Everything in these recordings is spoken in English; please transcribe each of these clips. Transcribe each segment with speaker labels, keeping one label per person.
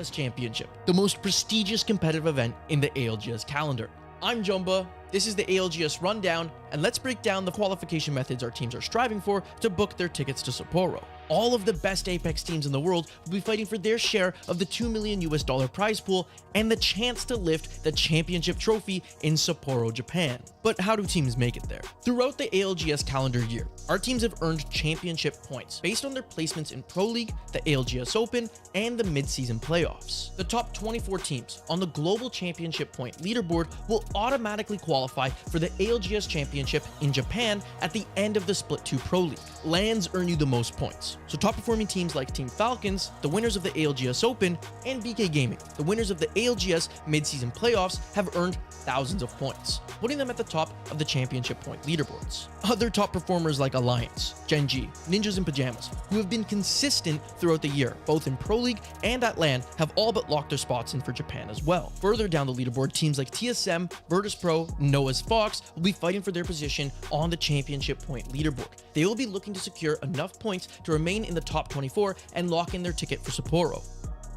Speaker 1: ALGS Championship, the most prestigious competitive event in the ALGS calendar. I'm Jumba, this is the ALGS Rundown, and let's break down the qualification methods our teams are striving for to book their tickets to Saporro. All of the best Apex teams in the world will be fighting for their share of the $2 million prize pool and the chance to lift the championship trophy in Sapporo, Japan. But how do teams make it there? Throughout the ALGS calendar year, our teams have earned championship points based on their placements in Pro League, the ALGS Open, and the mid-season playoffs. The top 24 teams on the global championship point leaderboard will automatically qualify for the ALGS Championship in Japan at the end of the Split 2 Pro League. Lands earn you the most points. So top performing teams like Team Falcons, the winners of the ALGS Open, and BK Gaming, the winners of the ALGS mid-season playoffs, have earned thousands of points, putting them at the top of the championship point leaderboards. Other top performers like Alliance, Gen G, Ninjas and Pyjamas, who have been consistent throughout the year, both in Pro League and at LAN, have all but locked their spots in for Japan as well. Further down the leaderboard, teams like TSM, Verdice Pro, Noah's Fox will be fighting for their position on the championship point leaderboard. They will be looking to secure enough points to remain in the top 24 and lock in their ticket for Sapporo.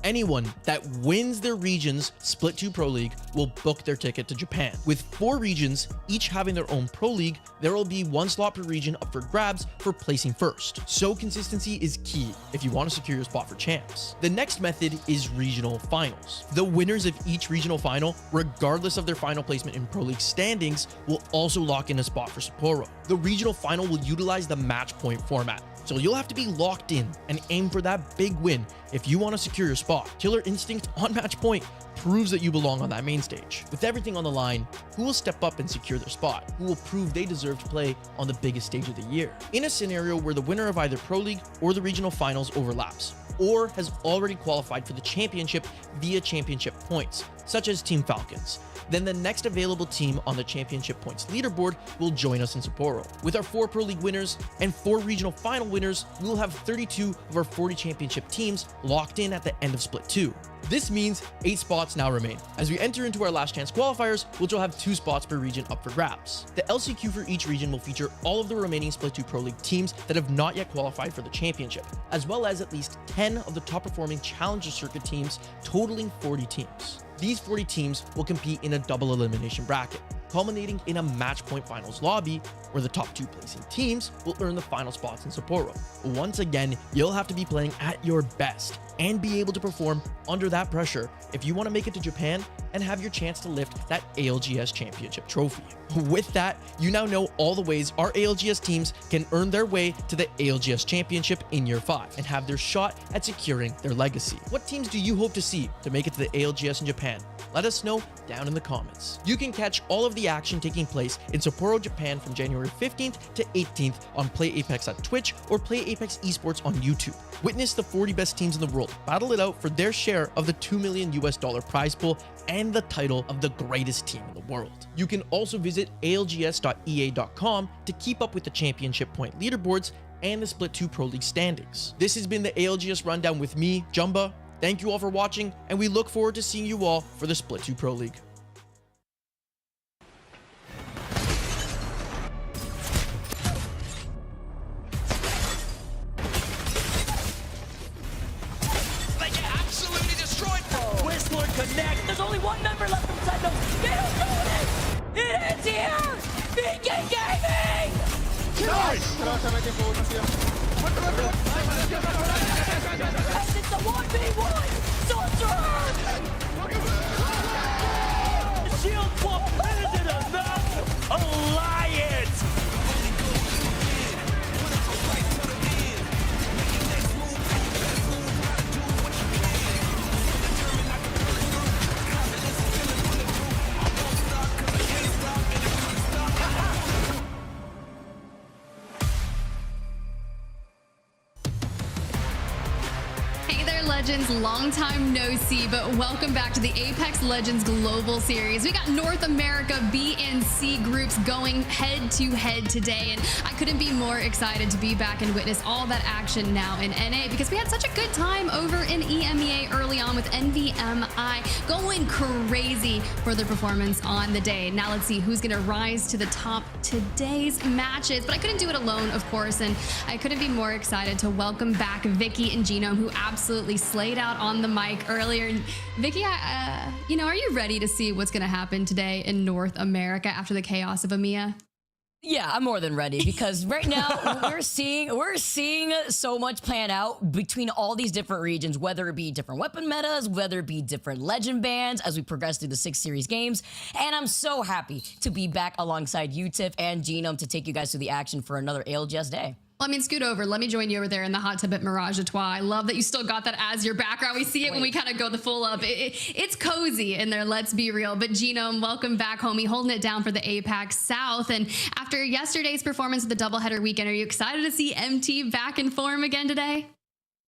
Speaker 1: Anyone that wins their region's Split 2 Pro League will book their ticket to Japan. With 4 regions, each having their own Pro League, there will be 1 slot per region up for grabs for placing first. So consistency is key if you want to secure your spot for champs. The next method is regional finals. The winners of each regional final, regardless of their final placement in Pro League standings, will also lock in a spot for Sapporo. The regional final will utilize the match point format. So you'll have to be locked in and aim for that big win if you want to secure your spot. Killer Instinct on match point proves that you belong on that main stage. With everything on the line, who will step up and secure their spot? Who will prove they deserve to play on the biggest stage of the year? In a scenario where the winner of either Pro League or the regional finals overlaps, or has already qualified for the championship via championship points, such as Team Falcons, then the next available team on the championship points leaderboard will join us in Sapporo. With our 4 Pro League winners and 4 regional final winners, we will have 32 of our 40 championship teams locked in at the end of Split 2. This means 8 spots now remain, as we enter into our last chance qualifiers, which will have 2 spots per region up for grabs. The LCQ for each region will feature all of the remaining Split 2 Pro League teams that have not yet qualified for the championship, as well as at least 10 of the top performing Challenger Circuit teams, totaling 40 teams. These 40 teams will compete in a double elimination bracket, culminating in a match point finals lobby where the top 2 placing teams will earn the final spots in Sapporo. Once again, you'll have to be playing at your best and be able to perform under that pressure if you want to make it to Japan and have your chance to lift that ALGS Championship trophy. With that, you now know all the ways our ALGS teams can earn their way to the ALGS Championship in year 5 and have their shot at securing their legacy. What teams do you hope to see to make it to the ALGS in Japan? Let us know down in the comments. You can catch all of the action taking place in Sapporo, Japan from January 15th to 18th on Play Apex at Twitch or Play Apex Esports on YouTube. Witness the 40 best teams in the world battle it out for their share of the $2 million prize pool and the title of the greatest team in the world. You can also visit algs.ea.com to keep up with the championship point leaderboards and the Split 2 Pro League standings. This has been the ALGS Rundown with me, Jumba. Thank you all for watching, and we look forward to seeing you all for the Split 2 Pro League.
Speaker 2: They get absolutely destroyed.
Speaker 3: Whistler connect. There's only one member left inside those. They don't know it. It is here. BK Gaming.
Speaker 2: Nice.
Speaker 3: And it's a 1v1. Sorcerer. Shield swap. Isn't it enough? Alliance.
Speaker 4: Legends, long time no see, but welcome back to the Apex Legends Global Series. We got North America B and C groups going head to head today, and I couldn't be more excited to be back and witness all that action now in NA because we had such a good time over in EMEA early on with NVMI going crazy for their performance on the day. Now let's see who's gonna rise to the top today's matches, but I couldn't do it alone, of course, and I couldn't be more excited to welcome back Vicky and Genome, who absolutely slayed laid out on the mic earlier. Vicky, you know, are you ready to see what's going to happen today in North America after the chaos of EMEA?
Speaker 3: Yeah, I'm more than ready because right now we're seeing so much plan out between all these different regions, whether it be different weapon metas, whether it be different legend bans as we progress through the 6 series games. And I'm so happy to be back alongside you, Tiff, and Genome to take you guys through the action for another ALGS day.
Speaker 4: Well, I mean, scoot over. Let me join you over there in the hot tub at Mirage à Trois. I love that you still got that as your background. We see it when we kind of go the full up. It's cozy in there, let's be real. But Genome, welcome back, homie, holding it down for the APAC South. And after yesterday's performance of the doubleheader weekend, are you excited to see MT back in form again today?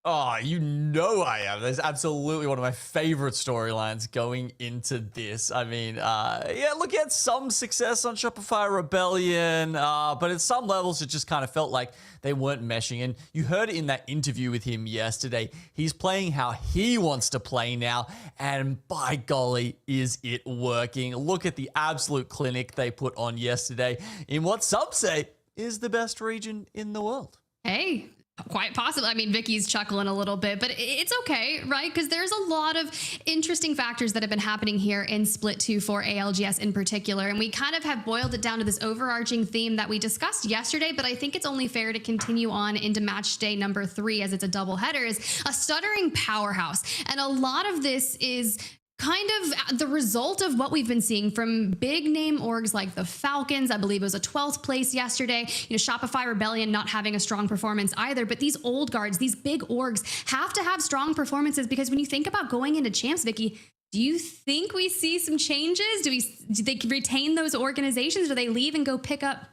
Speaker 5: Oh, you know I am. That's absolutely one of my favorite storylines going into this. I mean, yeah, look, he had some success on Shopify Rebellion, but at some levels it just kind of felt like they weren't meshing. And you heard it in that interview with him yesterday. He's playing how he wants to play now, and by golly, is it working. Look at the absolute clinic they put on yesterday in what some say is the best region in the world.
Speaker 4: Hey. Quite possibly. I mean, Vicky's chuckling a little bit, but it's okay, right? Because there's a lot of interesting factors that have been happening here in Split 2 for ALGS in particular. And we kind of have boiled it down to this overarching theme that we discussed yesterday, but I think it's only fair to continue on into match day number 3 as it's a double header, is a stuttering powerhouse. And a lot of this is kind of the result of what we've been seeing from big name orgs like the Falcons. I believe it was a 12th place yesterday. You know, Shopify Rebellion not having a strong performance either. But these old guards, these big orgs have to have strong performances, because when you think about going into champs, Vicky, do you think we see some changes? Do they retain those organizations? Do they leave and go pick up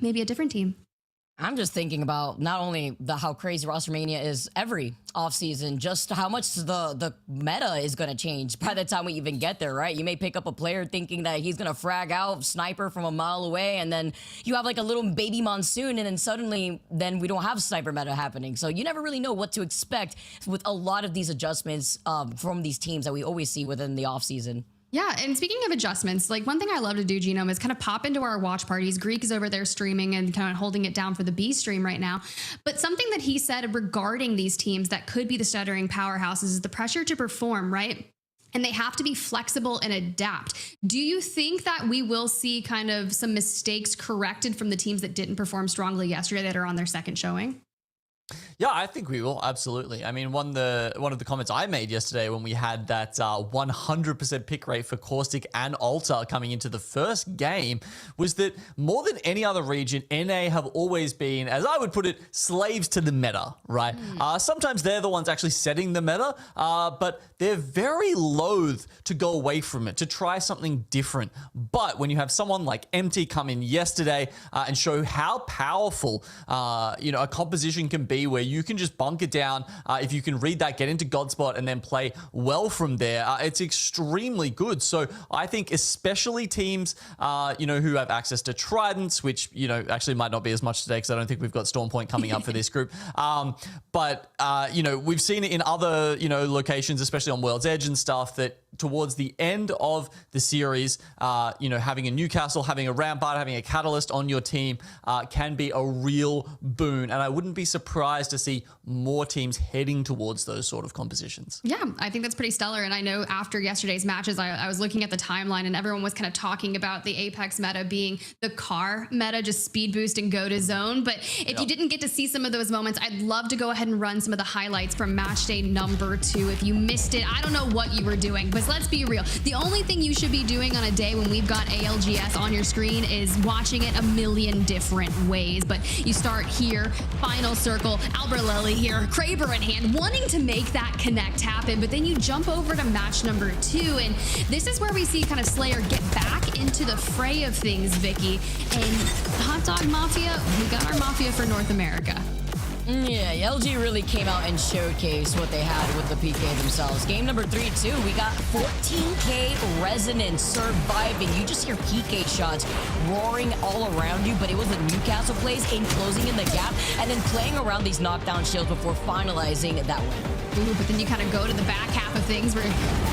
Speaker 4: maybe a different team?
Speaker 3: I'm just thinking about not only how crazy roster mania is every offseason, just how much the meta is going to change by the time we even get there, right? You may pick up a player thinking that he's going to frag out sniper from a mile away, and then you have like a little baby monsoon, and then suddenly then we don't have sniper meta happening. So you never really know what to expect with a lot of these adjustments from these teams that we always see within the offseason.
Speaker 4: Yeah, and speaking of adjustments, like one thing I love to do, Genome, is kind of pop into our watch parties. Greek is over there streaming and kind of holding it down for the B stream right now. But something that he said regarding these teams that could be the stuttering powerhouses is the pressure to perform, right? And they have to be flexible and adapt. Do you think that we will see kind of some mistakes corrected from the teams that didn't perform strongly yesterday that are on their second showing?
Speaker 5: Yeah, I think we will, absolutely. I mean, one of the comments I made yesterday when we had that 100% pick rate for Caustic and Alta coming into the first game was that more than any other region, NA have always been, as I would put it, slaves to the meta, right? Sometimes they're the ones actually setting the meta, but they're very loath to go away from it, to try something different. But when you have someone like MT come in yesterday and show how powerful, a composition can be, where you can just bunker down. If you can read that, get into Godspot, and then play well from there, it's extremely good. So I think especially teams, who have access to Tridents, which, actually might not be as much today because I don't think we've got Stormpoint coming up for this group. But we've seen it in other, locations, especially on World's Edge and stuff, that towards the end of the series, having a Newcastle, having a Rampart, having a Catalyst on your team can be a real boon. And I wouldn't be surprised to see more teams heading towards those sort of compositions.
Speaker 4: Yeah, I think that's pretty stellar. And I know after yesterday's matches, I was looking at the timeline and everyone was kind of talking about the Apex meta being the car meta, just speed boost and go to zone. But if you didn't get to see some of those moments, I'd love to go ahead and run some of the highlights from match day number 2. If you missed it, I don't know what you were doing, but let's be real. The only thing you should be doing on a day when we've got ALGS on your screen is watching it a million different ways. But you start here, final circle, Alberlelli here, Kraber in hand, wanting to make that connect happen. But then you jump over to match number 2, and this is where we see kind of Slayer get back into the fray of things, Vicky. And Hot Dog Mafia, we got our Mafia for North America.
Speaker 3: Yeah, LG really came out and showcased what they had with the PK themselves. Game number 3, too, we got 14K Resonance surviving. You just hear PK shots roaring all around you, but it was a Newcastle plays in closing in the gap and then playing around these knockdown shields before finalizing that win.
Speaker 4: Ooh, but then you kind of go to the back half of things where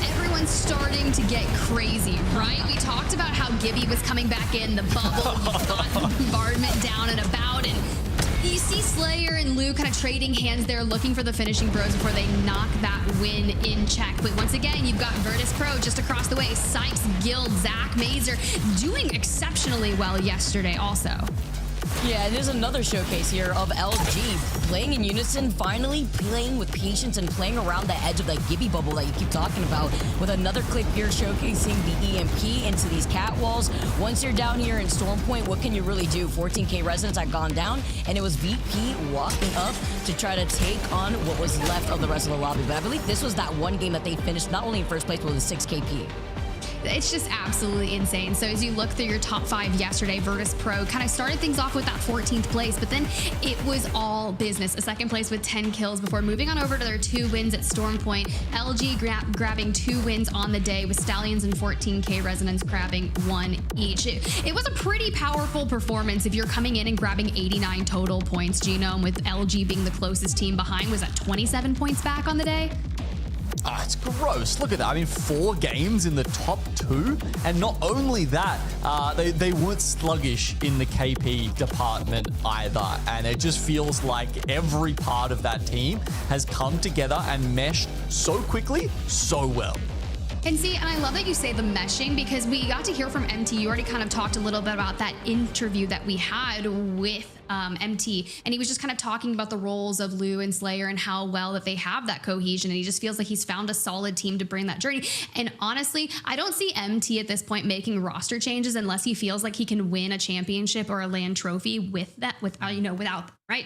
Speaker 4: everyone's starting to get crazy, right? We talked about how Gibby was coming back in, the bubble, you got the bombardment down and about, and You see Slayer and Lou kind of trading hands there, looking for the finishing bros before they knock that win in check. But once again, you've got Verdice Pro just across the way. Sykes, Guild, Zach, Mazer doing exceptionally well yesterday also.
Speaker 3: Yeah, there's another showcase here of LG playing in unison, finally playing with patience and playing around the edge of that Gibby bubble that you keep talking about, with another clip here showcasing the EMP into these cat walls. Once you're down here in Storm Point, what can you really do? 14K residents had gone down, and it was VP walking up to try to take on what was left of the rest of the lobby. But I believe this was that one game that they finished not only in first place, but with a 6K PA.
Speaker 4: It's just absolutely insane. So as you look through your top 5 yesterday, Verdice Pro kind of started things off with that 14th place, but then it was all business. A second place with 10 kills before moving on over to their 2 wins at Storm Point. LG grabbing 2 wins on the day, with Stallions and 14K Resonance grabbing 1 each. It was a pretty powerful performance if you're coming in and grabbing 89 total points, Genome, with LG being the closest team behind. Was that 27 points back on the day?
Speaker 5: It's gross. Look at that. I mean, 4 games in the top 2. And not only that, they weren't sluggish in the KP department either. And it just feels like every part of that team has come together and meshed so quickly, so well.
Speaker 4: And see, and I love that you say the meshing, because we got to hear from MT. You already kind of talked a little bit about that interview that we had with MT, and he was just kind of talking about the roles of Lou and Slayer and how well that they have that cohesion, and he just feels like he's found a solid team to bring that journey. And honestly, I don't see MT at this point making roster changes unless he feels like he can win a championship or a LAN trophy with that, without, right?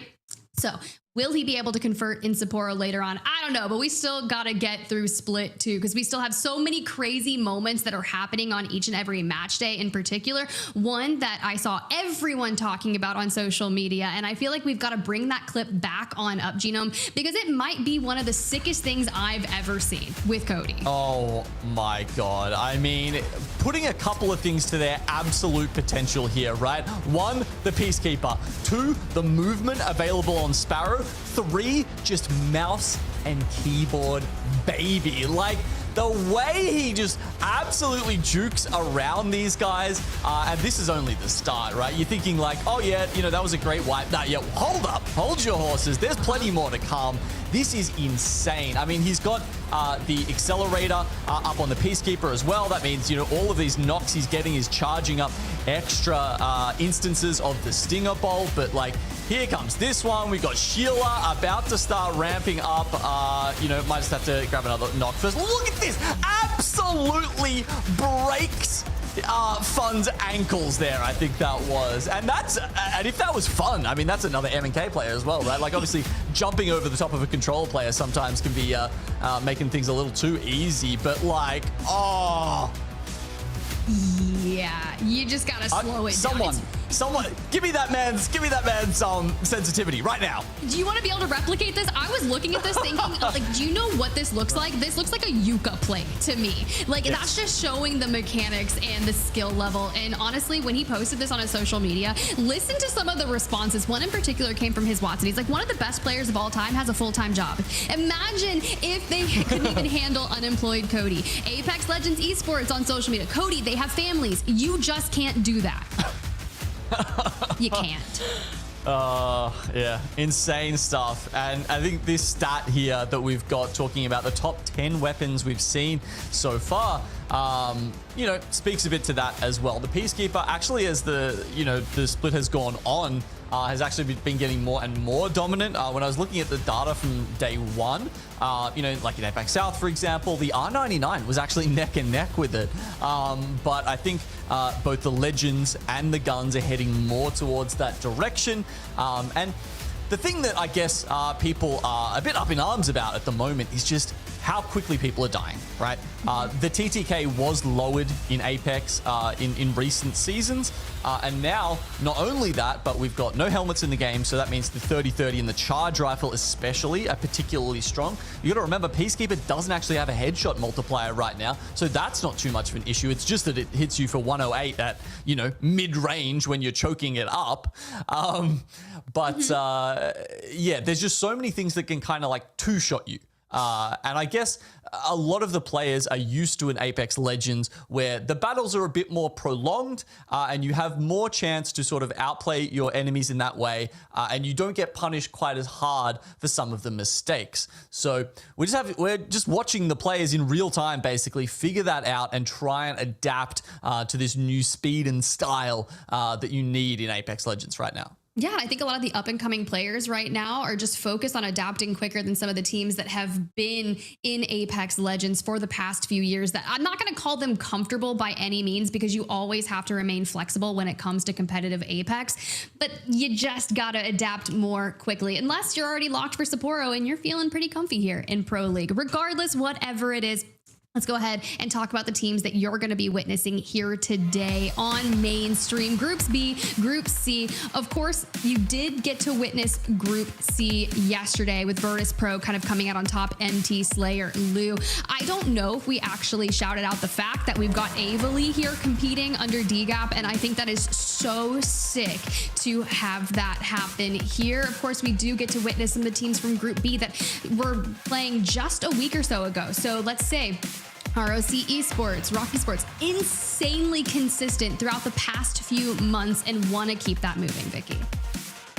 Speaker 4: So will he be able to convert in Saporro later on? I don't know, but we still got to get through Split too, because we still have so many crazy moments that are happening on each and every match day. In particular, one that I saw everyone talking about on social media, and I feel like we've got to bring that clip back on up, Genome, because it might be one of the sickest things I've ever seen with Cody.
Speaker 5: Oh my God. I mean, putting a couple of things to their absolute potential here, right? 1, the Peacekeeper. 2, the movement available on Sparrow. 3, just mouse and keyboard baby. Like, the way he just absolutely jukes around these guys, and this is only the start, right? You're thinking like, oh yeah, that was a great wipe. Nah, yeah, hold up, hold your horses. There's plenty more to come. This is insane. I mean, he's got the accelerator up on the Peacekeeper as well. That means, all of these knocks he's getting is charging up extra instances of the Stinger Bolt. But like, here comes this one. We got Sheila about to start ramping up. Might just have to grab another knock first. Look at this. Absolutely breaks Fun's ankles there, I think that was. And if that was Fun, I mean, that's another M&K player as well, right? Like, obviously, jumping over the top of a control player sometimes can be making things a little too easy, but like, oh.
Speaker 4: Yeah, you just gotta slow it down.
Speaker 5: Someone, give me that man's sensitivity right now.
Speaker 4: Do you want to be able to replicate this? I was looking at this thinking, like, do you know what this looks like? This looks like a Yuka play to me. Like, yes. That's just showing the mechanics and the skill level. And honestly, when he posted this on his social media, listen to some of the responses. One in particular came from his Watson. He's like, one of the best players of all time has a full-time job. Imagine if they couldn't even handle unemployed Cody. Apex Legends Esports on social media. Cody, they have families. You just can't do that. You can't.
Speaker 5: Yeah, insane stuff. And I think this stat here that we've got talking about the top 10 weapons we've seen so far, speaks a bit to that as well. The Peacekeeper, actually, as the split has gone on, has actually been getting more and more dominant. When I was looking at the data from day 1, like in Apex South, for example, the R99 was actually neck and neck with it. But I think both the Legends and the Guns are heading more towards that direction. And the thing that I guess people are a bit up in arms about at the moment is just how quickly people are dying, right? The TTK was lowered in Apex in recent seasons. And now, not only that, but we've got no helmets in the game, so that means the 30-30 and the charge rifle especially are particularly strong. You gotta remember, Peacekeeper doesn't actually have a headshot multiplier right now, so that's not too much of an issue. It's just that it hits you for 108 at, mid-range when you're choking it up. Yeah, there's just so many things that can kind of like two-shot you. And I guess a lot of the players are used to an Apex Legends where the battles are a bit more prolonged and you have more chance to sort of outplay your enemies in that way, and you don't get punished quite as hard for some of the mistakes. So we're just watching the players in real time basically figure that out and try and adapt to this new speed and style that you need in Apex Legends right now.
Speaker 4: Yeah, I think a lot of the up-and-coming players right now are just focused on adapting quicker than some of the teams that have been in Apex Legends for the past few years. That I'm not going to call them comfortable by any means, because you always have to remain flexible when it comes to competitive Apex, but you just got to adapt more quickly, unless you're already locked for Saporro and you're feeling pretty comfy here in Pro League. Regardless, whatever it is, let's go ahead and talk about the teams that you're going to be witnessing here today on mainstream. Groups B, Group C. Of course, you did get to witness Group C yesterday with Verdice Pro kind of coming out on top, MT, Slayer, Lou. I don't know if we actually shouted out the fact that we've got Avali here competing under DGAP, and I think that is so sick to have that happen here. Of course, we do get to witness some of the teams from Group B that were playing just a week or so ago. So let's say ROC Esports, Rocky Sports, insanely consistent throughout the past few months, and want to keep that moving, Vicky.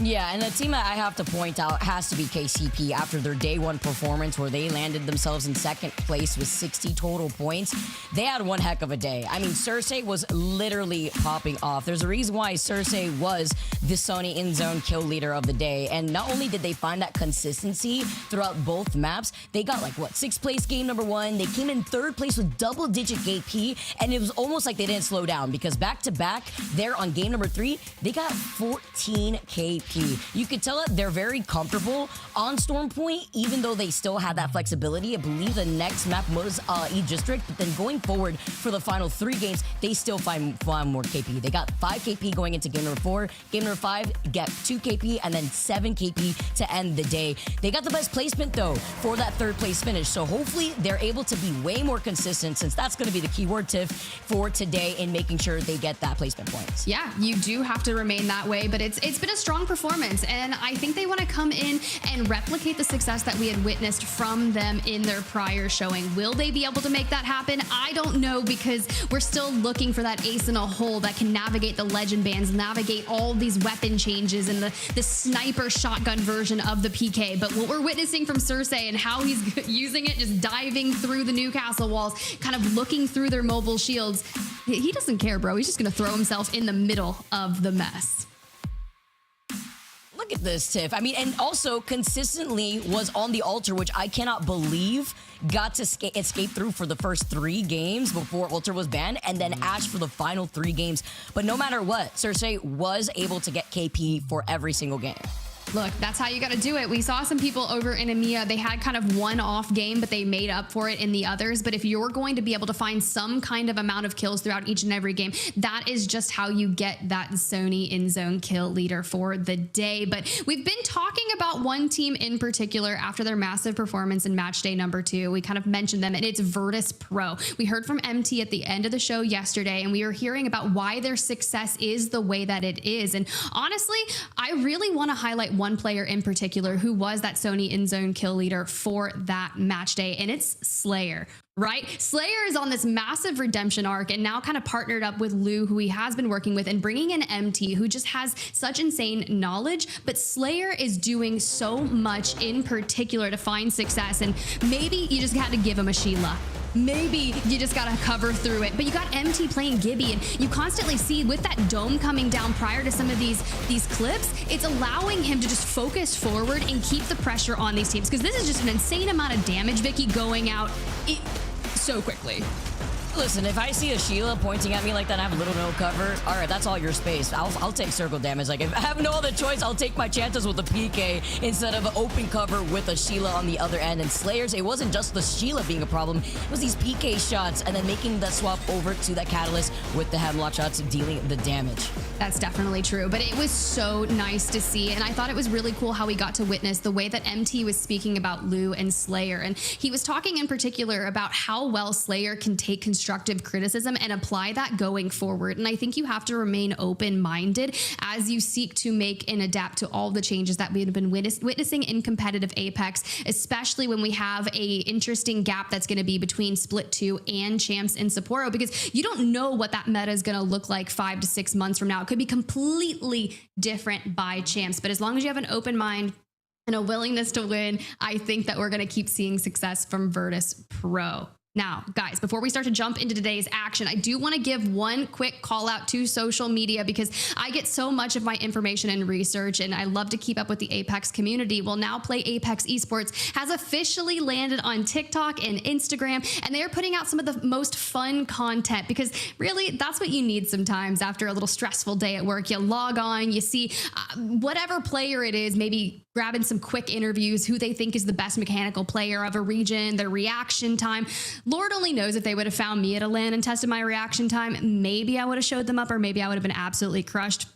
Speaker 3: Yeah, and the team that I have to point out has to be KCP after their day one performance where they landed themselves in second place with 60 total points. They had one heck of a day. I mean, Cersei was literally popping off. There's a reason why Cersei was the Sony in-zone kill leader of the day. And not only did they find that consistency throughout both maps, they got like, what, 6th place game number 1. They came in 3rd place with double-digit KP, and it was almost like they didn't slow down because back-to-back there on game number 3, they got 14 KP. You could tell that they're very comfortable on Storm Point, even though they still had that flexibility. I believe the next map was E District, but then going forward for the final 3 games, they still find more KP. They got 5 KP going into game number 4. Game number 5, get 2 KP, and then 7 KP to end the day. They got the best placement, though, for that 3rd place finish. So hopefully they're able to be way more consistent, since that's going to be the keyword tip for today in making sure they get that placement points.
Speaker 4: Yeah, you do have to remain that way, but it's been a strong performance, and I think they want to come in and replicate the success that we had witnessed from them in their prior showing. Will they be able to make that happen? I don't know, because we're still looking for that ace in a hole that can navigate the legend bans, navigate all these weapon changes, and the sniper shotgun version of the PK. But what we're witnessing from Cersei and how he's using it, just diving through the Newcastle walls, kind of looking through their mobile shields, he doesn't care, bro. He's just going to throw himself in the middle of the mess.
Speaker 3: Look at this, Tiff. I mean, and also consistently was on the altar, which I cannot believe got to escape through for the first 3 games before Altar was banned, and then Ash for the final 3 games. But no matter what, Cersei was able to get KP for every single game.
Speaker 4: Look, that's how you got to do it. We saw some people over in EMEA. They had kind of one off game, but they made up for it in the others. But if you're going to be able to find some kind of amount of kills throughout each and every game, that is just how you get that Sony in-zone kill leader for the day. But we've been talking about one team in particular after their massive performance in match day number 2. We kind of mentioned them, and it's Virtus Pro. We heard from MT at the end of the show yesterday, and we were hearing about why their success is the way that it is. And honestly, I really want to highlight one player in particular who was that Sony in-zone kill leader for that match day, and it's Slayer. Right? Slayer is on this massive redemption arc and now kind of partnered up with Lou, who he has been working with, and bringing in MT, who just has such insane knowledge. But Slayer is doing so much in particular to find success, and maybe you just got to give him a Sheila. Maybe you just got to cover through it. But you got MT playing Gibby, and you constantly see with that dome coming down prior to some of these clips, it's allowing him to just focus forward and keep the pressure on these teams, because this is just an insane amount of damage, Vicky, going out so quickly.
Speaker 3: Listen, if I see a Sheila pointing at me like that, I have little to no cover. All right, that's all your space. I'll take circle damage. Like, if I have no other choice, I'll take my chances with a PK instead of open cover with a Sheila on the other end. And Slayers, it wasn't just the Sheila being a problem. It was these PK shots and then making the swap over to that Catalyst with the Hemlock shots dealing the damage.
Speaker 4: That's definitely true, but it was so nice to see, and I thought it was really cool how we got to witness the way that MT was speaking about Lou and Slayer, and he was talking in particular about how well Slayer can take constructive constructive criticism and apply that going forward. And I think you have to remain open-minded as you seek to make and adapt to all the changes that we've been witnessing in competitive Apex, especially when we have a interesting gap that's going to be between Split 2 and Champs and Saporro, because you don't know what that meta is going to look like 5 to 6 months from now. It could be completely different by Champs, but as long as you have an open mind and a willingness to win, I think that we're going to keep seeing success from Verdice Pro. Now, guys, before we start to jump into today's action, I do want to give one quick call out to social media because I get so much of my information and research, and I love to keep up with the Apex community. Well, now Play Apex Esports has officially landed on TikTok and Instagram, and they are putting out some of the most fun content because really that's what you need sometimes after a little stressful day at work. You log on, you see whatever player it is, maybe grabbing some quick interviews, who they think is the best mechanical player of a region, their reaction time. Lord only knows if they would have found me at a LAN and tested my reaction time, maybe I would have showed them up, or maybe I would have been absolutely crushed.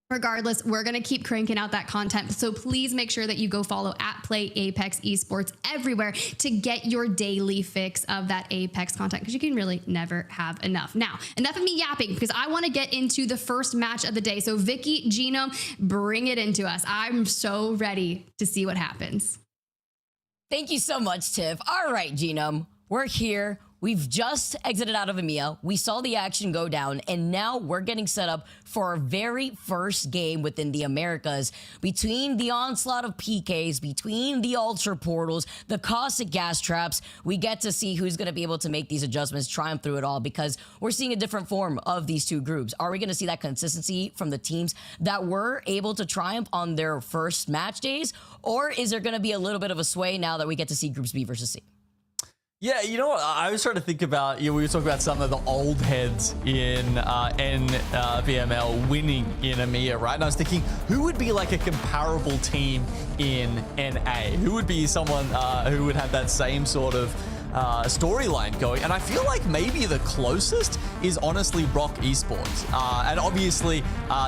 Speaker 4: Regardless, we're going to keep cranking out that content. So please make sure that you go follow at Play Apex Esports everywhere to get your daily fix of that Apex content, because you can really never have enough. Now, enough of me yapping, because I want to get into the first match of the day. So Vicky, Genome, bring it into us. I'm so ready to see what happens.
Speaker 3: Thank you so much, Tiff. All right, Genome, we're here. We've just exited out of EMEA. We saw the action go down, and now we're getting set up for our very first game within the Americas. Between the onslaught of PKs, between the Ultra Portals, the caustic gas traps, we get to see who's going to be able to make these adjustments, triumph through it all, because we're seeing a different form of these two groups. Are we going to see that consistency from the teams that were able to triumph on their first match days, or is there going to be a little bit of a sway now that we get to see Groups B versus C?
Speaker 5: Yeah, you know what? I was trying to think about, we were talking about some of the old heads in NVML winning in EMEA, right? And I was thinking, who would be like a comparable team in NA? Who would be someone who would have that same sort of storyline going? And I feel like maybe the closest is honestly Rock Esports. And obviously,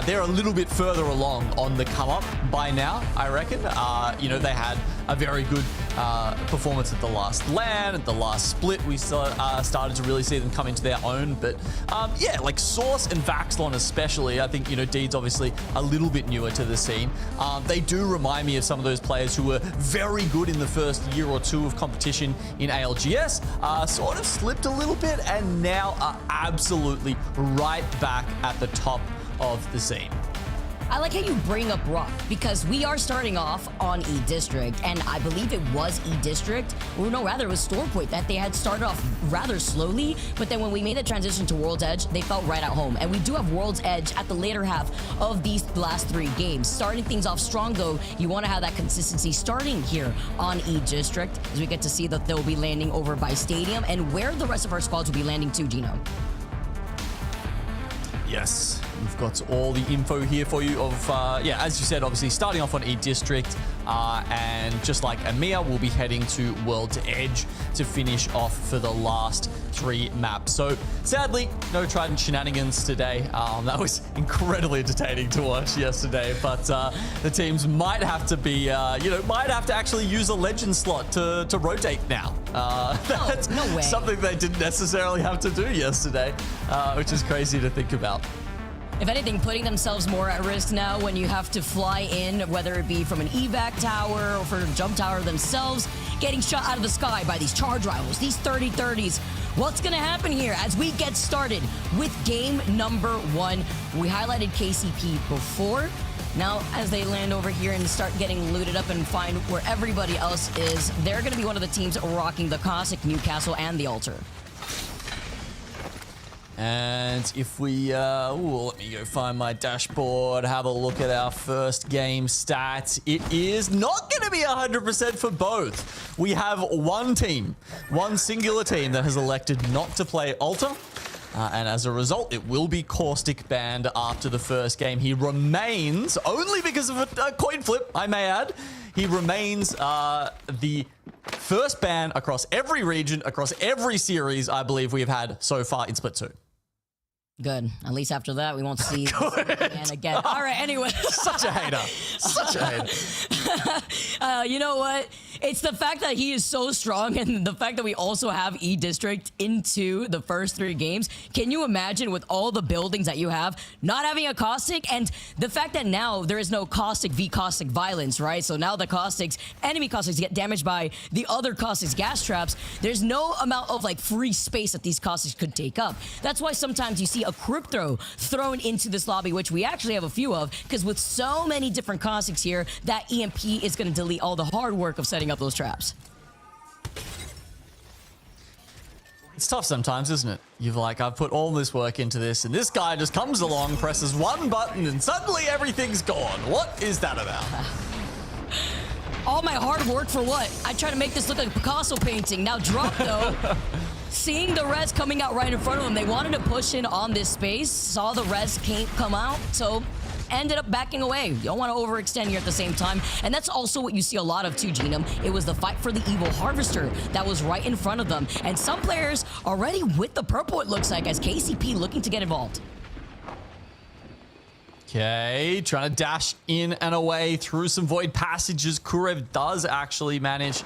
Speaker 5: they're a little bit further along on the come up by now, I reckon. They had a very good performance at the last LAN, at the last split. We started to really see them come into their own. But like Source and Vaxlon especially, I think, Deed's obviously a little bit newer to the scene. They do remind me of some of those players who were very good in the first year or two of competition in ALGS, sort of slipped a little bit, and now are absolutely right back at the top of the scene.
Speaker 3: I like how you bring up Rock, because we are starting off on E-District, and I believe it was E-District, or no, rather it was Storepoint, that they had started off rather slowly, but then when we made the transition to World's Edge, they felt right at home. And we do have World's Edge at the later half of these last 3 games. Starting things off strong, though, you want to have that consistency starting here on E-District, as we get to see that they'll be landing over by Stadium, and where the rest of our squads will be landing to, Gino.
Speaker 5: Yes, we've got all the info here for you of, as you said, obviously starting off on E-District, and just like EMEA, we'll be heading to World's Edge to finish off for the last 3 maps. So sadly, no Trident shenanigans today. That was incredibly entertaining to watch yesterday, but the teams might have to be, might have to actually use a legend slot to rotate now. That's
Speaker 3: no way.
Speaker 5: Something they didn't necessarily have to do yesterday, which is crazy to think about.
Speaker 3: If anything, putting themselves more at risk now when you have to fly in, whether it be from an evac tower or for a jump tower themselves, getting shot out of the sky by these charge rivals, these 30-30s. What's going to happen here as we get started with game number 1? We highlighted KCP before. Now, as they land over here and start getting looted up and find where everybody else is, they're going to be one of the teams rocking the Cossack, Newcastle, and the Altar.
Speaker 5: And if we, let me go find my dashboard, have a look at our first game stats. It is not going to be 100% for both. We have one team, one singular team that has elected not to play Altar. And as a result, it will be Caustic banned after the first game. He remains, only because of a coin flip, I may add, he remains the first ban across every region, across every series, I believe we've had so far in Split 2.
Speaker 3: Good. At least after that, we won't see this again. All right, anyway.
Speaker 5: Such a hater. Such a hater.
Speaker 3: You know what? It's the fact that he is so strong and the fact that we also have E-District into the first 3 games. Can you imagine with all the buildings that you have, not having a Caustic, and the fact that now there is no Caustic v Caustic violence, right? So now the Caustics, enemy Caustics get damaged by the other Caustics gas traps. There's no amount of like free space that these Caustics could take up. That's why sometimes you see a Crypto thrown into this lobby, which we actually have a few of, because with so many different Caustics here, that EMP is going to delete all the hard work of setting up those traps.
Speaker 5: It's tough sometimes, isn't it? I've put all this work into this, and this guy just comes along, presses one button, and suddenly everything's gone. What is that about?
Speaker 3: All my hard work for what? I try to make this look like a Picasso painting. Now drop though. Seeing the res coming out right in front of them, they wanted to push in on this space, saw the res can't come out, so ended up backing away. You don't want to overextend here at the same time. And that's also what you see a lot of too, Genome. It was the fight for the Evil Harvester that was right in front of them. And some players already with the purple, it looks like, as KCP looking to get involved.
Speaker 5: Okay, trying to dash in and away through some void passages. Kurev does actually manage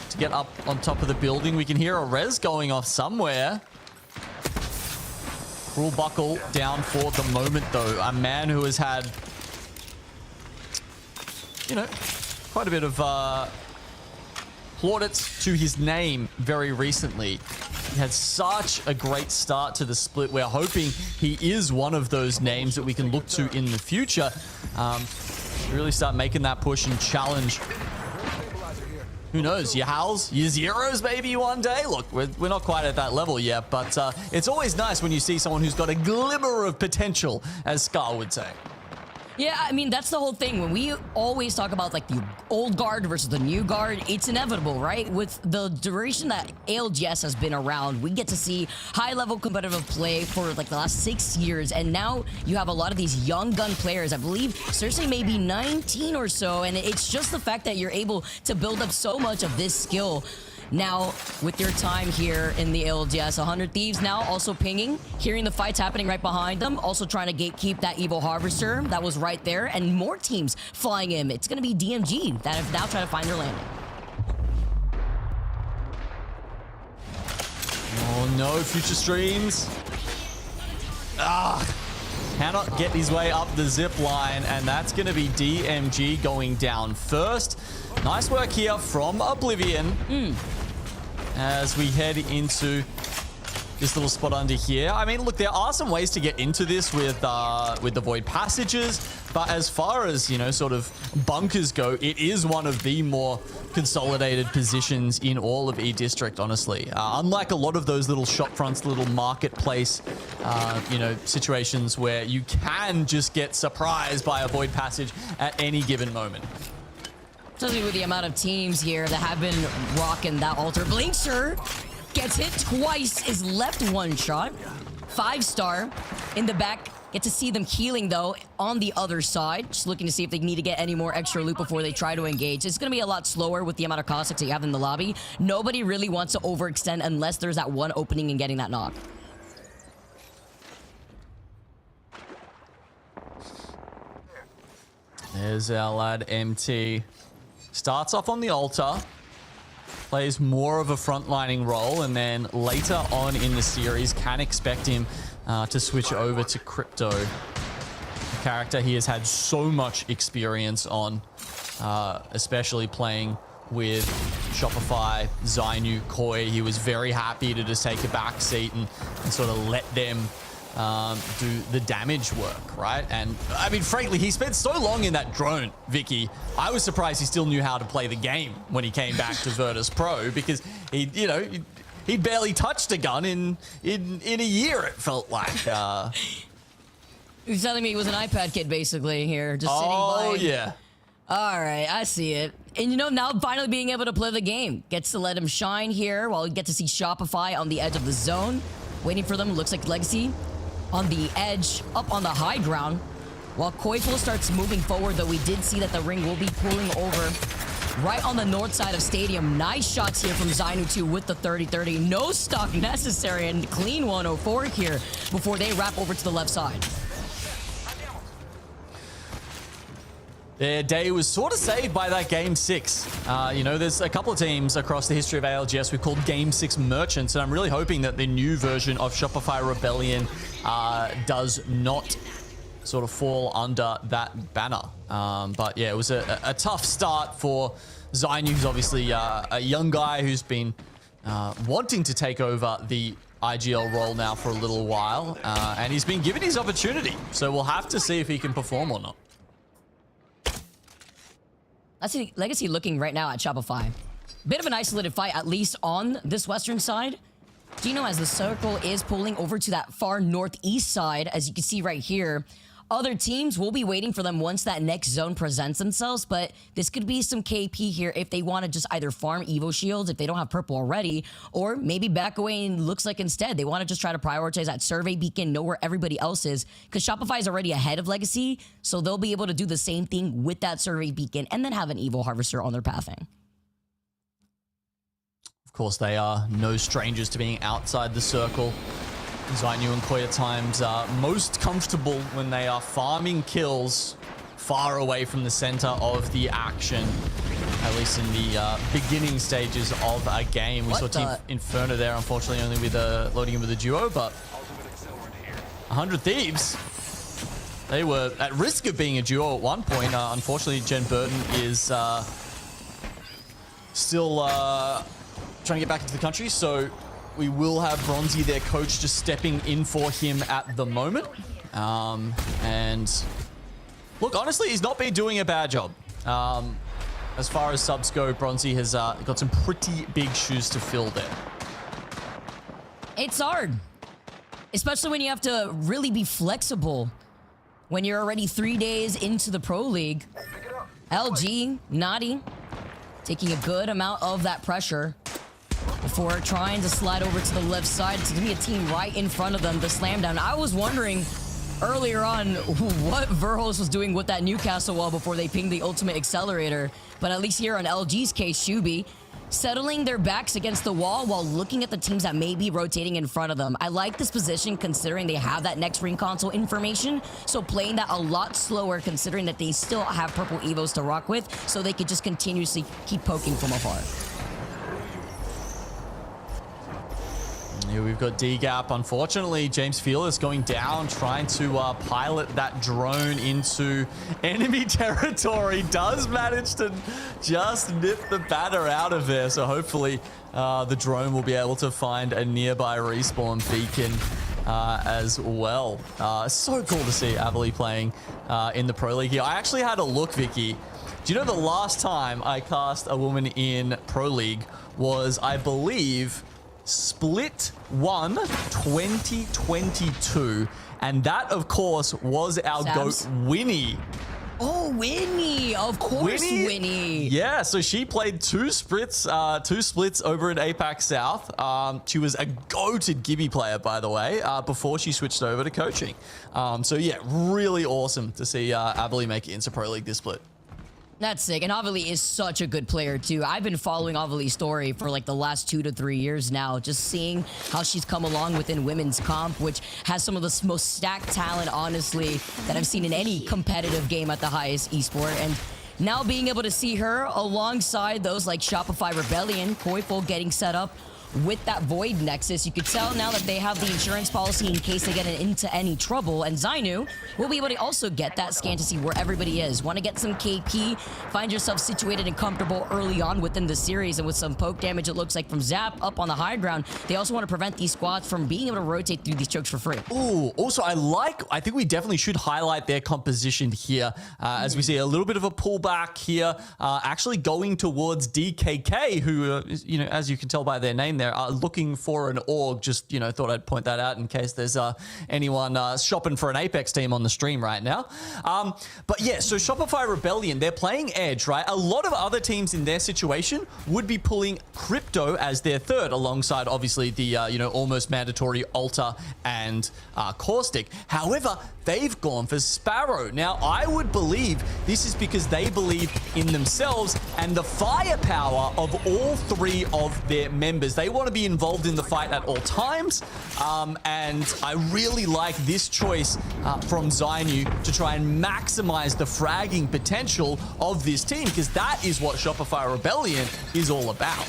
Speaker 5: to get up on top of the building. We can hear a res going off somewhere. Cruel Buckle down for the moment, though. A man who has had, you know, quite a bit of plaudits to his name very recently. He had such a great start to the split. We're hoping he is one of those names that we can look to in the future. Really start making that push and challenge. Who knows, your Hals, your Zeros maybe one day? Look, we're not quite at that level yet, but it's always nice when you see someone who's got a glimmer of potential, as Scar would say.
Speaker 3: Yeah, I mean, that's the whole thing. When we always talk about like the old guard versus the new guard, it's inevitable, right? With the duration that ALGS has been around, we get to see high-level competitive play for like the last 6 years. And now you have a lot of these young gun players. I believe Cersei may be 19 or so. And it's just the fact that you're able to build up so much of this skill. Now, with your time here in the ALGS, 100 Thieves now also pinging, hearing the fights happening right behind them, also trying to gatekeep that Evil Harvester that was right there, and more teams flying in. It's going to be DMG that have now tried to find their landing.
Speaker 5: Oh no, Future Streams. Cannot get his way up the zip line, and that's going to be DMG going down first. Nice work here from Oblivion. As we head into this little spot under here. I mean, look, there are some ways to get into this with the void passages, but as far as, you know, sort of bunkers go, it is one of the more consolidated positions in all of E-District, honestly. Unlike a lot of those little shop fronts, little marketplace, you know, situations where you can just get surprised by a void passage at any given moment.
Speaker 3: Especially with the amount of teams here that have been rocking that altar. Blinkster gets hit twice, is left one shot. 5-star in the back. Get to see them healing, though, on the other side. Just looking to see if they need to get any more extra loot before they try to engage. It's going to be a lot slower with the amount of Caustics that you have in the lobby. Nobody really wants to overextend unless there's that one opening and getting that knock.
Speaker 5: There's our lad MT. Starts off on the altar, plays more of a frontlining role, and then later on in the series can expect him to switch over to Crypto, a character he has had so much experience on, especially playing with Shopify, Zainu, Koi. He was very happy to just take a back seat and sort of let them do the damage work, right? And I mean, frankly, he spent so long in that drone, Vicky. I was surprised he still knew how to play the game when he came back to Virtus.pro, because he, you know, he barely touched a gun in a year, it felt like.
Speaker 3: He's telling me he was an iPad kid, basically, here, just sitting by.
Speaker 5: Oh, yeah.
Speaker 3: All right, I see it. And, you know, now finally being able to play the game. Gets to let him shine here while we get to see Shopify on the edge of the zone. Waiting for them, looks like Legacy on the edge, up on the high ground. While Koiful starts moving forward, though, we did see that the ring will be pulling over right on the north side of Stadium. Nice shots here from Zainu 2 with the 30-30. No stock necessary, and clean 104 here before they wrap over to the left side.
Speaker 5: Their day was sort of saved by that Game 6. You know, there's a couple of teams across the history of ALGS we called Game 6 merchants, and I'm really hoping that the new version of Shopify Rebellion does not sort of fall under that banner. But yeah, it was a tough start for Zainu, who's obviously a young guy who's been wanting to take over the IGL role now for a little while, and he's been given his opportunity. So we'll have to see if he can perform or not.
Speaker 3: That's Legacy looking right now at Shopify. Bit of an isolated fight, at least on this western side. Gino, as the circle is pulling over to that far northeast side, as you can see right here. Other teams will be waiting for them once that next zone presents themselves, but this could be some KP here if they want to just either farm Evo shields if they don't have purple already, or maybe back away and looks like instead they want to just try to prioritize that survey beacon, know where everybody else is, because Shopify is already ahead of Legacy, so they'll be able to do the same thing with that survey beacon and then have an Evo harvester on their pathing.
Speaker 5: Of course, they are no strangers to being outside the circle. Zainu and Koi at times are most comfortable when they are farming kills far away from the center of the action, at least in the beginning stages of a game. We saw Team Inferno there, unfortunately, only with loading in with a duo, but 100 Thieves, they were at risk of being a duo at one point. Unfortunately, Jen Burton is still trying to get back into the country, so we will have Bronzy, their coach, just stepping in for him at the moment. And look, honestly, he's not been doing a bad job. As far as subs go, Bronzy has got some pretty big shoes to fill there.
Speaker 3: It's hard, especially when you have to really be flexible when you're already 3 days into the Pro League. LG, Naughty, taking a good amount of that pressure before trying to slide over to the left side. It's going to be a team right in front of them, the slam down. I was wondering earlier on what Verhoes was doing with that Newcastle wall before they pinged the ultimate accelerator. But at least here on LG's case, Shubi settling their backs against the wall while looking at the teams that may be rotating in front of them. I like this position considering they have that next ring console information, so playing that a lot slower considering that they still have purple Evos to rock with, so they could just continuously keep poking from afar.
Speaker 5: Here we've got DGAP. Unfortunately, James Field is going down, trying to pilot that drone into enemy territory. Does manage to just nip the batter out of there. So hopefully the drone will be able to find a nearby respawn beacon as well. So cool to see Avali playing in the Pro League here. I actually had a look, Vicky. Do you know the last time I cast a woman in Pro League was, I believe, Split 1 2022, and that of course was our GOAT Winnie.
Speaker 3: Oh, Winnie, of course, Winnie.
Speaker 5: Yeah, so she played two splits over in APAC South. She was a goated Gibby player, by the way, before she switched over to coaching. So yeah, really awesome to see Avali make it into Pro League this split.
Speaker 3: That's sick. And Avali is such a good player, too. I've been following Avali's story for like the last 2 to 3 years now, just seeing how she's come along within women's comp, which has some of the most stacked talent, honestly, that I've seen in any competitive game at the highest esport. And now being able to see her alongside those like Shopify Rebellion, Koiful getting set up with that Void Nexus, you could tell now that they have the insurance policy in case they get into any trouble. And Zainu will be able to also get that scan to see where everybody is. Want to get some KP, find yourself situated and comfortable early on within the series, and with some poke damage, it looks like from Zap up on the high ground. They also want to prevent these squads from being able to rotate through these chokes for free.
Speaker 5: Ooh, also I think we definitely should highlight their composition here, as we see a little bit of a pullback here, actually going towards DKK, who, you know, as you can tell by their name, they're looking for an org. Just, you know, thought I'd point that out in case there's anyone shopping for an Apex team on the stream right now. But yeah, so Shopify Rebellion, they're playing Edge, right? A lot of other teams in their situation would be pulling Crypto as their third, alongside obviously the you know, almost mandatory Alta and Caustic. However, they've gone for Sparrow. Now, I would believe this is because they believe in themselves and the firepower of all three of their members. They want to be involved in the fight at all times. And I really like this choice from Zainu to try and maximize the fragging potential of this team, because that is what Shopify Rebellion is all about.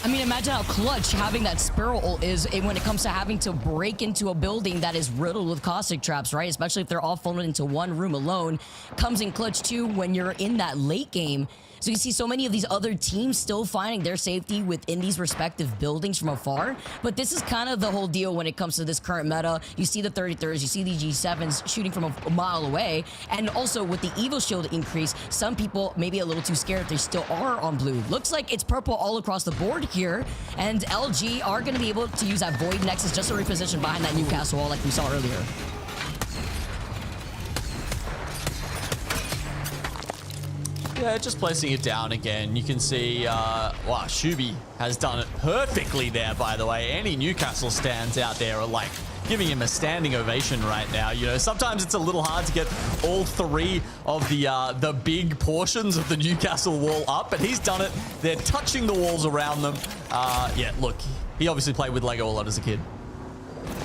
Speaker 3: I mean, imagine how clutch having that Sparrow ult is when it comes to having to break into a building that is riddled with caustic traps, right? Especially if they're all funneled into one room alone. Comes in clutch too when you're in that late game. So you see so many of these other teams still finding their safety within these respective buildings from afar. But this is kind of the whole deal when it comes to this current meta. You see the 33s, you see the G7s shooting from a mile away. And also with the Evo Shield increase, some people may be a little too scared. They still are on blue. Looks like it's purple all across the board here. And LG are going to be able to use that Void Nexus just to reposition behind that Newcastle wall like we saw earlier.
Speaker 5: Yeah, just placing it down again. You can see, wow, Shubi has done it perfectly there, by the way. Any Newcastle stands out there are like giving him a standing ovation right now. You know, sometimes it's a little hard to get all three of the big portions of the Newcastle wall up, but he's done it. They're touching the walls around them. Yeah, look, he obviously played with Lego a lot as a kid.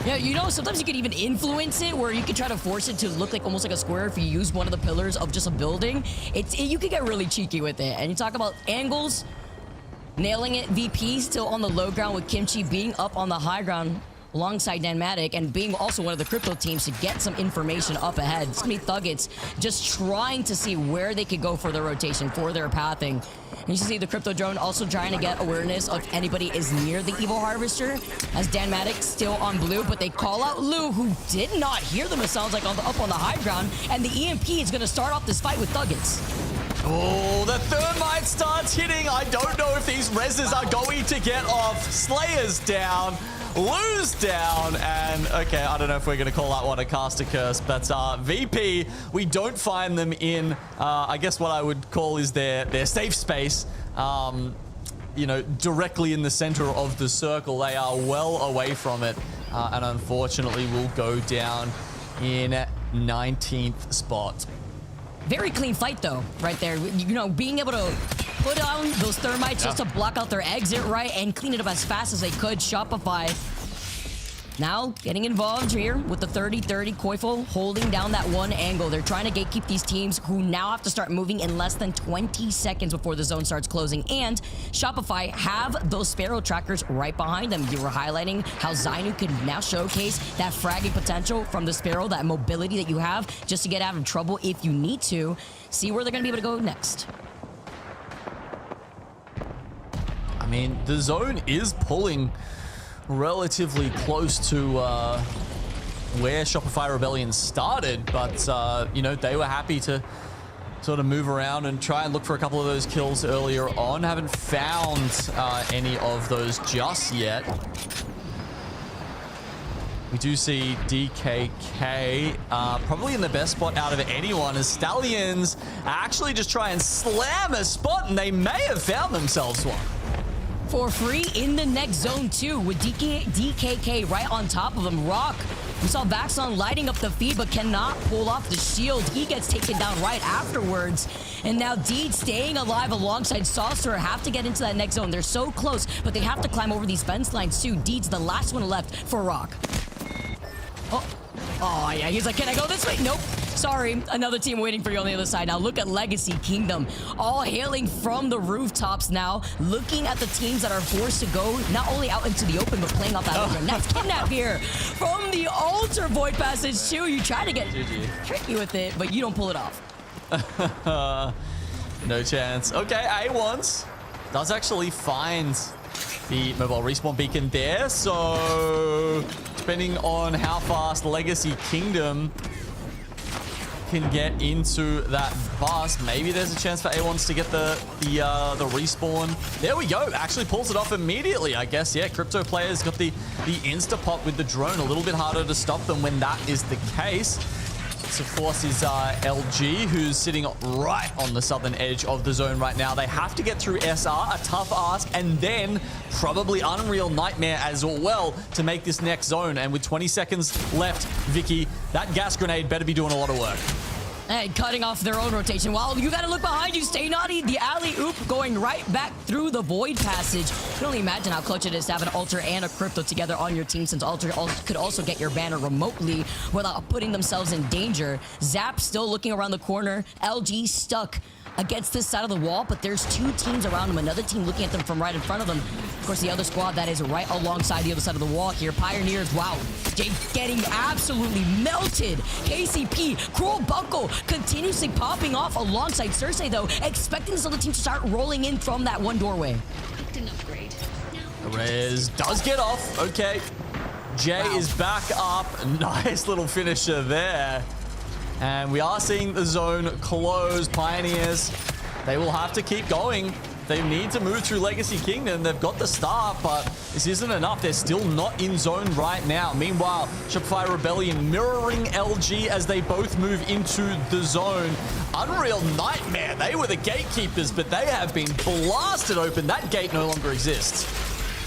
Speaker 3: Yeah, you know, sometimes you can even influence it where you can try to force it to look like almost like a square if you use one of the pillars of just a building. You can get really cheeky with it. And you talk about angles, nailing it. VP still on the low ground with Kimchi being up on the high ground alongside Danmatic and being also one of the crypto teams to get some information up ahead. It's gonna be THUGGETS just trying to see where they could go for their rotation, for their pathing. And you see the crypto drone also trying to get awareness of if anybody is near the Evil Harvester, as Danmatic still on blue, but they call out Lou, who did not hear them, it sounds like, up on the high ground, and the EMP is gonna start off this fight with THUGGETS.
Speaker 5: Oh, the thermite starts hitting. I don't know if these reses are going to get off. Slayer's down. Lou's down, and okay, I don't know if we're going to call that one a caster curse, but VP, we don't find them in, I guess what I would call is their safe space, you know, directly in the center of the circle. They are well away from it, and unfortunately will go down in 19th spot.
Speaker 3: Very clean fight, though, right there. You know, being able to put on those thermites just to block out their exit, right, and clean it up as fast as they could. Shopify now getting involved here with the 30-30. Koifel holding down that one angle. They're trying to gatekeep these teams who now have to start moving in less than 20 seconds before the zone starts closing. And Shopify have those Sparrow trackers right behind them. You were highlighting how Zainu can now showcase that fragging potential from the Sparrow, that mobility that you have just to get out of trouble if you need to. See where they're going to be able to go next.
Speaker 5: I mean, the zone is pulling relatively close to where Shopify Rebellion started, but you know, they were happy to sort of move around and try and look for a couple of those kills earlier on. Haven't found any of those just yet. We do see DKK probably in the best spot out of anyone, as Stallions actually just try and slam a spot, and they may have found themselves one.
Speaker 3: For free in the next zone too, with DKK right on top of him. Rock, we saw Vaxon lighting up the feed but cannot pull off the shield. He gets taken down right afterwards. And now Deed staying alive alongside Saucer have to get into that next zone. They're so close, but they have to climb over these fence lines too. Deed's the last one left for Rock. Oh yeah, he's like, can I go this way? Nope. Sorry, another team waiting for you on the other side. Now look at Legacy Kingdom, all hailing from the rooftops now, looking at the teams that are forced to go not only out into the open, but playing off that over. Next Kidnap here from the Altar Void Passage too. You try to get tricky with it, but you don't pull it off.
Speaker 5: No chance. Okay, A1s does actually find the mobile respawn beacon there, so depending on how fast Legacy Kingdom can get into that bus, maybe there's a chance for A1s to get the respawn. There we go. Actually pulls it off immediately, I guess. Yeah, crypto players got the insta pop with the drone. A little bit harder to stop them when that is the case. This, of course, is LG, who's sitting right on the southern edge of the zone right now. They have to get through SR, a tough ask, and then probably Unreal Nightmare as well to make this next zone. And with 20 seconds left, Vicky, that gas grenade better be doing a lot of work.
Speaker 3: And cutting off their own rotation. Well, you gotta look behind you. Stay naughty. The alley-oop going right back through the void passage. You can only imagine how clutch it is to have an Alter and a Crypto together on your team, since Alter could also get your banner remotely without putting themselves in danger. Zap still looking around the corner. LG stuck against this side of the wall, but there's two teams around him. Another team looking at them from right in front of them. Of course, the other squad that is right alongside the other side of the wall here. Pioneers, wow, getting absolutely melted. KCP, Cruel Buckle, continuously popping off alongside Cersei, though, expecting this other team to start rolling in from that one doorway.
Speaker 4: An upgrade.
Speaker 5: Rez does get off. Okay. Jay is back up. Nice little finisher there. And we are seeing the zone close. Pioneers, they will have to keep going. They need to move through Legacy Kingdom. They've got the start, but this isn't enough. They're still not in zone right now. Meanwhile, Shopify Rebellion mirroring LG as they both move into the zone. Unreal Nightmare, they were the gatekeepers, but they have been blasted open. That gate no longer exists.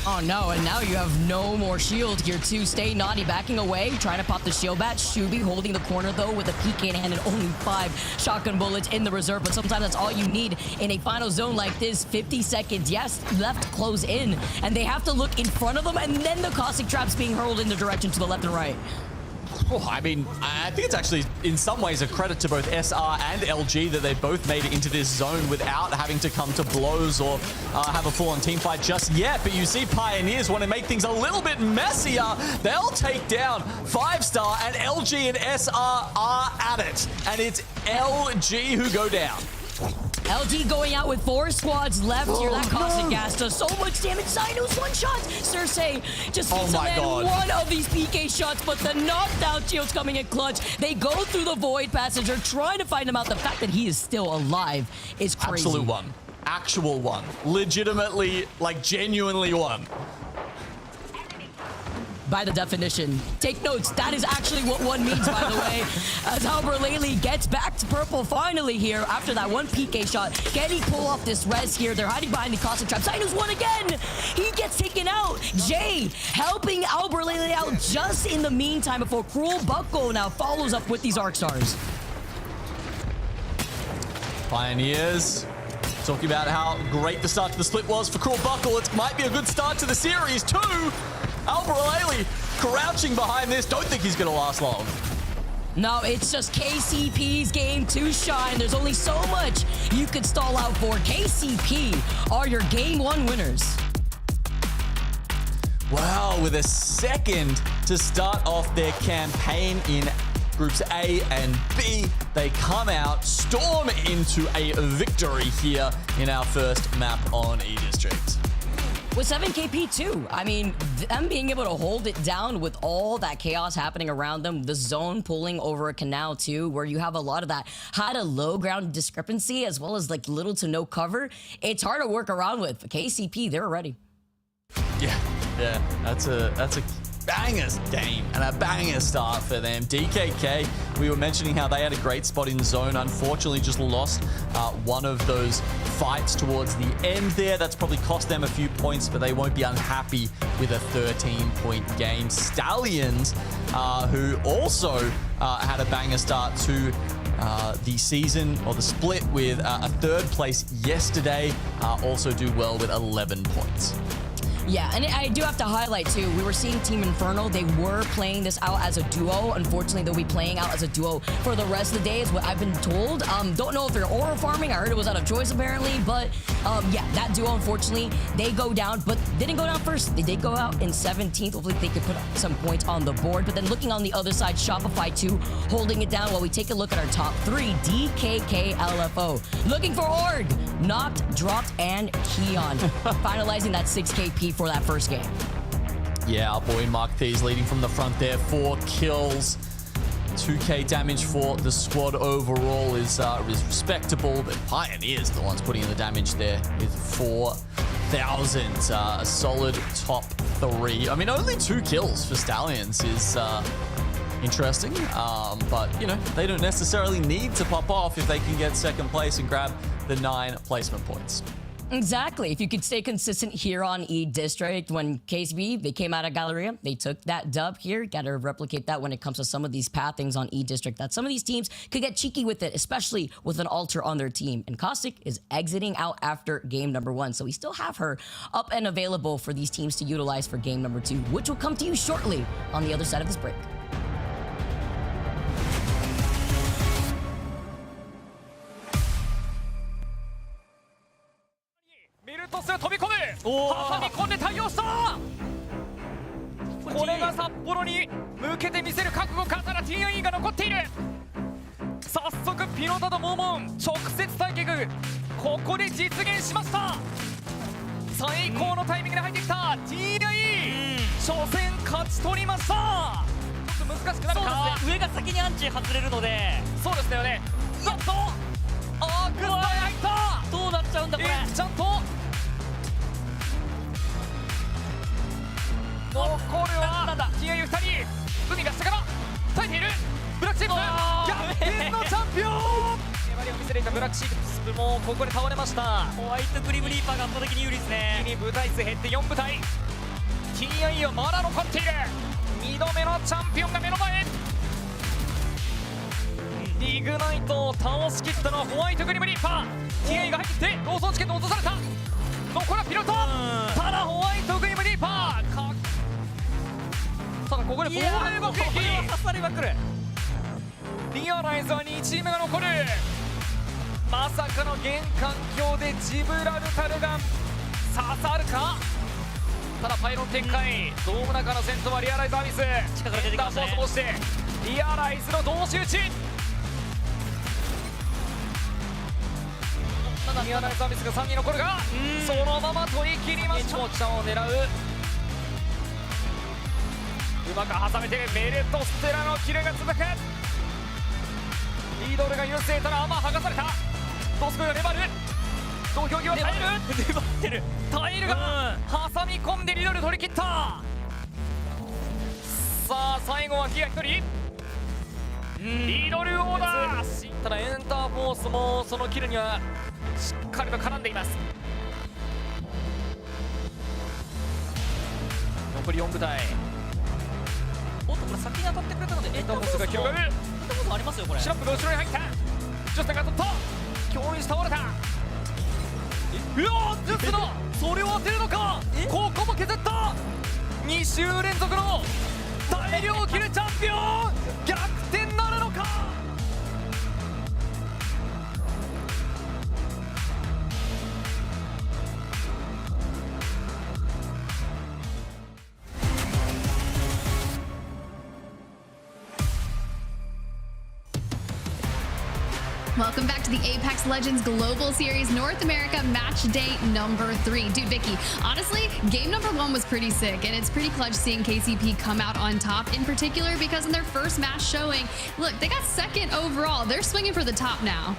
Speaker 3: Oh no, and now you have no more shield here too. Stay naughty, backing away, trying to pop the shield bat. Shubi holding the corner though with a PK in hand and only 5 shotgun bullets in the reserve. But sometimes that's all you need in a final zone like this. 50 seconds, yes, left to close in. And they have to look in front of them, and then the caustic traps being hurled in the direction to the left and right.
Speaker 5: Oh, I mean, I think it's actually in some ways a credit to both SR and LG that they both made it into this zone without having to come to blows or have a full-on team fight just yet. But you see Pioneers want to make things a little bit messier. They'll take down 5-star, and LG and SR are at it. And it's LG who go down.
Speaker 3: LG going out with 4 squads left here. That caustic gas does so much damage. Sinus one shot. Cersei just needs to land one of these PK shots, but the knockdown shield's coming in clutch. They go through the void passage. They're trying to find him out. The fact that he is still alive is crazy.
Speaker 5: Absolute one. Actual one. Legitimately, like genuinely one.
Speaker 3: By the definition. Take notes. That is actually what one means, by the way. As Alberlele gets back to purple finally here after that one PK shot. Can he pull off this res here? They're hiding behind the caustic trap. Sinus one again. He gets taken out. Jay helping Alberlele out just in the meantime before Cruel Buckle now follows up with these Arc Stars.
Speaker 5: Pioneers talking about how great the start to the split was for Cruel Buckle. It might be a good start to the series too. Alberlele crouching behind this. Don't think he's going to last long.
Speaker 3: No, it's just KCP's game to shine. There's only so much you could stall out for. KCP are your game 1 winners.
Speaker 5: Wow, with a second to start off their campaign in Groups A and B, they come out, storm into a victory here in our first map on E-District.
Speaker 3: With 7 KP too. I mean, them being able to hold it down with all that chaos happening around them, the zone pulling over a canal too, where you have a lot of that high to low ground discrepancy as well as like little to no cover. It's hard to work around with. KCP, they're ready.
Speaker 5: Yeah, that's a banger game and a banger start for them. DKK, we were mentioning how they had a great spot in zone. Unfortunately, just lost one of those fights towards the end there. That's probably cost them a few points, but they won't be unhappy with a 13-point game. Stallions, who also had a banger start to the season or the split with a 3rd place yesterday, also do well with 11 points.
Speaker 3: Yeah, and I do have to highlight too, we were seeing Team Inferno. They were playing this out as a duo. Unfortunately, they'll be playing out as a duo for the rest of the day is what I've been told. Don't know if they're aura farming. I heard it was out of choice apparently, but yeah, that duo, unfortunately, they go down, but didn't go down first. They did go out in 17th. Hopefully they could put some points on the board. But then looking on the other side, Shopify too, holding it down while we take a look at our top 3. DKK LFO. Looking for Org. Knocked, dropped, and Keon. Finalizing that 6 KP for that first game.
Speaker 5: Yeah, our boy Mark Thieves leading from the front there. 4 kills. 2k damage for the squad overall is respectable, but Pioneers are the ones putting in the damage there with 4,000. A solid top 3. I mean, only 2 kills for Stallions is interesting, but, you know, they don't necessarily need to pop off if they can get 2nd place and grab the 9 placement points.
Speaker 3: Exactly. If you could stay consistent here on E District, when KCB, they came out of Galleria, they took that dub here. Got to replicate that when it comes to some of these pathings on E District, that some of these teams could get cheeky with it, especially with an alter on their team. And Caustic is exiting out after game number 1. So we still have her up and available for these teams to utilize for game number 2, which will come to you shortly on the other side of this break.
Speaker 6: Virtus 飛び込む挟み込んで対応したこれが札幌に向けて見せる覚悟か。ただ TIE が残っている。早速ピノタとモーモン直接対決、ここで実現しました。最高のタイミングで入ってきた TIE、初戦勝ち取りました。ちょっと難しくなるか。
Speaker 7: 上が先にアンチ外れるので、
Speaker 6: そうですよね。なんとアークスタイ入った。
Speaker 7: どうなっちゃうんだこれ。
Speaker 6: ちゃんと残るは TIE 2人。海が下から耐えているブラックチーム逆転のチャンピオン。粘りを見せていたブラックシープもここで倒れました。
Speaker 7: ホワイトグリムリーパーが圧倒的に有利ですね。
Speaker 6: 一気に部隊数減って4部隊。 TIE はまだ残っている。2度目のチャンピオンが目の前。イグナイトを倒しきったのはホワイトグリムリーパー。 TIE が入ってきて同走チケット落とされた。残るはピロト。ただホワイトグリムリーパーか。ただここでボール爆撃。
Speaker 7: これは刺されまくる。
Speaker 6: リアライズは2チームが残る。まさかの現環境でジブラルタルが刺さるか。ただパイロン展開、ドーム中の先頭はリアライズアビス。
Speaker 7: 近づいてきましたね。
Speaker 6: エンダーフォースもしてリアライズの同士打ち。リアライズアビスが3人残るが、そのまま取り切りました。チャンを狙う。うまく挟めてる。メルトステラのキルが続く。リードルが優勢。ただアーマー剥がされた。ドスコイが粘る。土俵際耐える。
Speaker 7: 粘ってる。
Speaker 6: 耐えるが挟み込んでリドル取り切った。さあ最後はギア1人。リドルオーダー。ただエンターフォースもそのキルにはしっかりと絡んでいます。残り4部隊。
Speaker 7: おっとこれ先に当たってくれたのでエンターフォース
Speaker 6: が広がる。
Speaker 7: ありますよこれ。
Speaker 6: シラップが後ろに入った。ジョスタンが取った。共演し倒れた。うわジュスのそれを当てるのか。ここも削った。2週連続の大量キルチャンピオン。逆転なるのか。
Speaker 4: Welcome back to the Apex Legends Global Series North America Match Day number 3. Dude, Vicky, honestly, game number 1 was pretty sick, and it's pretty clutch seeing KCP come out on top, in particular because in their first match showing, look, they got second overall. They're swinging for the top now.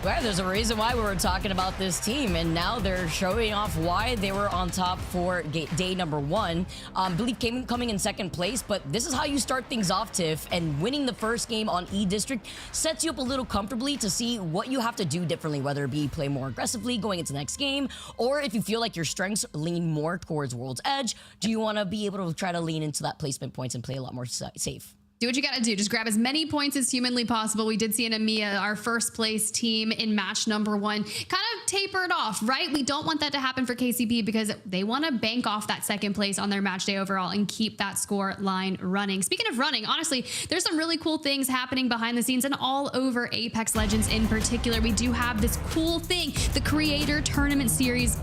Speaker 3: Well, there's a reason why we were talking about this team, and now they're showing off why they were on top for day number 1. I believe coming in second place, but this is how you start things off, Tiff, and winning the first game on E District sets you up a little comfortably to see what you have to do differently, whether it be play more aggressively going into the next game, or if you feel like your strengths lean more towards World's Edge, do you want to be able to try to lean into that placement points and play a lot more safe?
Speaker 4: Do what you gotta do. Just grab as many points as humanly possible. We did see in EMEA, our first place team in match number 1, kind of tapered off, right? We don't want that to happen for KCP because they want to bank off that second place on their match day overall and keep that score line running. Speaking of running, honestly, there's some really cool things happening behind the scenes and all over Apex Legends in particular. We do have this cool thing, the Creator Tournament Series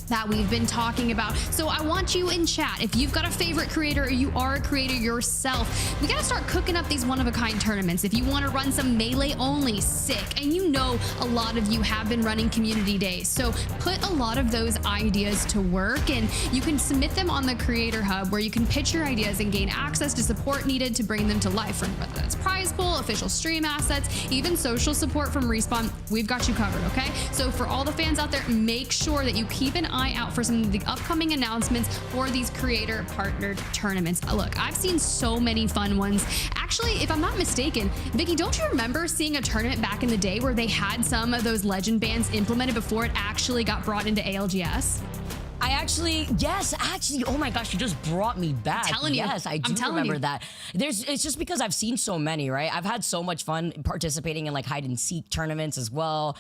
Speaker 4: that we've been talking about. So I want you in chat, if you've got a favorite creator or you are a creator yourself, we gotta start cooking up these one-of-a-kind tournaments. If you want to run some melee only, sick. And you know a lot of you have been running community days, so put a lot of those ideas to work, and you can submit them on the Creator Hub where you can pitch your ideas and gain access to support needed to bring them to life, from whether that's prize pool, official stream assets, even social support from Respawn. We've got you covered, okay? So for all the fans out there, make sure that you keep an eye eye out for some of the upcoming announcements for these creator partnered tournaments. Look, I've seen so many fun ones. Actually, if I'm not mistaken, Vicky, don't you remember seeing a tournament back in the day where they had some of those legend bands implemented before it actually got brought into ALGS?
Speaker 3: Yes, oh my gosh, you just brought me back.
Speaker 4: I'm telling you.
Speaker 3: Yes, I do remember that. It's just because I've seen so many, right? I've had so much fun participating in like hide and seek tournaments as well.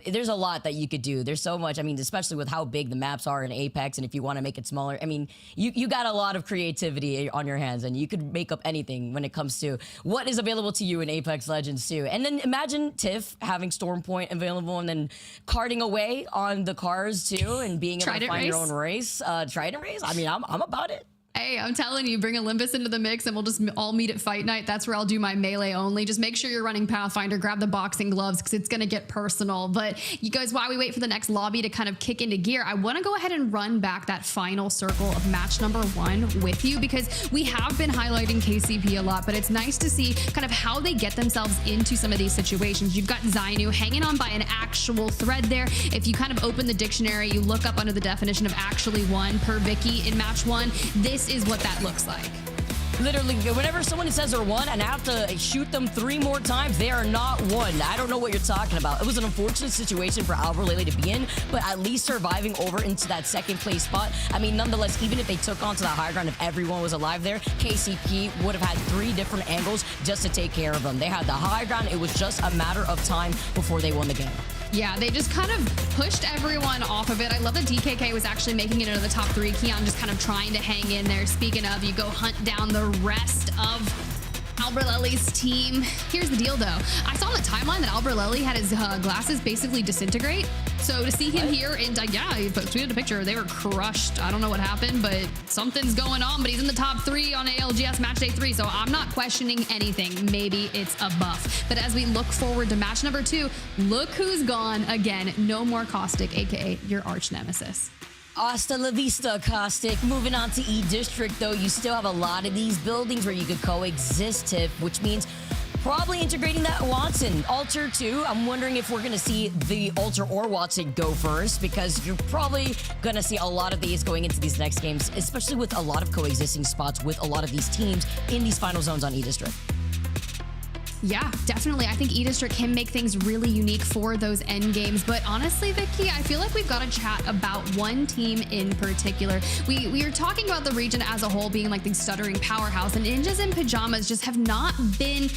Speaker 3: There's a lot that you could do. There's so much, I mean, especially with how big the maps are in Apex, and if you want to make it smaller, I mean, you got a lot of creativity on your hands, and you could make up anything when it comes to what is available to you in Apex Legends too. And then imagine Tiff having Storm Point available and then carting away on the cars too, and being able to find your own race, Trident race. I mean, I'm about it.
Speaker 4: Hey, I'm telling you, bring Olympus into the mix and we'll just all meet at Fight Night. That's where I'll do my melee only. Just make sure you're running Pathfinder, grab the boxing gloves because it's going to get personal. But you guys, while we wait for the next lobby to kind of kick into gear, I want to go ahead and run back that final circle of match number 1 with you, because we have been highlighting KCP a lot, but it's nice to see kind of how they get themselves into some of these situations. You've got Zainu hanging on by an actual thread there. If you kind of open the dictionary, you look up under the definition of actually won per Vicky in match 1, this is what that looks like.
Speaker 3: Literally, whenever someone says they're won and I have to shoot them 3 more times, they are not won. I don't know what you're talking about. It was an unfortunate situation for Alberlele to be in, but at least surviving over into that second place spot. I mean, nonetheless, even if they took onto the high ground, if everyone was alive there, KCP would have had 3 different angles just to take care of them. They had the high ground. It was just a matter of time before they won the game.
Speaker 4: Yeah, they just kind of pushed everyone off of it. I love that DKK was actually making it into the top 3. Keon just kind of trying to hang in there. Speaking of, you go hunt down the rest of Alberlele's team. Here's the deal, though. I saw on the timeline that Alberlele had his glasses basically disintegrate. So to see him here, and yeah, he tweeted a picture. They were crushed. I don't know what happened, but something's going on. But he's in the top 3 on ALGS match day 3, so I'm not questioning anything. Maybe it's a buff. But as we look forward to match number 2, look who's gone again. No more Caustic, aka your arch nemesis.
Speaker 3: Hasta la vista, Caustic. Moving on to E District, though, you still have a lot of these buildings where you could coexist, Tiff, which means probably integrating that Watson. Alter, too. I'm wondering if we're going to see the Alter or Watson go first, because you're probably going to see a lot of these going into these next games, especially with a lot of coexisting spots with a lot of these teams in these final zones on E District.
Speaker 4: Yeah, definitely. I think E-District can make things really unique for those end games. But honestly, Vicky, I feel like we've got to chat about one team in particular. We are talking about the region as a whole being like the stuttering powerhouse, and Ninjas and Pyjamas just have not been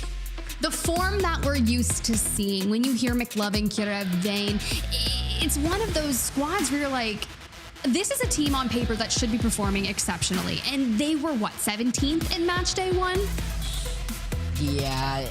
Speaker 4: the form that we're used to seeing. When you hear McLovin, Kirev, Vayne, it's one of those squads where you're like, this is a team on paper that should be performing exceptionally. And they were, what, 17th in match day 1?
Speaker 3: Yeah,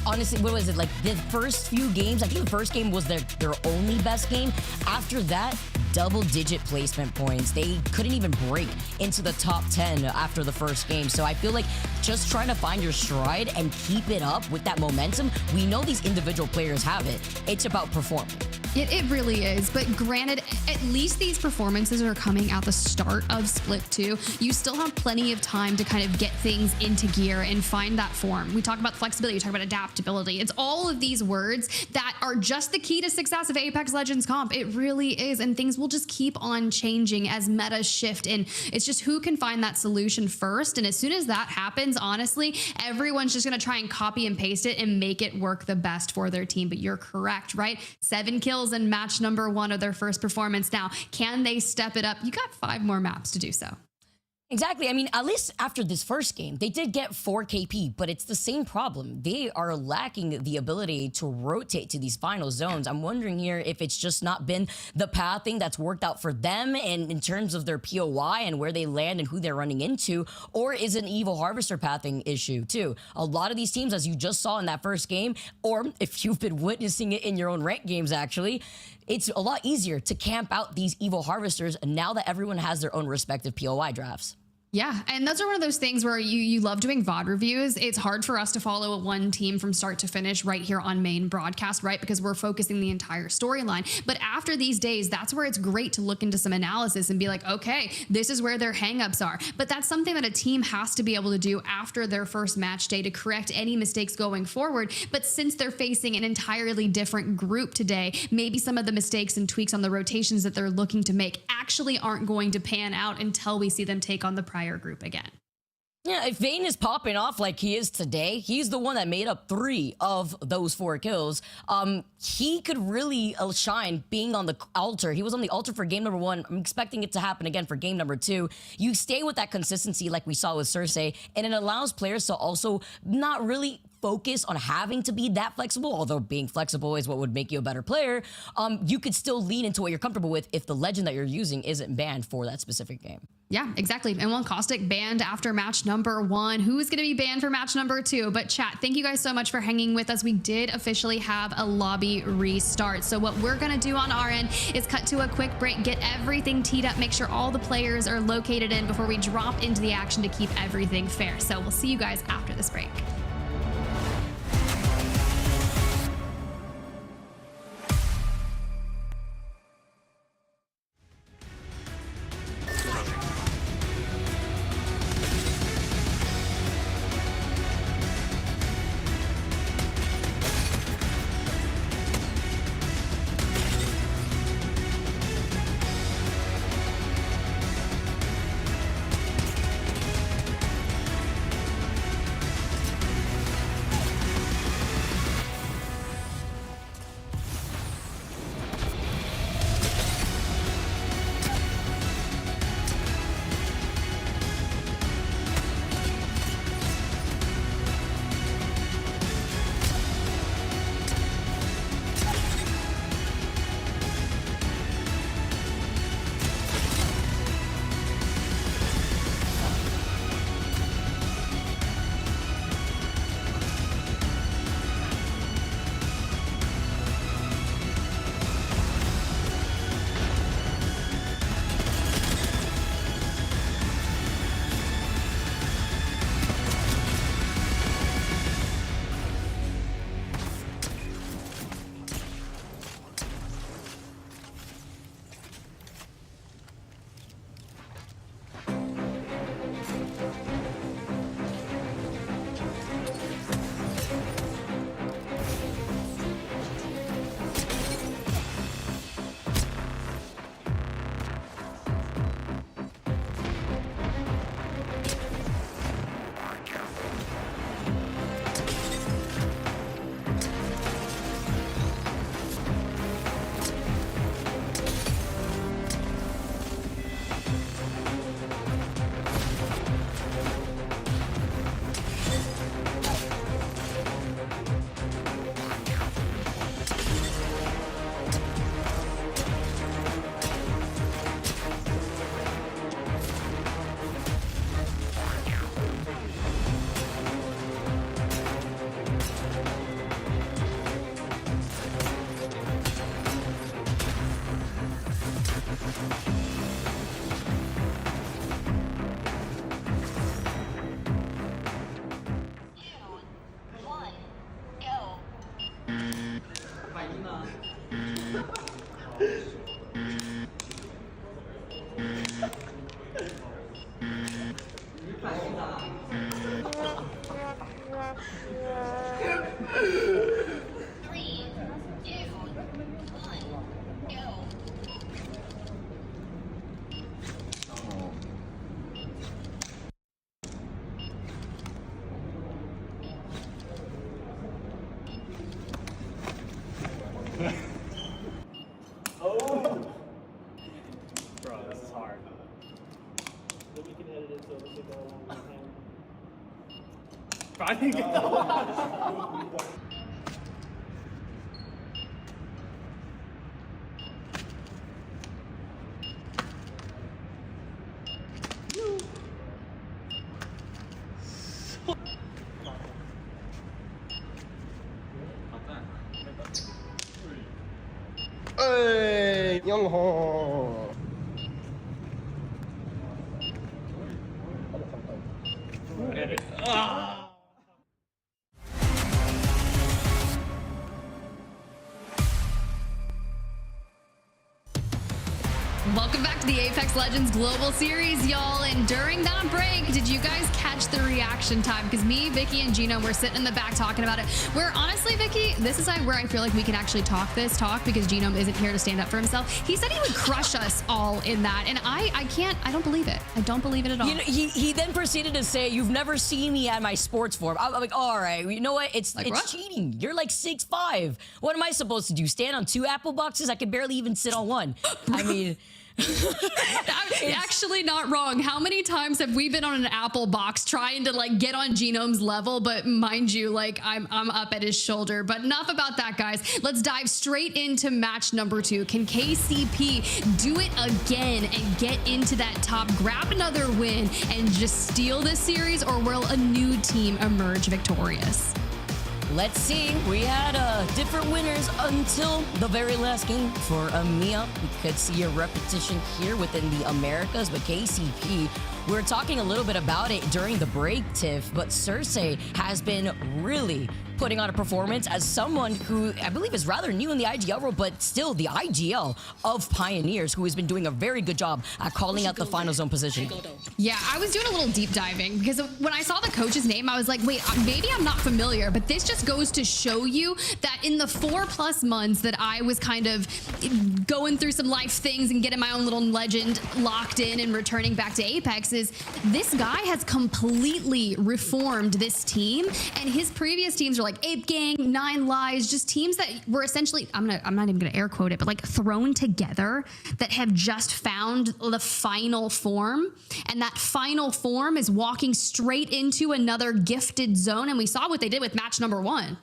Speaker 3: honestly, what was it, like the first few games? I think the first game was their only best game. After that, double-digit placement points. They couldn't even break into the top 10 after the first game. So I feel like just trying to find your stride and keep it up with that momentum. We know these individual players have it. It's about performing.
Speaker 4: It really is. But granted, at least these performances are coming at the start of Split 2. You still have plenty of time to kind of get things into gear and find that form. We talk about flexibility, we talk about adaptability. It's all of these words that are just the key to success of Apex Legends comp. It really is. And things will just keep on changing as metas shift. And it's just who can find that solution first. And as soon as that happens, honestly, everyone's just going to try and copy and paste it and make it work the best for their team. But you're correct, right? 7 kills in match number 1 of their first performance. Now, can they step it up? You got 5 more maps to do so.
Speaker 3: Exactly. I mean, at least after this first game, they did get 4 KP, but it's the same problem. They are lacking the ability to rotate to these final zones. I'm wondering here if it's just not been the pathing that's worked out for them and in terms of their POI and where they land and who they're running into, or is it an Evil Harvester pathing issue too? A lot of these teams, as you just saw in that first game, or if you've been witnessing it in your own ranked games actually, it's a lot easier to camp out these Evil Harvesters now that everyone has their own respective POI drafts.
Speaker 4: Yeah, and those are one of those things where you love doing VOD reviews. It's hard for us to follow one team from start to finish right here on main broadcast, right? Because we're focusing the entire storyline. But after these days, that's where it's great to look into some analysis and be like, okay, this is where their hangups are. But that's something that a team has to be able to do after their first match day to correct any mistakes going forward. But since they're facing an entirely different group today, maybe some of the mistakes and tweaks on the rotations that they're looking to make actually aren't going to pan out until we see them take on the prior group again.
Speaker 3: Yeah, if Vayne is popping off like he is today, he's the one that made up 3 of those 4 kills. He could really shine being on the altar. He was on the altar for game number 1. I'm expecting it to happen again for game number 2. You stay with that consistency like we saw with Cersei, and it allows players to also not really focus on having to be that flexible, although being flexible is what would make you a better player. You could still lean into what you're comfortable with if the legend that you're using isn't banned for that specific game.
Speaker 4: Yeah, exactly. And one Caustic banned after match number 1. Who is going to be banned for match number 2? But chat, thank you guys so much for hanging with us. We did officially have a lobby restart. So what we're going to do on our end is cut to a quick break, get everything teed up, make sure all the players are located in before we drop into the action to keep everything fair. So we'll see you guys after this break.
Speaker 8: 영호
Speaker 4: Welcome back to the Apex Legends Global Series, y'all. And during that break, did you guys catch the reaction time? Because me, Vicky, and Gino were sitting in the back talking about it. Where honestly, Vicky, this is where I feel like we can actually talk because Gino isn't here to stand up for himself. He said he would crush us all in that. And I don't believe it. I don't believe it at all.
Speaker 3: You know, he then proceeded to say, "You've never seen me at my sports form." I'm like, all right, you know what? It's cheating. You're like 6'5". What am I supposed to do? Stand on 2 apple boxes? I can barely even sit on one. I mean...
Speaker 4: Actually not wrong. How many times have we been on an apple box trying to like get on Genome's level, but mind you, like I'm up at his shoulder. But enough about that, guys. Let's dive straight into match number 2. Can KCP do it again and get into that top, grab another win, and just steal this series, or will a new team emerge victorious?
Speaker 3: Let's see. We had different winners until the very last game for EMEA. We could see a repetition here within the Americas, but KCP, we were talking a little bit about it during the break, Tiff, but Cersei has been really putting on a performance as someone who I believe is rather new in the IGL role, but still the IGL of Pioneers, who has been doing a very good job at calling out the final zone position.
Speaker 4: Yeah, I was doing a little deep diving because when I saw the coach's name, I was like, wait, maybe I'm not familiar, but this just goes to show you that in the 4+ months that I was kind of going through some life things and getting my own little legend locked in and returning back to Apex, is this guy has completely reformed this team, and his previous teams are like Ape Gang, 9 Lives, just teams that were essentially, I'm not even gonna air quote it, but like thrown together, that have just found the final form, and that final form is walking straight into another gifted zone, and we saw what they did with match number 1.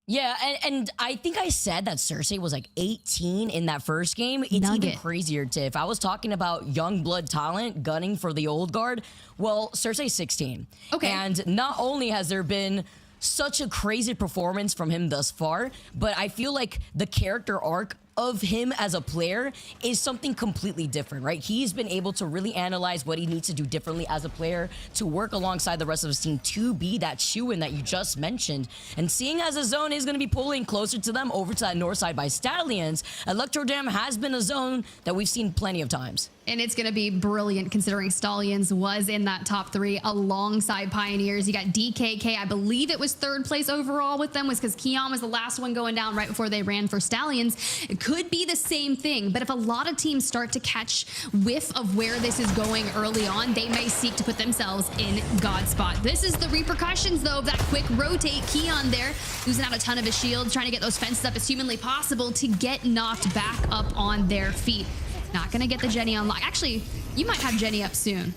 Speaker 3: Yeah, and I think I said that Cersei was like 18 in that first game. It's even crazier, Tiff. I was talking about young blood talent gunning for the old guard. Well, Cersei's 16. Okay. And not only has there been such a crazy performance from him thus far, but I feel like the character arc of him as a player is something completely different, right? He's been able to really analyze what he needs to do differently as a player to work alongside the rest of his team to be that shoe-in that you just mentioned. And seeing as a zone is going to be pulling closer to them over to that north side by Stallions, Electrodam has been a zone that we've seen plenty of times.
Speaker 4: And it's going to be brilliant considering Stallions was in that top 3 alongside Pioneers. You got DKK, I believe it was 3rd place overall with them, was because Keon was the last one going down right before they ran for Stallions. It could be the same thing, but if a lot of teams start to catch whiff of where this is going early on, they may seek to put themselves in God spot. This is the repercussions, though, of that quick rotate. Keon there, losing out a ton of his shields, trying to get those fences up as humanly possible to get knocked back up on their feet. Not gonna get the Jenny unlocked. Actually, you might have Jenny up soon.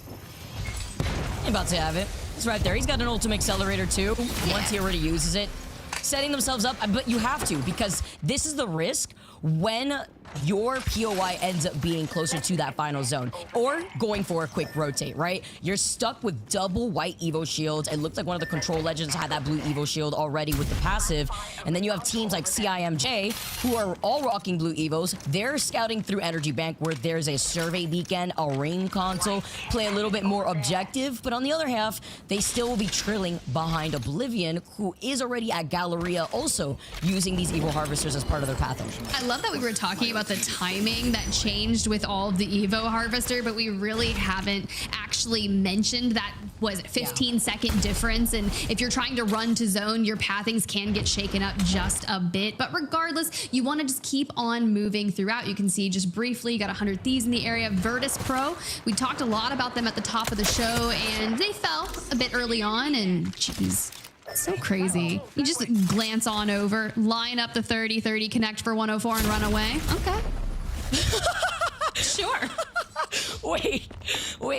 Speaker 3: You're about to have it. It's right there. He's got an ultimate accelerator too. Yeah. Once he already uses it. Setting themselves up, but you have to, because this is the risk when your POI ends up being closer to that final zone or going for a quick rotate, right? You're stuck with double white Evo shields. It looks like one of the control legends had that blue Evo shield already with the passive. And then you have teams like CIMJ who are all rocking blue Evos. They're scouting through Energy Bank where there's a survey beacon, a rain console, play a little bit more objective. But on the other half, they still will be trailing behind Oblivion, who is already at Galleria also using these Evo Harvesters as part of their pathing.
Speaker 4: I love that we were talking about the timing that changed with all of the Evo Harvester, but we really haven't actually mentioned that, was it 15-second difference? And if you're trying to run to zone, your pathings can get shaken up just a bit. But regardless, you want to just keep on moving throughout. You can see just briefly, you got 100 Thieves in the area. Verdice.pro, we talked a lot about them at the top of the show, and they fell a bit early on, and geez, so crazy. You just glance on over, line up the 30-30, connect for 104 and run away. Okay. Sure.
Speaker 3: Wait,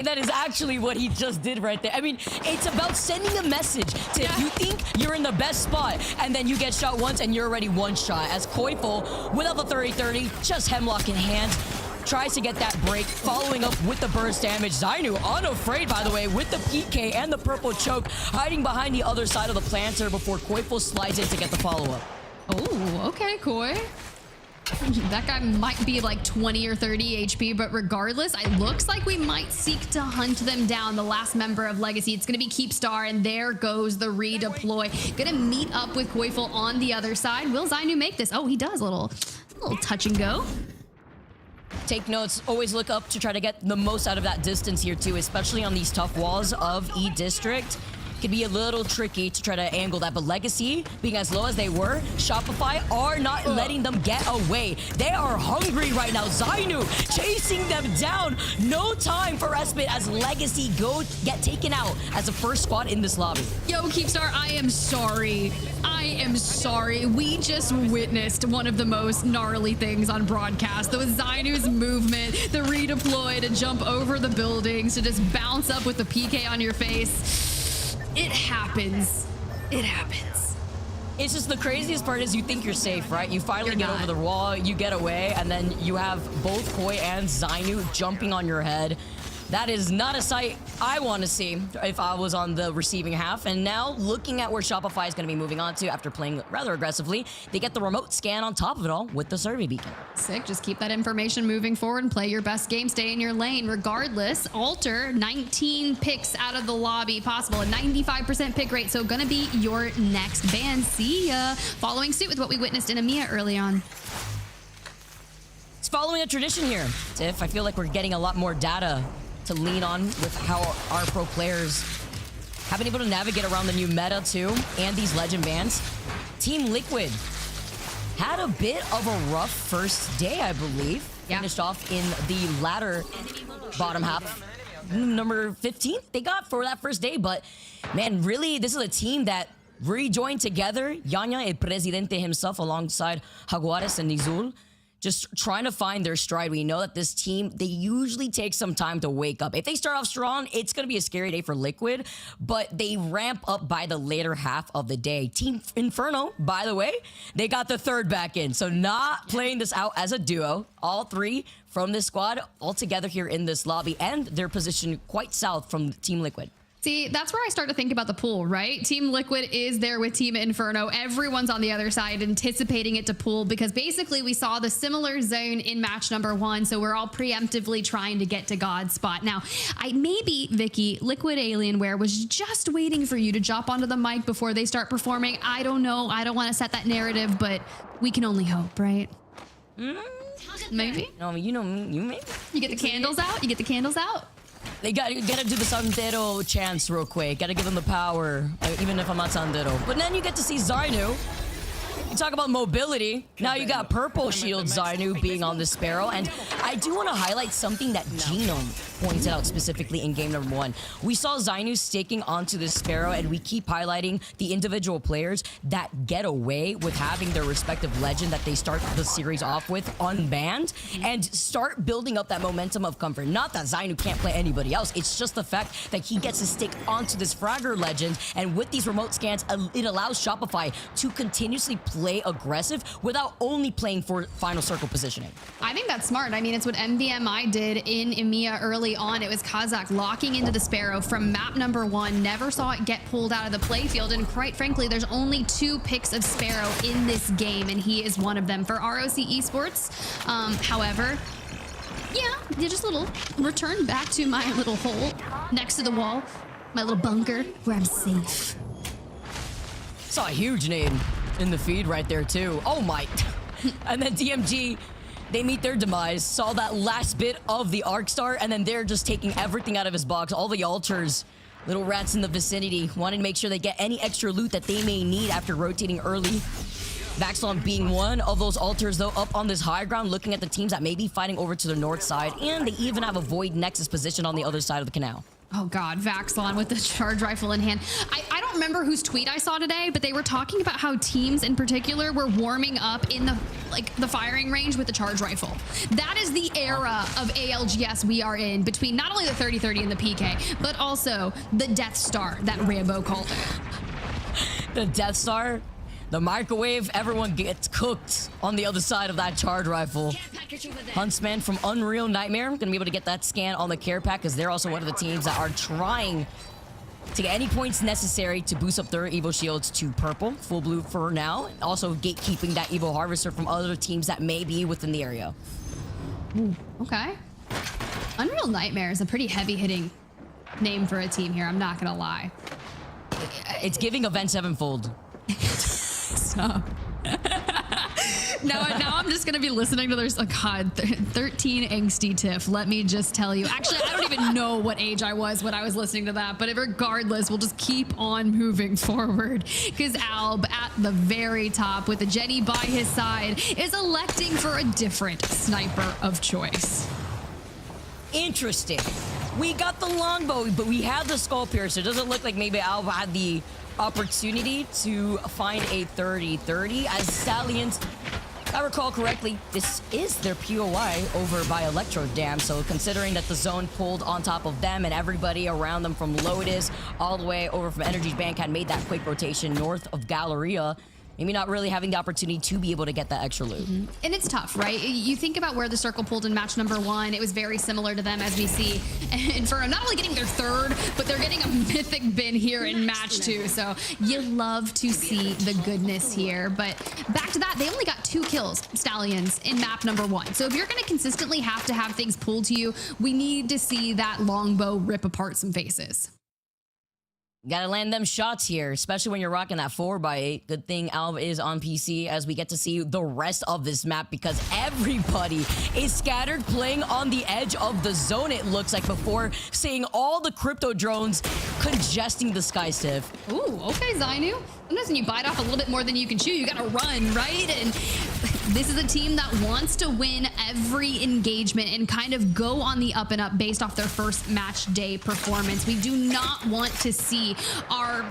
Speaker 3: that is actually what he just did right there. I mean, it's about sending a message to you think you're in the best spot, and then you get shot once and you're already one shot. As Koifel, without the 30-30, just hemlock in hand, tries to get that break, following up with the burst damage. Zainu, unafraid, by the way, with the PK and the purple choke, hiding behind the other side of the planter before Koifel slides in to get the follow-up.
Speaker 4: Oh, okay, Koi. That guy might be like 20 or 30 HP, but regardless, it looks like we might seek to hunt them down. The last member of Legacy, it's going to be Keepstar, and there goes the redeploy. Going to meet up with Koifel on the other side. Will Zainu make this? Oh, he does. A little touch and go.
Speaker 3: Take notes. Always look up to try to get the most out of that distance here too, especially on these tough walls of E District. Could be a little tricky to try to angle that, but Legacy, being as low as they were, Shopify are not letting them get away. They are hungry right now. Zainu chasing them down. No time for respite as Legacy get taken out as the first squad in this lobby.
Speaker 4: Yo, Keepstar, I am sorry. I am sorry. We just witnessed one of the most gnarly things on broadcast. That was Zainu's movement, the redeploy to jump over the buildings, to just bounce up with the PK on your face. It happens. It happens.
Speaker 3: It's just the craziest part is you think you're safe, right? You finally get over the wall, you get away, and then you have both Koi and Zainu jumping on your head. That is not a sight I want to see if I was on the receiving half. And now looking at where Shopify is going to be moving on to after playing rather aggressively, they get the remote scan on top of it all with the survey beacon.
Speaker 4: Sick. Just keep that information moving forward and play your best game. Stay in your lane. Regardless, Alter, 19 picks out of the lobby possible. A 95% pick rate. So going to be your next ban. See ya. Following suit with what we witnessed in EMEA early on.
Speaker 3: It's following a tradition here, Tiff. I feel like we're getting a lot more data to lean on with how our pro players have been able to navigate around the new meta too, and these legend bans. Team Liquid had a bit of a rough first day, I believe.
Speaker 4: Yeah.
Speaker 3: Finished off in the latter bottom half. Number 15 they got for that first day, but man, really, this is a team that rejoined together. Yanya, El Presidente himself, alongside Jaguares and Nizul, just trying to find their stride. We know that this team, they usually take some time to wake up. If they start off strong, it's going to be a scary day for Liquid, but they ramp up by the later half of the day. Team Inferno, by the way, they got the third back in, so not playing this out as a duo. All three from this squad all together here in this lobby, and they're positioned quite south from Team Liquid.
Speaker 4: See, that's where I start to think about the pool, right? Team Liquid is there with Team Inferno. Everyone's on the other side anticipating it to pool, because basically we saw the similar zone in match number 1. So we're all preemptively trying to get to God's spot. Now, maybe, Vicky, Liquid Alienware was just waiting for you to drop onto the mic before they start performing. I don't know. I don't want to set that narrative, but we can only hope, right? Maybe.
Speaker 3: No, you know, you maybe.
Speaker 4: You get the candles out? You get the candles out?
Speaker 3: They gotta do the Sandero chance real quick. Gotta give them the power, even if I'm not Sandero. But then you get to see Zainu. You talk about mobility. Now you got Purple Shield Zainu being on the Sparrow. And I do want to highlight something that Genome pointed out specifically in game number 1. We saw Zainu staking onto the Sparrow, and we keep highlighting the individual players that get away with having their respective legend that they start the series off with unbanned and start building up that momentum of comfort. Not that Zainu can't play anybody else. It's just the fact that he gets to stick onto this Fragger legend, and with these remote scans, it allows Shopify to continuously play aggressive without only playing for final circle positioning.
Speaker 4: I think that's smart. I mean, it's what MVMI did in EMEA early on. It was Kazakh locking into the Sparrow from map number 1, never saw it get pulled out of the playfield, and quite frankly, there's only 2 picks of Sparrow in this game, and he is one of them for ROC Esports. However, yeah, just a little return back to my little hole next to the wall, my little bunker where I'm safe.
Speaker 3: Saw a huge nade in the feed right there too. Oh my. And then DMG, they meet their demise. Saw that last bit of the Arc Star, and then they're just taking everything out of his box. All the altars, little rats in the vicinity, wanting to make sure they get any extra loot that they may need after rotating early. Vaxlon being one of those altars, though, up on this high ground, looking at the teams that may be fighting over to the north side, and they even have a Void Nexus position on the other side of the canal.
Speaker 4: Oh God, Vaxlon with the charge rifle in hand. I don't remember whose tweet I saw today, but they were talking about how teams in particular were warming up in the firing range with the charge rifle. That is the era of ALGS we are in, between not only the 30-30 and the PK, but also the Death Star that Rambo called it.
Speaker 3: The Death Star, the microwave, everyone gets cooked on the other side of that charge rifle. Huntsman from Unreal Nightmare gonna be able to get that scan on the care pack, because they're also one of the teams that are trying to get any points necessary to boost up their Evo shields to purple, full blue for now. Also gatekeeping that Evo Harvester from other teams that may be within the area.
Speaker 4: Ooh, okay. Unreal Nightmare is a pretty heavy-hitting name for a team here, I'm not gonna lie.
Speaker 3: It's giving Event Sevenfold.
Speaker 4: So... now I'm just gonna be listening to their 13 angsty tiff. Let me just tell you. Actually, I don't even know what age I was when I was listening to that, but regardless, we'll just keep on moving forward because Alb at the very top with the Jenny by his side is electing for a different sniper of choice.
Speaker 3: Interesting. We got the longbow, but we have the skull piercer. Doesn't look like maybe Alb had the opportunity to find a 30-30 as Stallions, if I recall correctly, this is their POI over by Electro Dam. So considering that the zone pulled on top of them and everybody around them from Lotus all the way over from Energy's Bank had made that quick rotation north of Galleria, maybe not really having the opportunity to be able to get that extra loot.
Speaker 4: Mm-hmm. And it's tough, right? You think about where the circle pulled in match number 1. It was very similar to them as we see Inferno not only getting their 3rd, but they're getting a mythic bin here in match 2. So you love to see the goodness here. But back to that, they only got 2 kills, Stallions, in map number 1. So if you're going to consistently have to have things pulled to you, we need to see that longbow rip apart some faces.
Speaker 3: Gotta land them shots here, especially when you're rocking that 4x8. Good thing Alb is on PC as we get to see the rest of this map because everybody is scattered playing on the edge of the zone, it looks like, before seeing all the crypto drones congesting the sky, Stiff.
Speaker 4: Ooh, okay, Zainu. Sometimes when you bite off a little bit more than you can chew, you gotta run, right? And this is a team that wants to win every engagement and kind of go on the up and up based off their first match day performance. We do not want to see our,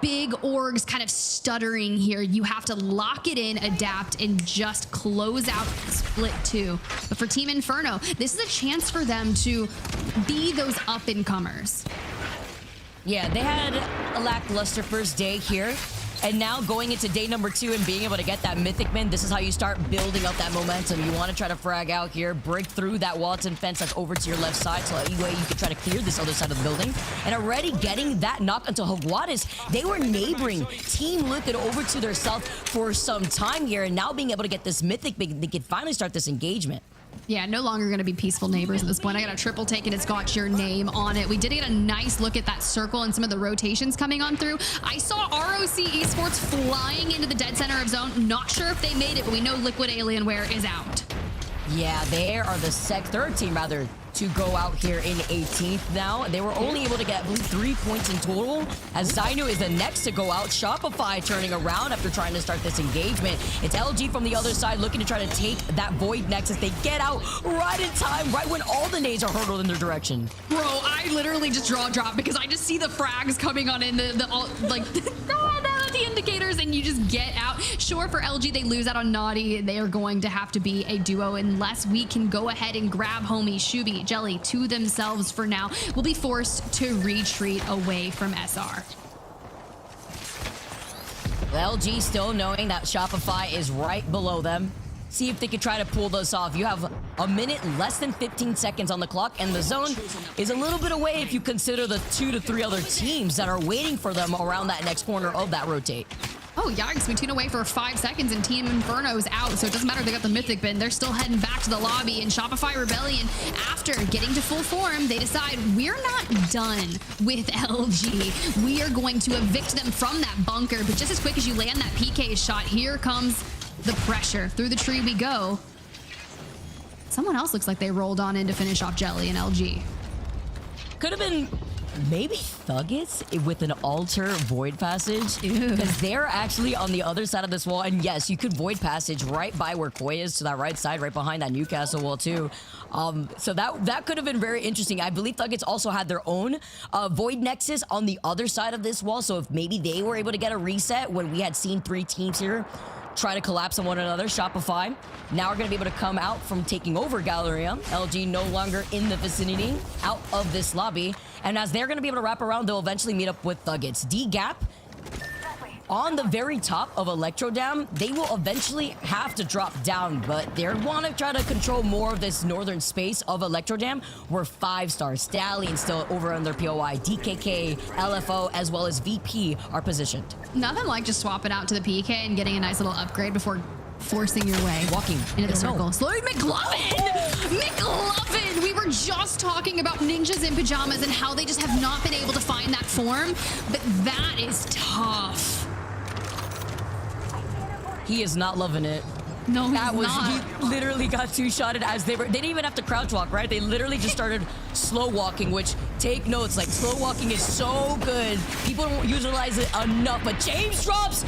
Speaker 4: big orgs kind of stuttering here. You have to lock it in, adapt, and just close out split 2. But for Team Inferno, this is a chance for them to be those up-and-comers.
Speaker 3: Yeah, they had a lackluster first day here. And now going into day number 2 and being able to get that mythic min, this is how you start building up that momentum. You want to try to frag out here, break through that Watson fence that's over to your left side, so that way you can try to clear this other side of the building. And already getting that knock onto Higuadas, they were neighboring Team Liquid over to their south for some time here, and now being able to get this mythic, they can finally start this engagement.
Speaker 4: Yeah, no longer going to be peaceful neighbors at this point. I got a triple take and it's got your name on it. We did get a nice look at that circle and some of the rotations coming on through. I saw ROC Esports flying into the dead center of zone. Not sure if they made it, but we know Liquid Alienware is out.
Speaker 3: Yeah, they are the third team, rather, to go out here in 18th now. They were only able to get, I believe, 3 points in total, as Zainu is the next to go out. Shopify turning around after trying to start this engagement. It's LG from the other side looking to try to take that Void Nexus. They get out right in time, right when all the nades are hurtled in their direction.
Speaker 4: Bro, I literally just draw a drop because I just see the frags coming on in the indicators, and you just get out. Sure, for LG, they lose out on Naughty. They are going to have to be a duo unless we can go ahead and grab homie Shubi, Jelly to themselves for now. Will be forced to retreat away from SR.
Speaker 3: LG still knowing that Shopify is right below them. See if they could try to pull this off. You have a minute, less than 15 seconds on the clock, and the zone is a little bit away if you consider the 2 to 3 other teams that are waiting for them around that next corner of that rotate.
Speaker 4: Oh, yikes. We tune away for 5 seconds and Team Inferno's out, so it doesn't matter if they got the Mythic bin. They're still heading back to the lobby, and Shopify Rebellion, after getting to full form, they decide we're not done with LG. We are going to evict them from that bunker, but just as quick as you land that PK shot, here comes the pressure. Through the tree we go. Someone else looks like they rolled on in to finish off Jelly and LG.
Speaker 3: Could have been maybe THUGGETS with an alter Void Passage, because they're actually on the other side of this wall. And yes, you could Void Passage right by where Koi is, to that right side, right behind that Newcastle wall too. So that could have been very interesting. I believe THUGGETS also had their own Void Nexus on the other side of this wall. So if maybe they were able to get a reset when we had seen 3 teams here try to collapse on one another. Shopify now are going to be able to come out from taking over Galleria. LG no longer in the vicinity, out of this lobby. And as they're going to be able to wrap around, they'll eventually meet up with THUGGETS. DGAP on the very top of Electro Dam, they will eventually have to drop down, but they want to try to control more of this northern space of Electro Dam, where 5-star Stallion still over on their POI, DKK, LFO, as well as VP are positioned.
Speaker 4: Nothing like just swapping out to the PK and getting a nice little upgrade before forcing your way
Speaker 3: Walking
Speaker 4: into the
Speaker 3: snow.
Speaker 4: circle. Slowly McLovin! We were just talking about ninjas in pajamas and how they just have not been able to find that form, but that is tough.
Speaker 3: He is not loving it.
Speaker 4: No, he's
Speaker 3: That was,
Speaker 4: not.
Speaker 3: he literally got two-shotted as they didn't even have to crouch walk, right? They literally just started slow walking, which, take notes, like, slow walking is so good. People don't utilize it enough, but James drops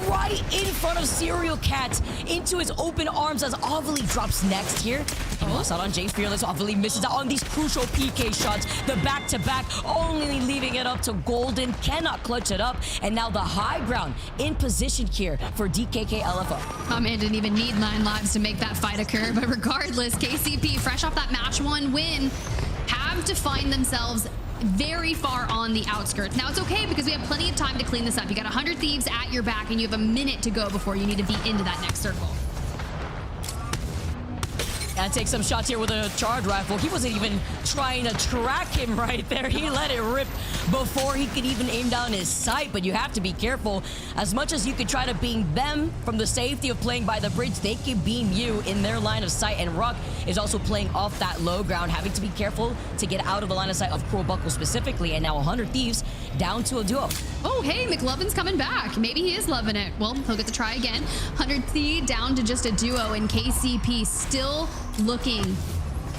Speaker 3: right in front of Serial Cat into his open arms as Ovely drops next here. He lost out on James Fearless. Ovely misses out on these crucial PK shots. The back-to-back, only leaving it up to Golden, cannot clutch it up, and now the high ground in position here for DKK LFO.
Speaker 4: My man didn't even need 9 lives to make that fight occur, but regardless, KCP, fresh off that match 1 win, have to find themselves very far on the outskirts. Now it's okay because we have plenty of time to clean this up. You got 100 Thieves at your back and you have a minute to go before you need to be into that next circle.
Speaker 3: And take some shots here with a charge rifle. He wasn't even trying to track him right there. He let it rip before he could even aim down his sight. But you have to be careful. As much as you could try to beam them from the safety of playing by the bridge, they can beam you in their line of sight. And Ruck is also playing off that low ground, having to be careful to get out of the line of sight of Cruel Buckle specifically. And now 100 Thieves down to a duo.
Speaker 4: Oh, hey, McLovin's coming back. Maybe he is loving it. Well, he'll get to try again. 100 Thieves down to just a duo, and KCP still looking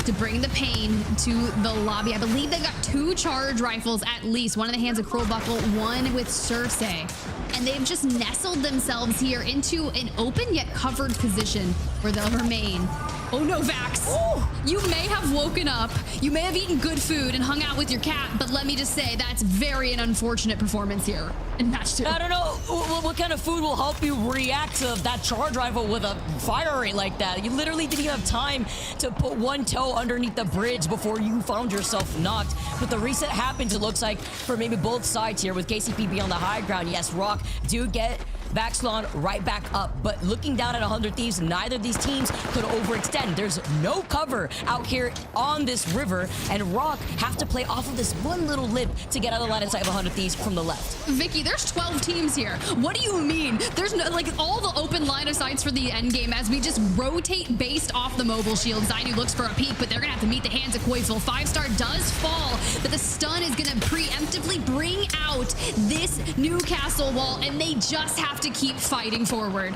Speaker 4: to bring the pain to the lobby. I believe they got 2 charge rifles at least, one in the hands of Cruel Buckle, one with Cersei. And they've just nestled themselves here into an open yet covered position where they'll remain. Oh no, Vax.
Speaker 3: Ooh.
Speaker 4: You may have woken up, you may have eaten good food and hung out with your cat, but let me just say that's very an unfortunate performance here in match 2.
Speaker 3: I don't know what kind of food will help you react to that charge rifle with a fire rate like that. You literally didn't even have time to put one toe underneath the bridge before you found yourself knocked. But the reset happens, it looks like, for maybe both sides here with KCP being on the high ground. Yes, Rock do get Vaxlon right back up, but looking down at 100 Thieves, neither of these teams could overextend. There's no cover out here on this river, and Rock have to play off of this one little lip to get out of the line of sight of 100 Thieves from the left.
Speaker 4: Vicky, there's 12 teams here. What do you mean? There's no, like, all the open line of sights for the end game as we just rotate based off the mobile shield. Zainu looks for a peek, but they're gonna have to meet the hands of Koifel. 5-star does fall, but the stun is gonna preemptively bring out this Newcastle wall, and they just have to keep fighting forward.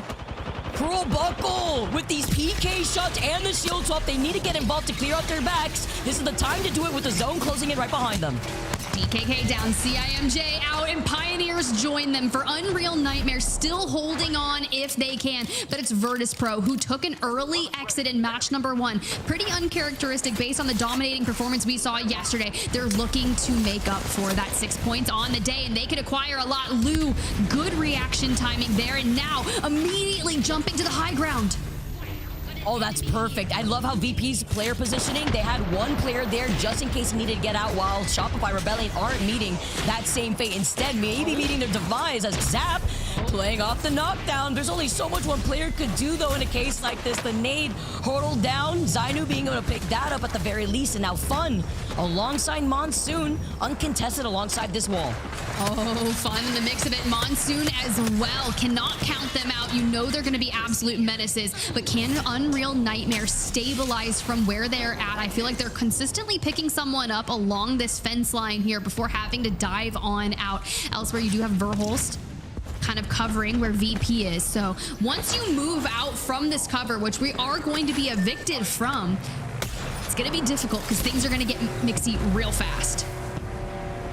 Speaker 3: Cruel Buckle with these PK shots and the shield swap. They need to get involved to clear out their backs. This is the time to do it with the zone closing in right behind them.
Speaker 4: DKK down, CIMJ out, and Pioneers join them for Unreal Nightmare, still holding on if they can, but it's Verdice Pro who took an early exit in match number 1. Pretty uncharacteristic based on the dominating performance we saw yesterday. They're looking to make up for that 6 points on the day, and they could acquire a lot. Lou, good reaction timing there, and now immediately jumping to the high ground.
Speaker 3: Oh, that's perfect. I love how VP's player positioning. They had one player there just in case he needed to get out, while Shopify Rebellion aren't meeting that same fate. Instead, maybe meeting their demise as Zap playing off the knockdown. There's only so much one player could do, though, in a case like this. The nade hurdled down. Zainu being able to pick that up at the very least. And now Fun alongside Monsoon, uncontested alongside this wall.
Speaker 4: Oh, Fun in the mix of it. Monsoon as well. Cannot count them out. You know they're going to be absolute menaces, but can Unreal Nightmare stabilize from where they're at? I feel like they're consistently picking someone up along this fence line here before having to dive on out. Elsewhere, you do have Verholst kind of covering where VP is. So once you move out from this cover, which we are going to be evicted from, it's going to be difficult because things are going to get mixy real fast.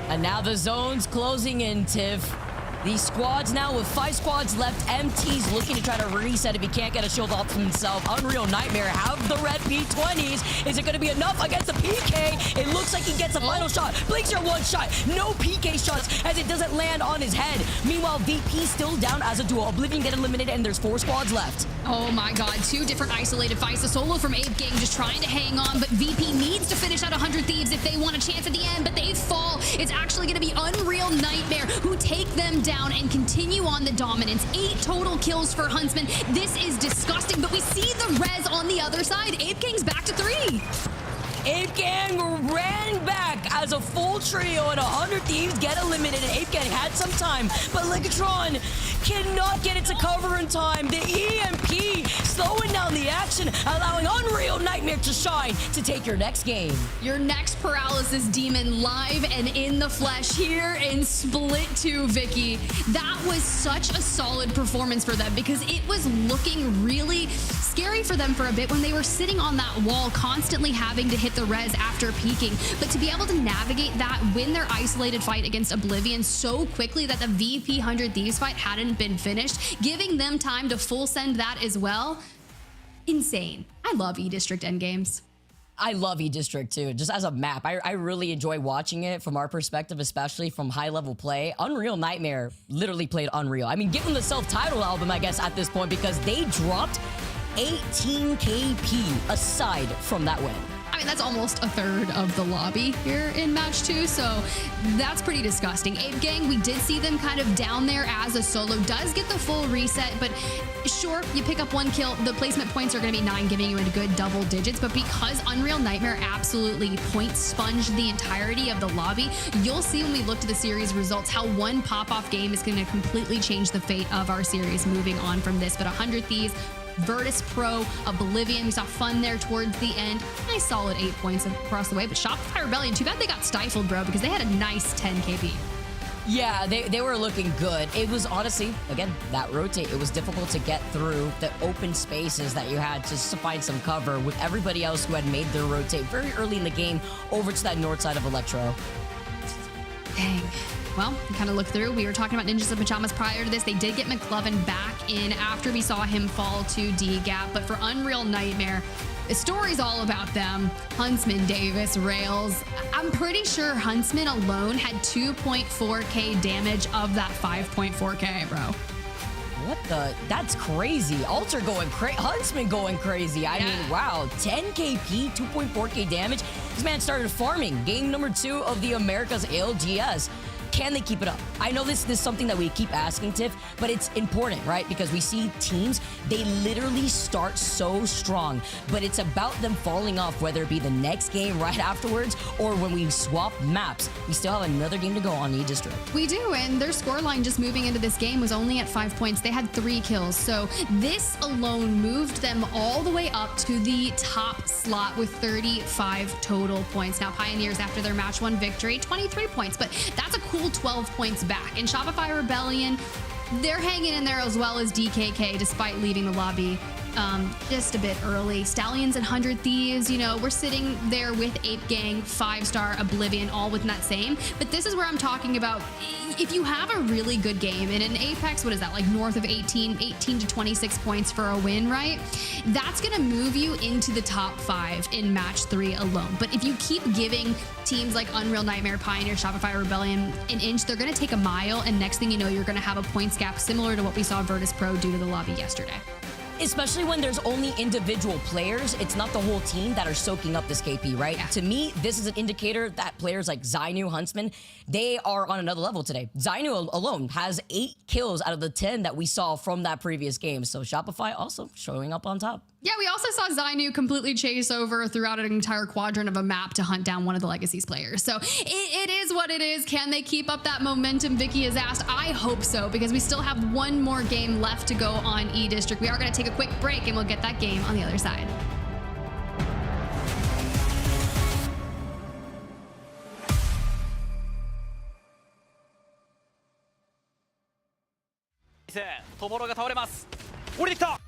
Speaker 3: And now the zone's closing in, Tiff. These squads now with 5 squads left. MT's looking to try to reset if he can't get a shield off himself. Unreal Nightmare have the red P20s. Is it going to be enough against the PK? It looks like he gets a final shot. Blinks your one shot. No PK shots as it doesn't land on his head. Meanwhile, VP still down as a duo. Oblivion get eliminated and there's 4 squads left.
Speaker 4: Oh my god, 2 different isolated fights. The solo from Ape Gang just trying to hang on, but VP needs to finish out 100 Thieves if they want a chance at the end, but they fall. It's actually going to be Unreal Nightmare who take them down. down and continue on the dominance. 8 total kills for Huntsman. This is disgusting, but we see the res on the other side. Ape Gang's back to 3.
Speaker 3: Ape Gang ran back as a full trio and 100 Thieves get eliminated. Ape Gang had some time, but Ligatron cannot get it to cover in time. The EMP slowing down the action, allowing Unreal Nightmare to shine to take your next game.
Speaker 4: Your next Paralysis Demon live and in the flesh here in Split 2, Vicky. That was such a solid performance for them because it was looking really scary for them for a bit when they were sitting on that wall, constantly having to hit the res after peaking. But to be able to navigate that, win their isolated fight against Oblivion so quickly that the VP 100 Thieves fight hadn't been finished, giving them time to full send that as well. Insane. I love E-District endgames.
Speaker 3: I love E-District too, just as a map. I really enjoy watching it from our perspective, especially from high-level play. Unreal Nightmare literally played Unreal. I mean, give them the self-titled album, I guess, at this point, because they dropped 18 KP aside from that win.
Speaker 4: I mean, that's almost a third of the lobby here in match 2, so that's pretty disgusting. Ape Gang, we did see them kind of down there as a solo, does get the full reset, but sure, you pick up 1 kill, the placement points are going to be 9, giving you a good double digits, but because Unreal Nightmare absolutely point sponged the entirety of the lobby, you'll see when we look to the series results how one pop-off game is going to completely change the fate of our series moving on from this. But 100 Thieves, Verdice Pro, Oblivion, we saw fun there towards the end. Nice solid 8 points across the way, but Shopify Rebellion, too bad they got stifled, bro, because they had a nice 10 KP.
Speaker 3: Yeah, they were looking good. It was honestly, again, that rotate. It was difficult to get through the open spaces that you had just to find some cover with everybody else who had made their rotate very early in the game over to that north side of Electro.
Speaker 4: Dang. Well, we kind of look through. We were talking about Ninjas of Pyjamas prior to this. They did get McLovin back in after we saw him fall to DGAP. But for Unreal Nightmare, the story's all about them. Huntsman, Davis, Rails. I'm pretty sure Huntsman alone had 2.4k damage of that 5.4k, bro.
Speaker 3: What the? That's crazy. Alter going crazy. Huntsman going crazy. I mean, wow. 10 KP, 2.4k damage. This man started farming. Game number 2 of the Americas ALGS. Can they keep it up? I know this is something that we keep asking, Tiff, but it's important, right? Because we see teams, they literally start so strong, but it's about them falling off, whether it be the next game right afterwards or when we swap maps. We still have another game to go on E-District.
Speaker 4: We do, and their scoreline just moving into this game was only at 5 points. They had 3 kills, so this alone moved them all the way up to the top slot with 35 total points. Now, Pioneers, after their match 1 victory, 23 points, but that's a cool 12 points back. And Shopify Rebellion, they're hanging in there as well as DKK despite leaving the lobby just a bit early. Stallions and 100 Thieves, you know, we're sitting there with Ape Gang, 5-star, Oblivion, all within that same. But this is where I'm talking about, if you have a really good game, and in Apex, what is that, like north of 18 to 26 points for a win, right? That's gonna move you into the top 5 in match 3 alone. But if you keep giving teams like Unreal Nightmare, Pioneer, Shopify Rebellion an inch, they're gonna take a mile, and next thing you know, you're gonna have a points gap similar to what we saw Virtus Pro do to the lobby yesterday.
Speaker 3: Especially when there's only individual players, it's not the whole team that are soaking up this KP, right?
Speaker 4: Yeah.
Speaker 3: To me, this is an indicator that players like Zainu, Huntsman, they are on another level today. Zainu alone has 8 kills out of the 10 that we saw from that previous game. So Shopify also showing up on top.
Speaker 4: Yeah, we also saw Zainu completely chase over throughout an entire quadrant of a map to hunt down one of the Legacy's players. So it is what it is. Can they keep up that momentum, Vicky has asked? I hope so, because we still have 1 more game left to go on E-District. We are going to take a quick break, and we'll get that game on the other side.
Speaker 6: Tomorrow が倒れます。降りてきた。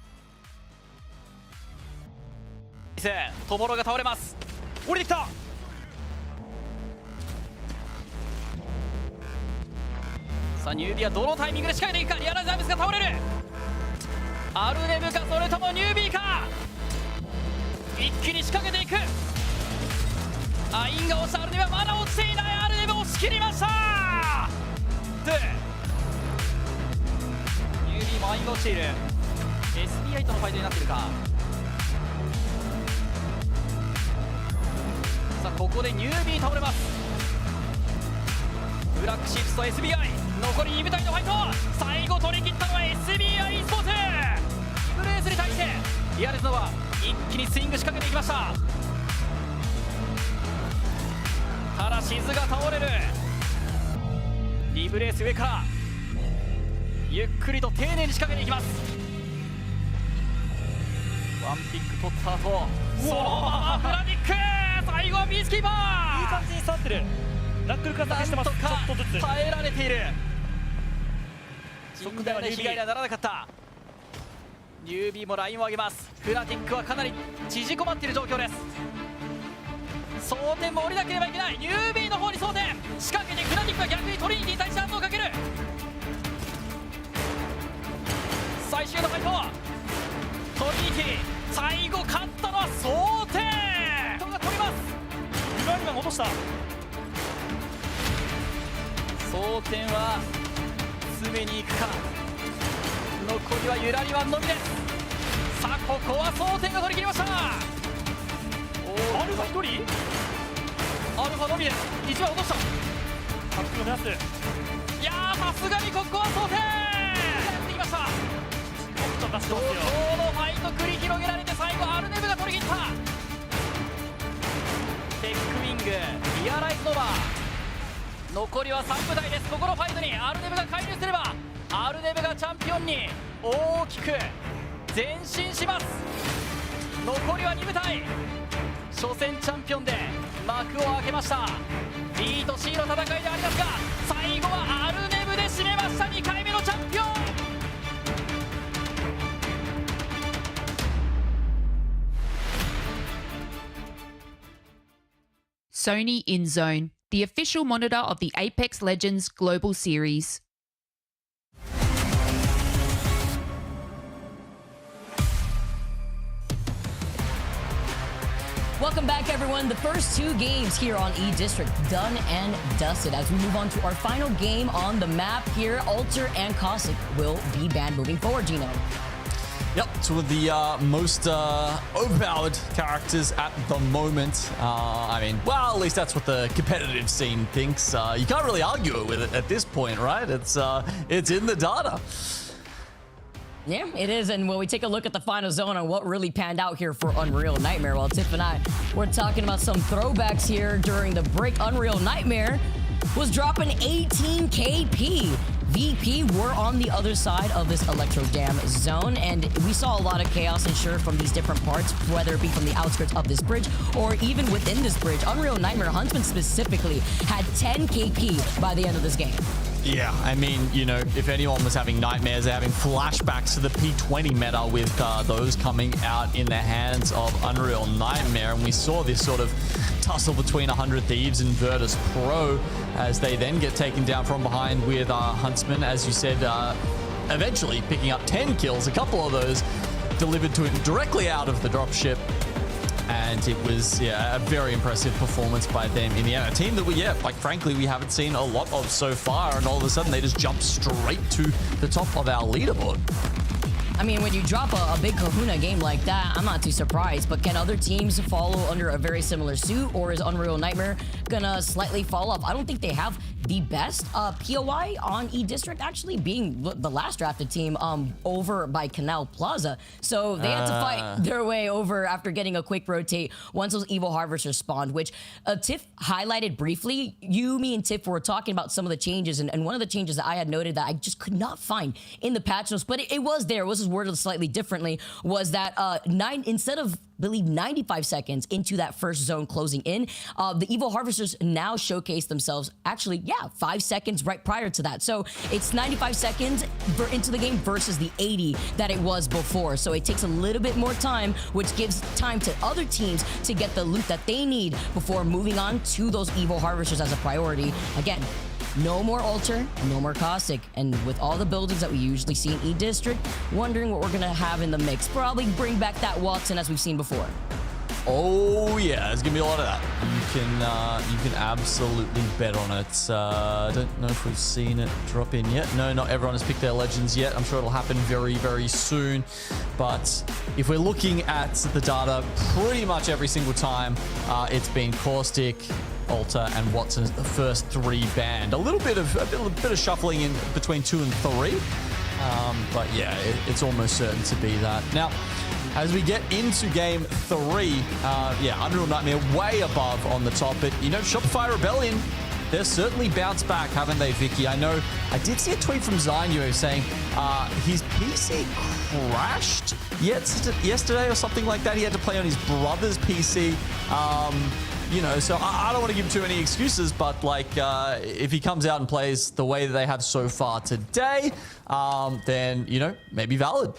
Speaker 6: トモロが倒れます。降りてきた。さあニュービーはどのタイミングで仕掛けていくか。リアライザービスが倒れる。アルネブかそれともニュービーか。一気に仕掛けていく。アインが押した。アルネブはまだ落ちていない。アルネブ押し切りました。でニュービーもアインが落ちている。 SBI とのファイトになっているか。さあここでニュービー倒れます。ブラックシップスと SBI 残り2部隊のファイト、最後取り切ったのは SBI イースポーツ。ブレースに対してリアルズノは一気にスイング仕掛けていきました。ただシズが倒れる。リブレース上からゆっくりと丁寧に仕掛けていきます。ワンピック取った後、そのままフラディック、最後はピースキーパー。
Speaker 7: いい感じに触ってる。ナックルから出してます。ちょっとずつ
Speaker 6: 耐えられている。甚大な被害にはならなかった。ニュービーもラインを上げます。フラティックはかなり縮こまっている状況です。装填も降りなければいけない。ニュービーの方に装填仕掛けて、フラティックは逆にトリニティに対して圧をかける。最終のファイト、トリニティ最後勝ったのは装填。人が取ります。
Speaker 7: 裏には戻した。
Speaker 6: 装填は詰めに行くか。残りはユラリワンのみです。さあここは装填が取り切りました。
Speaker 7: アルファ1人、
Speaker 6: アルファのみです。1枚落とした。
Speaker 7: タックルを目指す。
Speaker 6: いやー、さすがにここは装填やってきました。
Speaker 7: ちょっと出して
Speaker 6: 怒
Speaker 7: ますよ。
Speaker 6: 涛のファイト繰り広げられて、最後アルネブが取り切った。テックウィングリアライズノバー、残りは3部隊です。ここのファイトにアルネブが介入すれば、アルネブがチャンピオンに大きく前進します。残りは2部隊、初戦チャンピオンで幕を開けました。 B と C の戦いでありますが、最後はアルネブで締めました。2回目のチャンピオン。
Speaker 8: Sony InZone, the official monitor of the Apex Legends Global Series.
Speaker 3: Welcome back, everyone. The first two games here on E-District done and dusted. As we move on to our final game on the map here, Alter and Caustic will be banned moving forward, Gino.
Speaker 5: Yep, two of the most overpowered characters at the moment. I mean, well, at least that's what the competitive scene thinks. You can't really argue with it at this point, right? It's in the data.
Speaker 3: Yeah, it is. And when we take a look at the final zone and what really panned out here for Unreal Nightmare, well, Tiff and I were talking about some throwbacks here during the break. Unreal Nightmare was dropping 18 KP. VP were on the other side of this Electro Dam zone, and we saw a lot of chaos ensure from these different parts, whether it be from the outskirts of this bridge or even within this bridge. Unreal Nightmare Huntsman specifically had 10 KP by the end of this game.
Speaker 5: Yeah, I mean, you know, if anyone was having nightmares, they're having flashbacks to the P20 meta with those coming out in the hands of Unreal Nightmare. And we saw this sort of tussle between 100 Thieves and Virtus.pro as they then get taken down from behind with Huntsman, as you said, eventually picking up 10 kills, a couple of those delivered to him directly out of the dropship. And it was, yeah, a very impressive performance by them in the end. A team that we, yeah, like frankly, we haven't seen a lot of so far. And all of a sudden, they just jump straight to the top of our leaderboard.
Speaker 3: I mean, when you drop a big Kahuna game like that, I'm not too surprised. But can other teams follow under a very similar suit? Or is Unreal Nightmare gonna slightly fall off? I don't think they have the best POI on E-District, actually being the last drafted team over by Canal Plaza. So they had to fight their way over after getting a quick rotate once those Evil Harvesters spawned, which Tiff highlighted briefly. You, me, and Tiff were talking about some of the changes, and one of the changes that I had noted that I just could not find in the patch notes, but it was there. It was worded slightly differently, was that instead of, I believe, 95 seconds into that first zone closing in, the Evil Harvesters now showcase themselves actually, 5 seconds right prior to that. So it's 95 seconds into the game versus the 80 that it was before. So it takes a little bit more time, which gives time to other teams to get the loot that they need before moving on to those Evil Harvesters as a priority. Again, no more Alter, no more Caustic. And with all the buildings that we usually see in E-District, wondering what we're going to have in the mix. Probably bring back that Watson as we've seen before.
Speaker 5: Oh yeah, there's gonna be a lot of that. You can absolutely bet on it. I don't know if we've seen it drop in yet. No, not everyone has picked their legends yet. I'm sure it'll happen very, very soon. But if we're looking at the data, pretty much every single time it's been Caustic, Alta and Watson's first 3 banned. A little bit of shuffling in between 2 and 3. But yeah, it's almost certain to be that. Now, as we get into game 3, yeah, Unreal Nightmare way above on the top. But, you know, Shopify Rebellion, they're certainly bounced back, haven't they, Vicky? I know I did see a tweet from Zynio saying his PC crashed yesterday or something like that. He had to play on his brother's PC. You know, so I don't want to give too many excuses, but like if he comes out and plays the way that they have so far today, then, you know, maybe valid.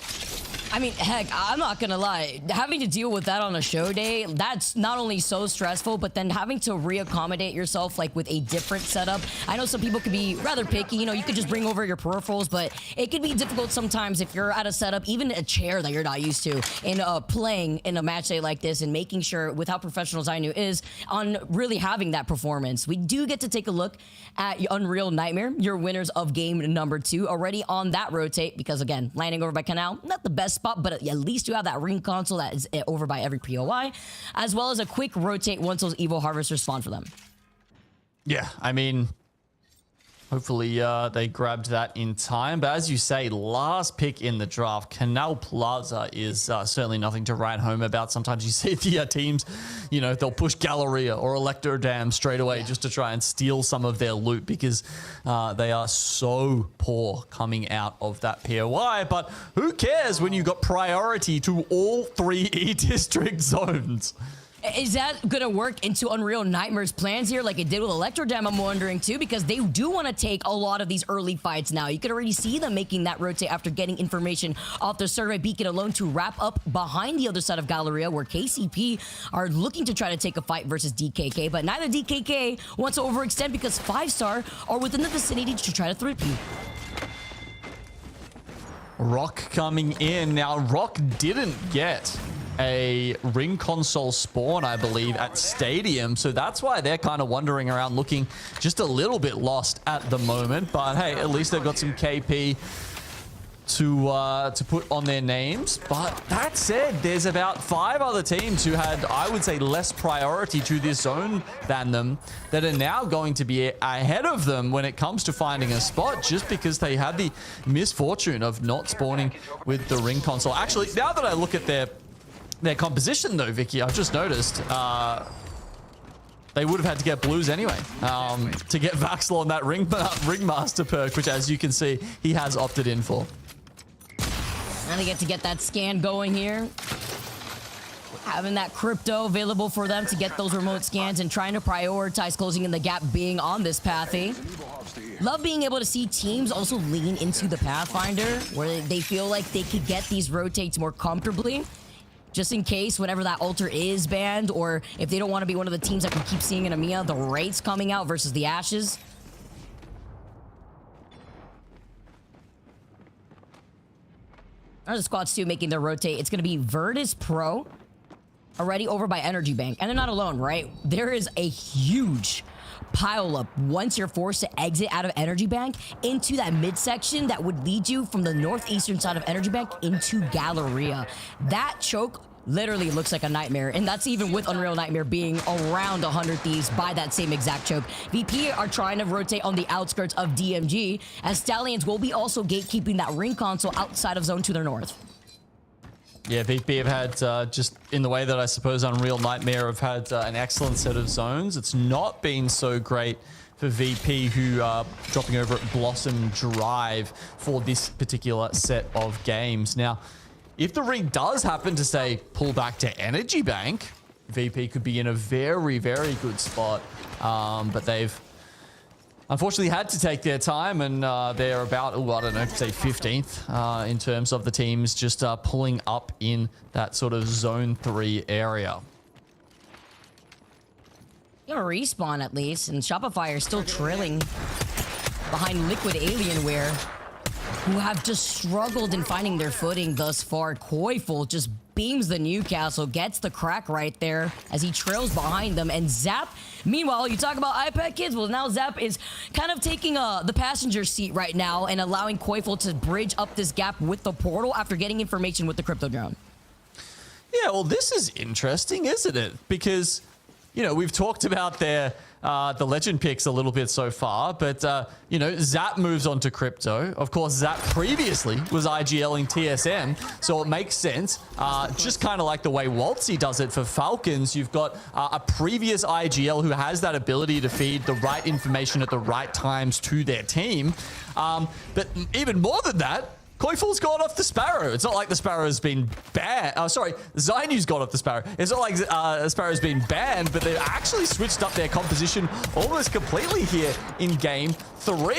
Speaker 3: I mean, heck, I'm not gonna lie. Having to deal with that on a show day, that's not only so stressful, but then having to reaccommodate yourself like with a different setup. I know some people could be rather picky, you know, you could just bring over your peripherals, but it could be difficult sometimes if you're at a setup, even a chair that you're not used to, in playing in a match day like this and making sure with how professional Zainu is on really having that performance. We do get to take a look at Unreal Nightmare, your winners of game number 2, already on that rotate, because again, landing over by Canal, not the best spot, but at least you have that ring console that is over by every POI, as well as a quick rotate once those Evo Harvesters spawn for them. Yeah,
Speaker 5: I mean, hopefully they grabbed that in time. But as you say, last pick in the draft, Canal Plaza is certainly nothing to write home about. Sometimes you see the teams, you know, they'll push Galleria or Electrodam straight away just to try and steal some of their loot because they are so poor coming out of that POI. But who cares when you got priority to all 3 E-District zones?
Speaker 3: Is that going to work into Unreal Nightmare's plans here like it did with Electrodam, I'm wondering too, because they do want to take a lot of these early fights now. You could already see them making that rotate after getting information off the survey beacon alone to wrap up behind the other side of Galleria, where KCP are looking to try to take a fight versus DKK, but neither DKK wants to overextend because 5-star are within the vicinity to try to 3P.
Speaker 5: Rock coming in. Now, Rock didn't get a ring console spawn, I believe, at Stadium, so that's why they're kind of wandering around looking just a little bit lost at the moment. But hey, at least they've got some KP to put on their names. But that said, there's about 5 other teams who had, I would say, less priority to this zone than them that are now going to be ahead of them when it comes to finding a spot, just because they had the misfortune of not spawning with the ring console. Actually, now that I look at their composition though, Vicky, I've just noticed they would have had to get blues anyway to get Vaxel on that Ringmaster perk, which, as you can see, he has opted in for.
Speaker 3: And they get to get that scan going here. Having that crypto available for them to get those remote scans and trying to prioritize closing in the gap being on this Pathy. Love being able to see teams also lean into the Pathfinder where they feel like they could get these rotates more comfortably, just in case whenever that altar is banned, or if they don't want to be one of the teams that we keep seeing in EMEA, the Wraiths coming out versus the Ashes. There's squads too making their rotate. It's going to be Verdice Pro, already over by Energy Bank. And they're not alone, right? There is a huge pile up once you're forced to exit out of Energy Bank into that midsection that would lead you from the northeastern side of Energy Bank into Galleria. That choke literally looks like a nightmare, and that's even with Unreal Nightmare being around 100 Thieves by that same exact choke. VP are trying to rotate on the outskirts of DMG, as Stallions will be also gatekeeping that ring console outside of zone to their north.
Speaker 5: Yeah, VP have had, just in the way that I suppose Unreal Nightmare have had an excellent set of zones. It's not been so great for VP, who are dropping over at Blossom Drive for this particular set of games. Now, if the ring does happen to, say, pull back to Energy Bank, VP could be in a very, very good spot. But they've unfortunately had to take their time, and they're about, I don't know, say 15th in terms of the teams just pulling up in that sort of zone 3 area.
Speaker 3: You have a respawn at least, and Shopify are still trailing behind Liquid Alienware, who have just struggled in finding their footing thus far. Koiful just beams the Newcastle, gets the crack right there as he trails behind them. And Zap, meanwhile, you talk about iPad kids. Well, now Zap is kind of taking the passenger seat right now and allowing Koiful to bridge up this gap with the portal after getting information with the crypto drone.
Speaker 5: Yeah, well, this is interesting, isn't it? Because you know, we've talked about their the legend picks a little bit so far, but you know, Zap moves on to Crypto. Of course, Zap previously was IGLing TSM, so it makes sense. Just kind of like the way Waltzy does it for Falcons, you've got a previous IGL who has that ability to feed the right information at the right times to their team. But even more than that, Koiful's gone off the Sparrow. It's not like the Sparrow's been banned. Oh, sorry, Zainu's gone off the Sparrow. It's not like Sparrow's been banned, but they've actually switched up their composition almost completely here in game 3.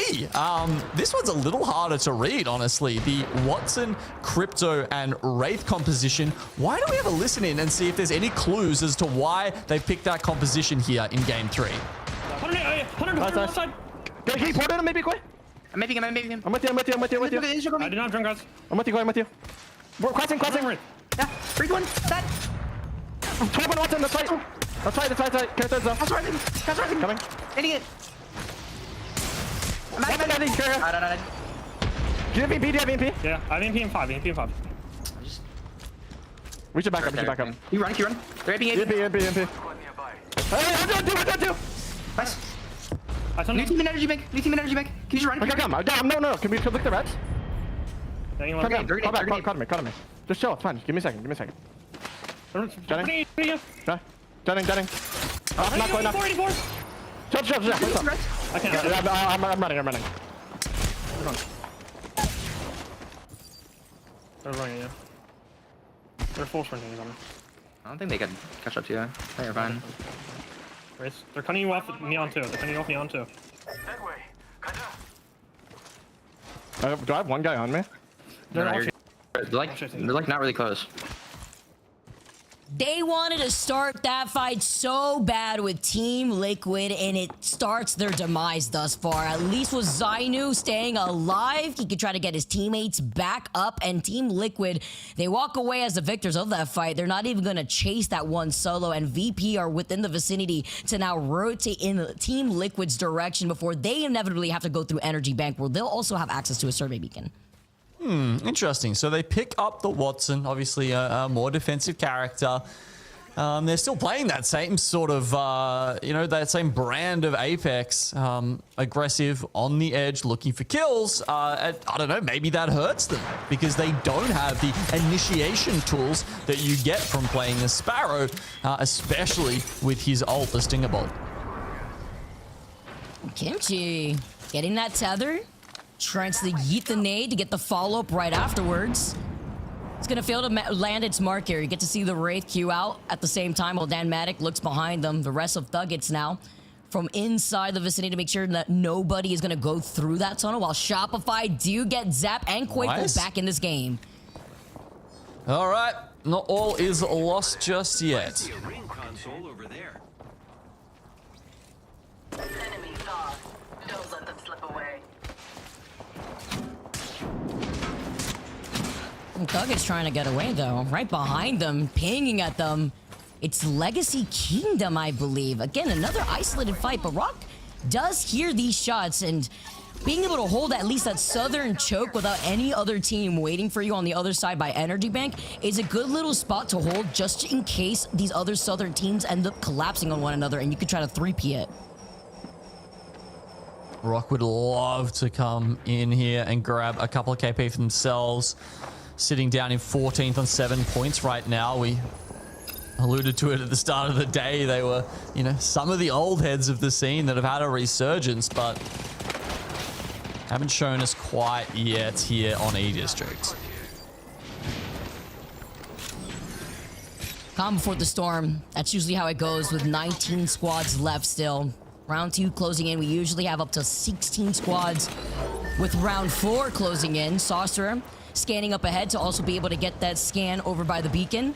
Speaker 5: This one's a little harder to read, honestly. The Watson, Crypto, and Wraith composition. Why don't we have a listen in and see if there's any clues as to why they picked that composition here in game 3?
Speaker 9: 100 outside. Can you port him maybe quick?
Speaker 7: I'm making him.
Speaker 9: I'm with you. I did not drunk, guys. I'm with you. We're crossing.
Speaker 7: Yeah, 3-1. That.
Speaker 9: 12 on Watson, that's right. Characters though.
Speaker 7: That's right.
Speaker 9: Coming.
Speaker 7: Hitting it. I'm
Speaker 9: I
Speaker 7: out.
Speaker 9: Do you have VP?
Speaker 6: Yeah, I have VP in 5.
Speaker 9: Reach it back up.
Speaker 7: You run. They're APing.
Speaker 9: VP. Hey, I'm doing.
Speaker 7: Nice.
Speaker 6: New
Speaker 7: team in energy bank. Can you just run?
Speaker 9: Okay, come. No. Can we look the reds? Come down.
Speaker 7: They're
Speaker 9: Caught me. Just chill. It's fine. Give me a second. Jetting. Not going up. Chill.
Speaker 6: I can't.
Speaker 9: Yeah, I'm running.
Speaker 6: They're running, yeah. They're full sprinting on me.
Speaker 7: I don't think they can catch up to you. They're fine.
Speaker 6: They're cutting you off Neon 2.
Speaker 9: Do I have one guy on me?
Speaker 7: They're like not really close.
Speaker 3: They wanted to start that fight so bad with Team Liquid, and it starts their demise thus far. At least with Zainu staying alive, he could try to get his teammates back up, and Team Liquid, they walk away as the victors of that fight. They're not even going to chase that one solo, and VP are within the vicinity to now rotate in Team Liquid's direction before they inevitably have to go through Energy Bank, where they'll also have access to a survey beacon.
Speaker 5: Interesting. So they pick up the Watson, obviously a more defensive character. They're still playing that same sort of, that same brand of Apex. Aggressive, on the edge, looking for kills. I don't know, maybe that hurts them because they don't have the initiation tools that you get from playing the Sparrow, especially with his ult, the Stinger Bolt.
Speaker 3: Kimchi getting that tether. Trying to yeet the nade to get the follow-up right afterwards. It's going to fail to land its mark here. You get to see the Wraith queue out at the same time while Danmatic looks behind them. The rest of THUGGETS now from inside the vicinity to make sure that nobody is going to go through that tunnel, while Shopify do get Zap and Quavo back in this game.
Speaker 5: All right. Not all is lost just yet.
Speaker 3: THUGGETS trying to get away though. Right behind them, pinging at them. It's Legacy Kingdom, I believe. Again, another isolated fight, but Rock does hear these shots, and being able to hold at least that southern choke without any other team waiting for you on the other side by Energy Bank is a good little spot to hold just in case these other southern teams end up collapsing on one another and you could try to 3P it.
Speaker 5: Rock would love to come in here and grab a couple of KP for themselves. Sitting down in 14th on 7 points right now. We alluded to it at the start of the day. They were, some of the old heads of the scene that have had a resurgence, but haven't shown us quite yet here on E-District.
Speaker 3: Calm before the storm. That's usually how it goes with 19 squads left still. Round 2 closing in. We usually have up to 16 squads with round 4 closing in. Saucer scanning up ahead to also be able to get that scan over by the beacon.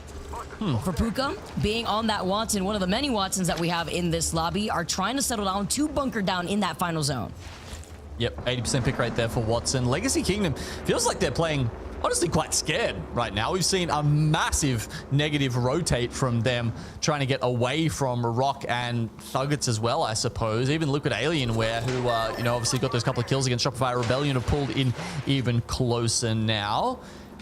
Speaker 3: For Puka, being on that Watson, one of the many Watsons that we have in this lobby, are trying to settle down to bunker down in that final zone.
Speaker 5: Yep, 80% pick rate there for Watson. Legacy Kingdom feels like they're playing, honestly, quite scared right now. We've seen a massive negative rotate from them trying to get away from Rock and THUGGETS as well, I suppose. Even Liquid Alienware, who, obviously got those couple of kills against Shopify Rebellion, have pulled in even closer now.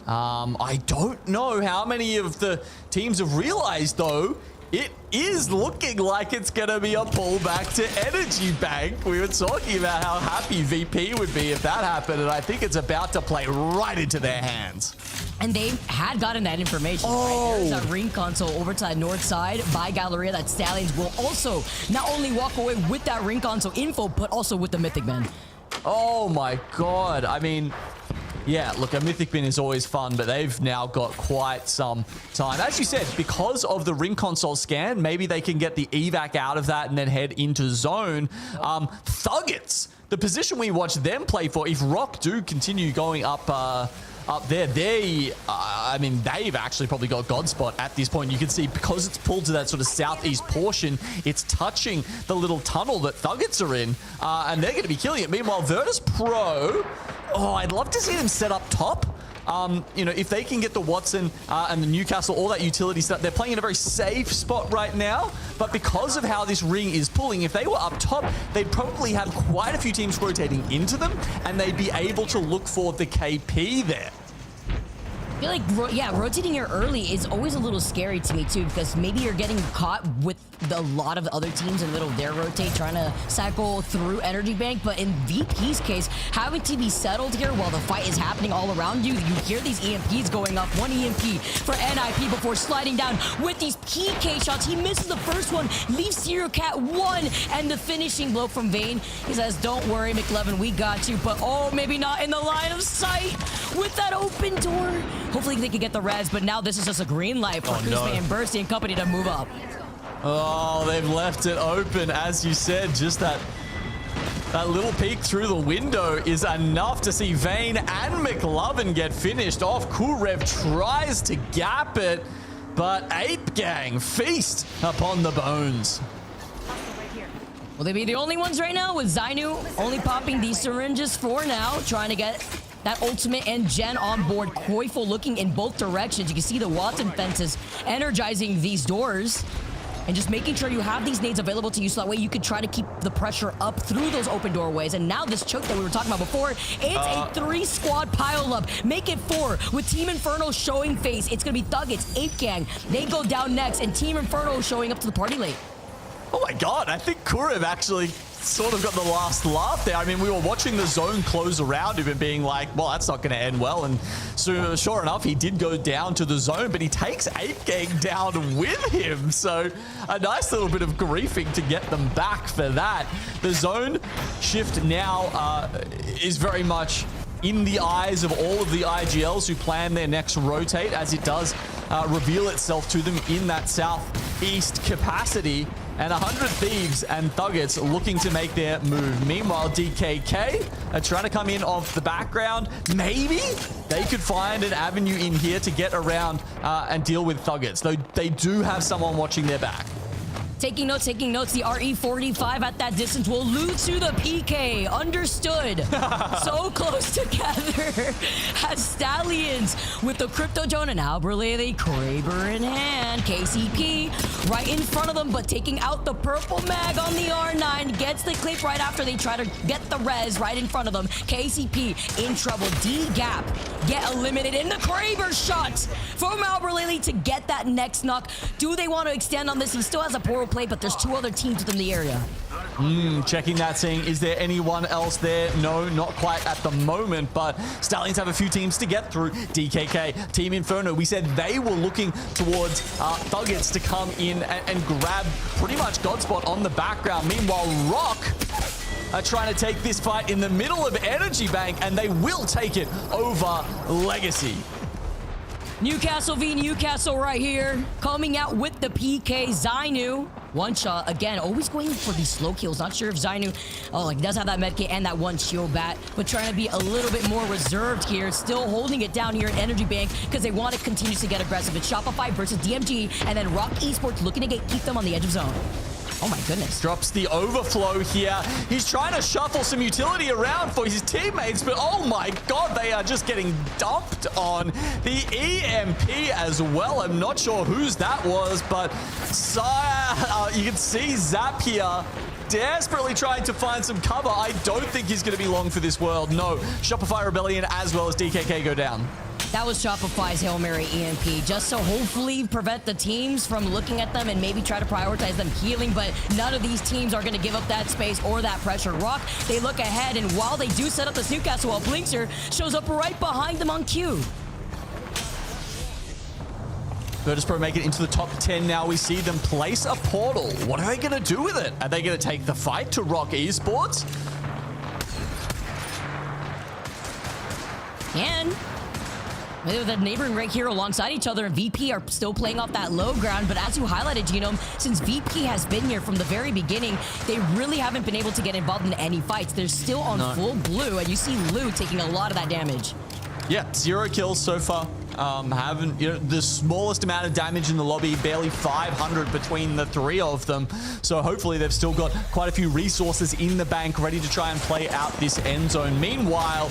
Speaker 5: I don't know how many of the teams have realized, though, It is looking like it's going to be a pullback to Energy Bank. We were talking about how happy VP would be if that happened, and I think it's about to play right into their hands.
Speaker 3: And they had gotten that information. Right? There's a ring console over to the north side by Galleria that Stallions will also not only walk away with that ring console info, but also with the Mythic Man.
Speaker 5: Oh my god. I mean, yeah, look, a Mythic Bin is always fun, but they've now got quite some time. As you said, because of the ring console scan, maybe they can get the evac out of that and then head into zone. THUGGETS, the position we watch them play for, if Rock do continue going up there, I mean, they've actually probably got God Spot at this point. You can see because it's pulled to that sort of southeast portion, it's touching the little tunnel that THUGGETS are in, and they're going to be killing it. Meanwhile, Virtus.pro, oh, I'd love to see them set up top. You know, if they can get the Watson and the Newcastle, all that utility stuff, they're playing in a very safe spot right now. But because of how this ring is pulling, if they were up top, they'd probably have quite a few teams rotating into them, and they'd be able to look for the KP there.
Speaker 3: I feel like, yeah, rotating here early is always a little scary to me too, because maybe you're getting caught with a lot of the other teams in the middle of their rotate trying to cycle through Energy Bank. But in VP's case, having to be settled here while the fight is happening all around you, you hear these EMPs going up. One EMP for NIP before sliding down with these PK shots. He misses the first one, leaves Serial Cat one, and the finishing blow from Vayne. He says, don't worry, McLevin, we got you. But oh, maybe not in the line of sight with that open door. Hopefully they can get the res, but now this is just a green light for Kuzma and Bursty and company to move up.
Speaker 5: Oh, they've left it open. As you said, just that little peek through the window is enough to see Vayne and McLovin get finished off. Kurev tries to gap it, but Ape Gang feast upon the bones.
Speaker 3: Will they be the only ones right now with Zainu only popping these syringes for now, trying to get that ultimate and gen on board. Koiful looking in both directions. You can see the Watson fences energizing these doors and just making sure you have these nades available to you so that way you can try to keep the pressure up through those open doorways. And now this choke that we were talking about before, it's a 3-squad pile up. Make it 4 with Team Inferno showing face. It's going to be THUGGETS, Ape Gang. They go down next and Team Inferno showing up to the party late.
Speaker 5: Oh my god, I think Kurev actually sort of got the last laugh there. I mean, we were watching the zone close around him and being like, well, that's not going to end well. And so, sure enough, he did go down to the zone, but he takes Ape Gang down with him. So a nice little bit of griefing to get them back for that. The zone shift now is very much in the eyes of all of the IGLs who plan their next rotate, as it does reveal itself to them in that southeast capacity. And 100 Thieves and THUGGETS looking to make their move. Meanwhile, DKK are trying to come in off the background. Maybe they could find an avenue in here to get around and deal with THUGGETS, though they do have someone watching their back.
Speaker 3: Taking notes. The RE45 at that distance will loot to the PK. Understood. So close together as Stallions with the Crypto Joan and Alberlily Kraber in hand. KCP right in front of them, but taking out the purple mag on the R9. Gets the clip right after they try to get the res right in front of them. KCP in trouble. DGAP get eliminated in the Kraber shot from Alberlily to get that next knock. Do they want to extend on this? He still has a portal play, but there's 2 other teams within the area.
Speaker 5: Checking that, saying, is there anyone else there? No, not quite at the moment, but Stallions have a few teams to get through. DKK, Team Inferno, we said they were looking towards THUGGETS to come in and grab pretty much Godspot on the background. Meanwhile, Rock are trying to take this fight in the middle of Energy Bank, and they will take it over Legacy.
Speaker 3: Newcastle v Newcastle right here. Coming out with the PK. Zainu. One shot. Again, always going for these slow kills. Not sure if Zainu, he does have that medkit and that one shield bat, but trying to be a little bit more reserved here. Still holding it down here at Energy Bank because they want to continue to get aggressive. It's Shopify versus DMG, and then Rock Esports looking to keep them on the edge of zone. Oh my goodness.
Speaker 5: Drops the overflow here. He's trying to shuffle some utility around for his teammates, but oh my god, they are just getting dumped on. The EMP as well. I'm not sure whose that was, but you can see Zap here desperately trying to find some cover. I don't think he's going to be long for this world. No. Shopify Rebellion as well as DKK go down.
Speaker 3: That was Shopify's Hail Mary EMP, just to hopefully prevent the teams from looking at them and maybe try to prioritize them healing, but none of these teams are going to give up that space or that pressure. Rock, they look ahead, and while they do set up this Newcastle wall, Blinkster shows up right behind them on cue.
Speaker 5: Virtus.pro make it into the top 10 now. We see them place a portal. What are they going to do with it? Are they going to take the fight to Rock Esports?
Speaker 3: And the neighboring rank here alongside each other, and VP are still playing off that low ground. But as you highlighted, Genome, since VP has been here from the very beginning, they really haven't been able to get involved in any fights. They're still on full blue, and you see Lou taking a lot of that damage.
Speaker 5: Yeah, 0 kills so far. Haven't, the smallest amount of damage in the lobby, barely 500 between the three of them. So hopefully they've still got quite a few resources in the bank ready to try and play out this end zone. Meanwhile,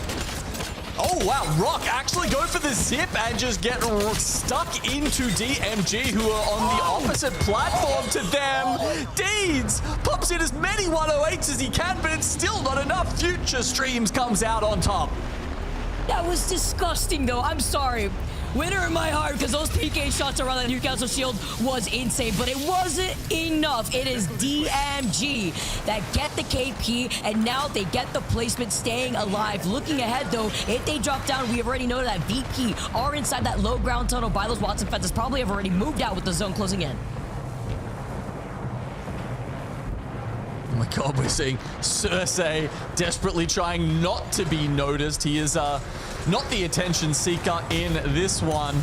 Speaker 5: oh wow, Rock actually go for the zip and just get stuck into DMG, who are on the opposite platform to them. Deeds pops in as many 108s as he can, but it's still not enough. Future Streams comes out on top.
Speaker 3: That was disgusting, though. I'm sorry. Winner in my heart, because those PK shots around that Newcastle shield was insane, but it wasn't enough. It is DMG that get the KP, and now they get the placement staying alive. Looking ahead, though, if they drop down, we already know that VP are inside that low ground tunnel by those Watson fences, probably have already moved out with the zone closing in.
Speaker 5: Oh my god, we're seeing Cersei desperately trying not to be noticed. He is not the attention seeker in this one.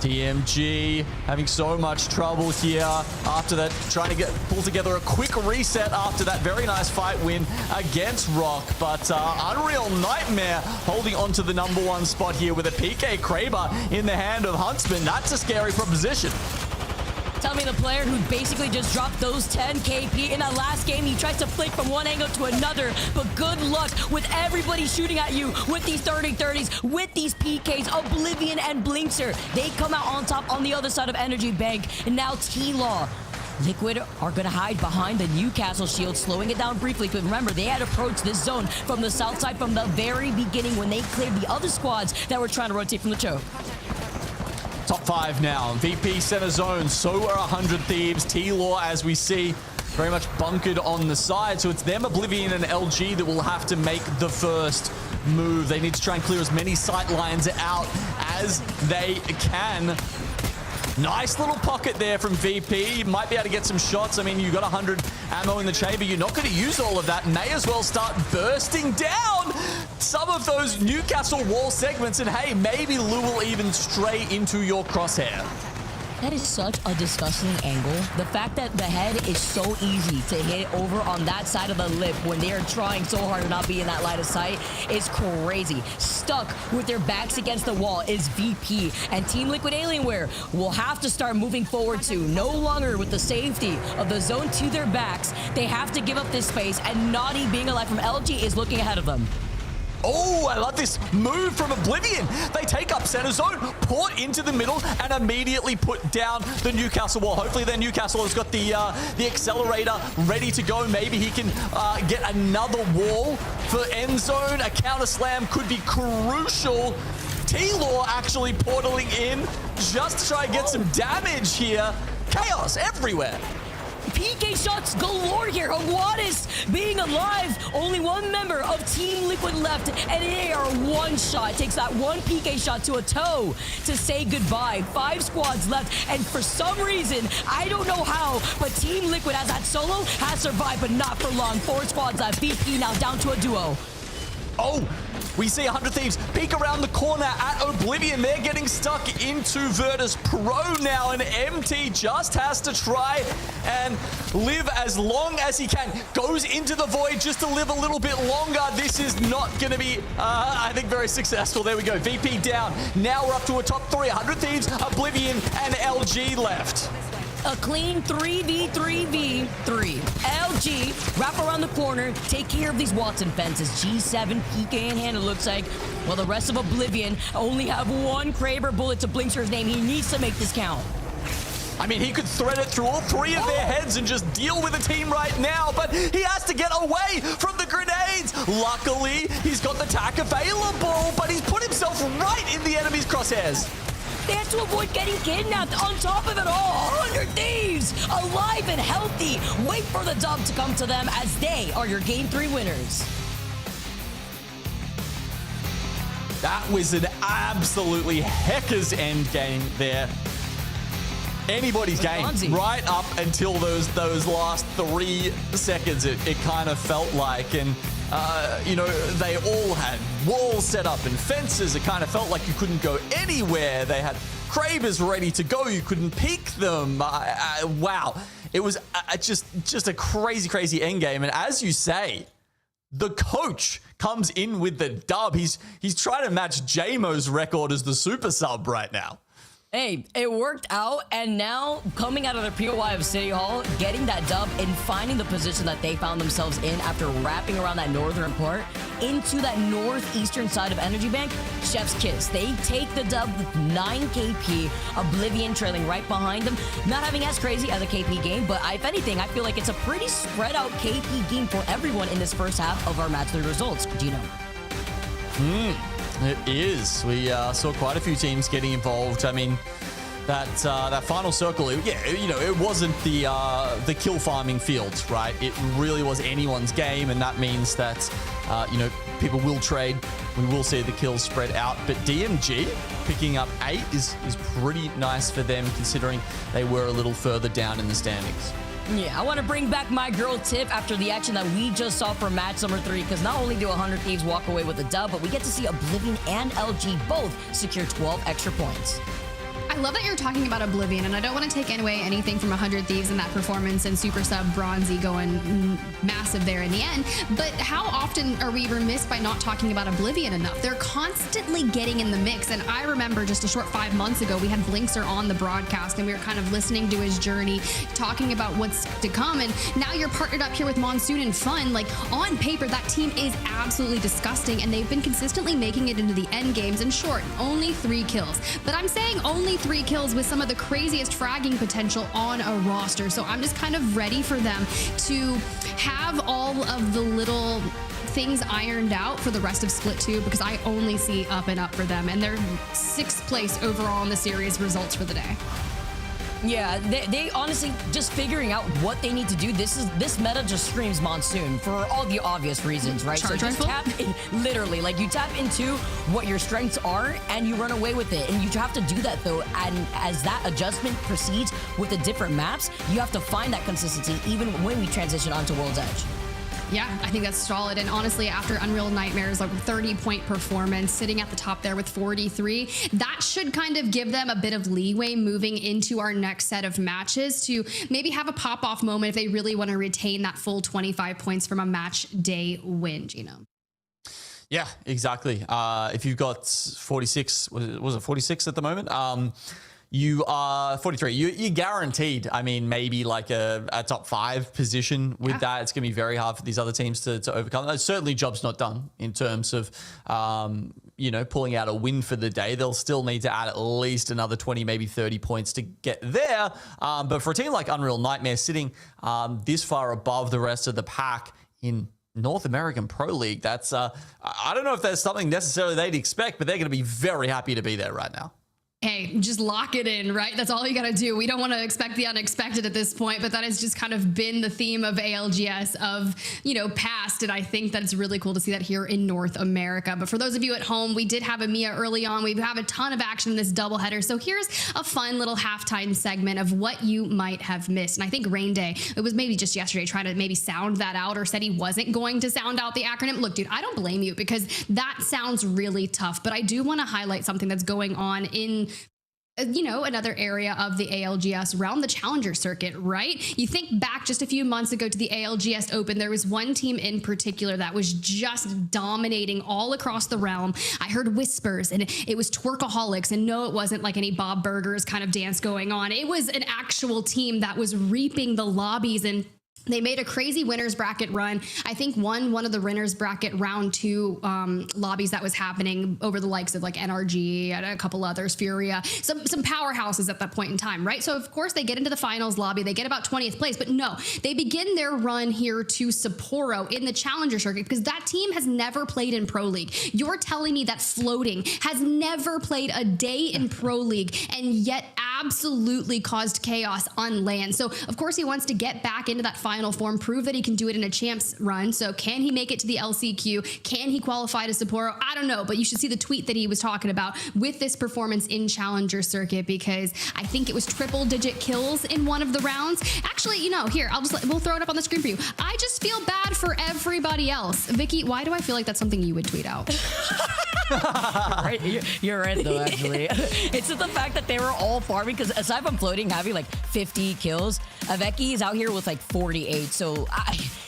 Speaker 5: DMG having so much trouble here after that, trying to pull together a quick reset after that very nice fight win against Rock. But Unreal Nightmare holding on to the #1 spot here with a PK Kraber in the hand of Huntsman. That's a scary proposition.
Speaker 3: Tell me the player who basically just dropped those 10 KP in that last game. He tries to flick from one angle to another, but good luck with everybody shooting at you with these 30-30s, with these PKs. Oblivion and Blinkster, they come out on top on the other side of Energy Bank. And now T-Law. Liquid are going to hide behind the Newcastle shield, slowing it down briefly. But remember, they had approached this zone from the south side from the very beginning when they cleared the other squads that were trying to rotate from the choke.
Speaker 5: Top 5 now. VP center zone. So are 100 Thieves. T-Law, as we see, very much bunkered on the side. So it's them, Oblivion, and LG that will have to make the first move. They need to try and clear as many sight lines out as they can. Nice little pocket there from VP. You might be able to get some shots. I mean, you've got 100 ammo in the chamber. You're not going to use all of that. May as well start bursting down some of those Newcastle wall segments. And hey, maybe Lou will even stray into your crosshair.
Speaker 3: That is such a disgusting angle. The fact that the head is so easy to hit over on that side of the lip when they are trying so hard to not be in that line of sight is crazy. Stuck with their backs against the wall is VP, and Team Liquid Alienware will have to start moving forward too. No longer with the safety of the zone to their backs. They have to give up this space, and Naughty being alive from LG is looking ahead of them.
Speaker 5: Oh, I love this move from Oblivion. They take up center zone, port into the middle, and immediately put down the Newcastle wall. Hopefully then Newcastle has got the accelerator ready to go. Maybe he can get another wall for end zone. A counter slam could be crucial. T-Law actually portaling in just to try and get some damage here. Chaos everywhere.
Speaker 3: PK shots galore here. Awadis being alive. Only one member of Team Liquid left, and they are one shot. Takes that one PK shot to a toe to say goodbye. 5 squads left, and for some reason, I don't know how, but Team Liquid as that solo has survived, but not for long. 4 squads left. VP now down to a duo.
Speaker 5: Oh, we see 100 Thieves peek around the corner at Oblivion. They're getting stuck into Verdice Pro now, and MT just has to try and live as long as he can. Goes into the void just to live a little bit longer. This is not going to be, I think, very successful. There we go. VP down. Now we're up to a top 3. 100 Thieves, Oblivion, and LG left.
Speaker 3: A clean 3v3v3. LG, wrap around the corner, take care of these Watson fences. G7, PK in hand, it looks like. While the rest of Oblivion only have 1 Kraber bullet to Blinkster's name. He needs to make this count.
Speaker 5: I mean, he could thread it through all 3 of their heads and just deal with the team right now, but he has to get away from the grenades. points. Luckily, he's got the tack available, but he's put himself right in the enemy's crosshairs.
Speaker 3: They had to avoid getting kidnapped. On top of it all, 100 Thieves, alive and healthy. Wait for the dub to come to them as they are your Game 3 winners.
Speaker 5: That was an absolutely hecker's end game there. Anybody's game, right up until those last 3 seconds, it kind of felt like. And, you know, they all had walls set up and fences. It kind of felt like you couldn't go anywhere. They had Kravers ready to go. You couldn't peek them. Wow. It was just a crazy end game. And as you say, the coach comes in with the dub. He's trying to match JMO's record as the super sub right now.
Speaker 3: Hey, it worked out, and now coming out of the POI of City Hall, getting that dub and finding the position that they found themselves in after wrapping around that northern part into that northeastern side of Energy Bank, chef's kiss. They take the dub with 9 KP, Oblivion trailing right behind them. Not having as crazy as a KP game, but if anything, I feel like it's a pretty spread out KP game for everyone in this first half of our match 3 results. Gino.
Speaker 5: It is. We saw quite a few teams getting involved. I mean, that final circle, it wasn't the kill farming field, right? It really was anyone's game, and that means that, people will trade. We will see the kills spread out. But DMG picking up 8 is pretty nice for them, considering they were a little further down in the standings.
Speaker 3: Yeah, I want to bring back my girl Tip after the action that we just saw for match number 3, because not only do 100 Thieves walk away with a dub, but we get to see Oblivion and LG both secure 12 extra points.
Speaker 4: I love that you're talking about Oblivion, and I don't want to take away anything from 100 Thieves in that performance and Super Sub Bronzy going massive there in the end. But how often are we remiss by not talking about Oblivion enough? They're constantly getting in the mix, and I remember just a short 5 months ago, we had Blinkster on the broadcast, and we were kind of listening to his journey, talking about what's to come, and now you're partnered up here with Monsoon and Fun. Like, on paper, that team is absolutely disgusting, and they've been consistently making it into the end games, and short, only 3 kills. But I'm saying only 3 kills with some of the craziest fragging potential on a roster. So I'm just kind of ready for them to have all of the little things ironed out for the rest of Split 2, because I only see up and up for them, and they're 6th place overall in the series results for the day.
Speaker 3: Yeah, they honestly just figuring out what they need to do. This meta just screams Monsoon for all the obvious reasons, right?
Speaker 4: Charge
Speaker 3: so just
Speaker 4: rifle?
Speaker 3: tap in, literally, like you tap into what your strengths are and you run away with it. And you have to do that though. And as that adjustment proceeds with the different maps, you have to find that consistency even when we transition onto World's Edge.
Speaker 4: Yeah, I think that's solid. And honestly, after Unreal Nightmares, like 30-point performance, sitting at the top there with 43, that should kind of give them a bit of leeway moving into our next set of matches to maybe have a pop-off moment if they really want to retain that full 25 points from a match day win, Gino.
Speaker 5: Yeah, exactly. If you've got 46, was it 46 at the moment? You are 43. You're guaranteed, I mean, maybe like a top 5 position with that. It's going to be very hard for these other teams to overcome. Certainly job's not done in terms of, pulling out a win for the day. They'll still need to add at least another 20, maybe 30 points to get there. But for a team like Unreal Nightmare sitting this far above the rest of the pack in North American Pro League, that's, I don't know if that's something necessarily they'd expect, but they're going to be very happy to be there right now.
Speaker 4: Hey, just lock it in, right? That's all you got to do. We don't want to expect the unexpected at this point, but that has just kind of been the theme of ALGS of, past. And I think that it's really cool to see that here in North America. But for those of you at home, we did have EMEA early on. We have a ton of action in this doubleheader. So here's a fun little halftime segment of what you might have missed. And I think Rain Day, it was maybe just yesterday, trying to maybe sound that out or said he wasn't going to sound out the acronym. Look, dude, I don't blame you because that sounds really tough. But I do want to highlight something that's going on in another area of the ALGS realm, the challenger circuit, right? You think back just a few months ago to the ALGS Open, there was one team in particular that was just dominating all across the realm. I heard whispers and it was Twerkaholics, and no, it wasn't like any Bob Burgers kind of dance going on. It was an actual team that was reaping the lobbies, and They made a crazy winners bracket run. I think one of the winners bracket round 2 lobbies that was happening over the likes of like NRG and a couple others, Furia, some powerhouses at that point in time, right? So of course they get into the finals lobby, they get about 20th place, but no, they begin their run here to Saporro in the challenger circuit because that team has never played in Pro League. You're telling me that Floating has never played a day in Pro League and yet absolutely caused chaos on LAN. So of course he wants to get back into that final form, prove that he can do it in a champs run. So can he make it to the LCQ? Can he qualify to Sapporo? I don't know, but you should see the tweet that he was talking about with this performance in challenger circuit, because I think it was triple-digit kills in one of the rounds. Actually, you know, here, we'll throw it up on the screen for you. I just feel bad for everybody else. Vicky, why do I feel like that's something you would tweet out?
Speaker 3: Right, you're right though, actually. It's just the fact that they were all farming, because aside from Floating having like 50 kills, Aveki is out here with like 48. So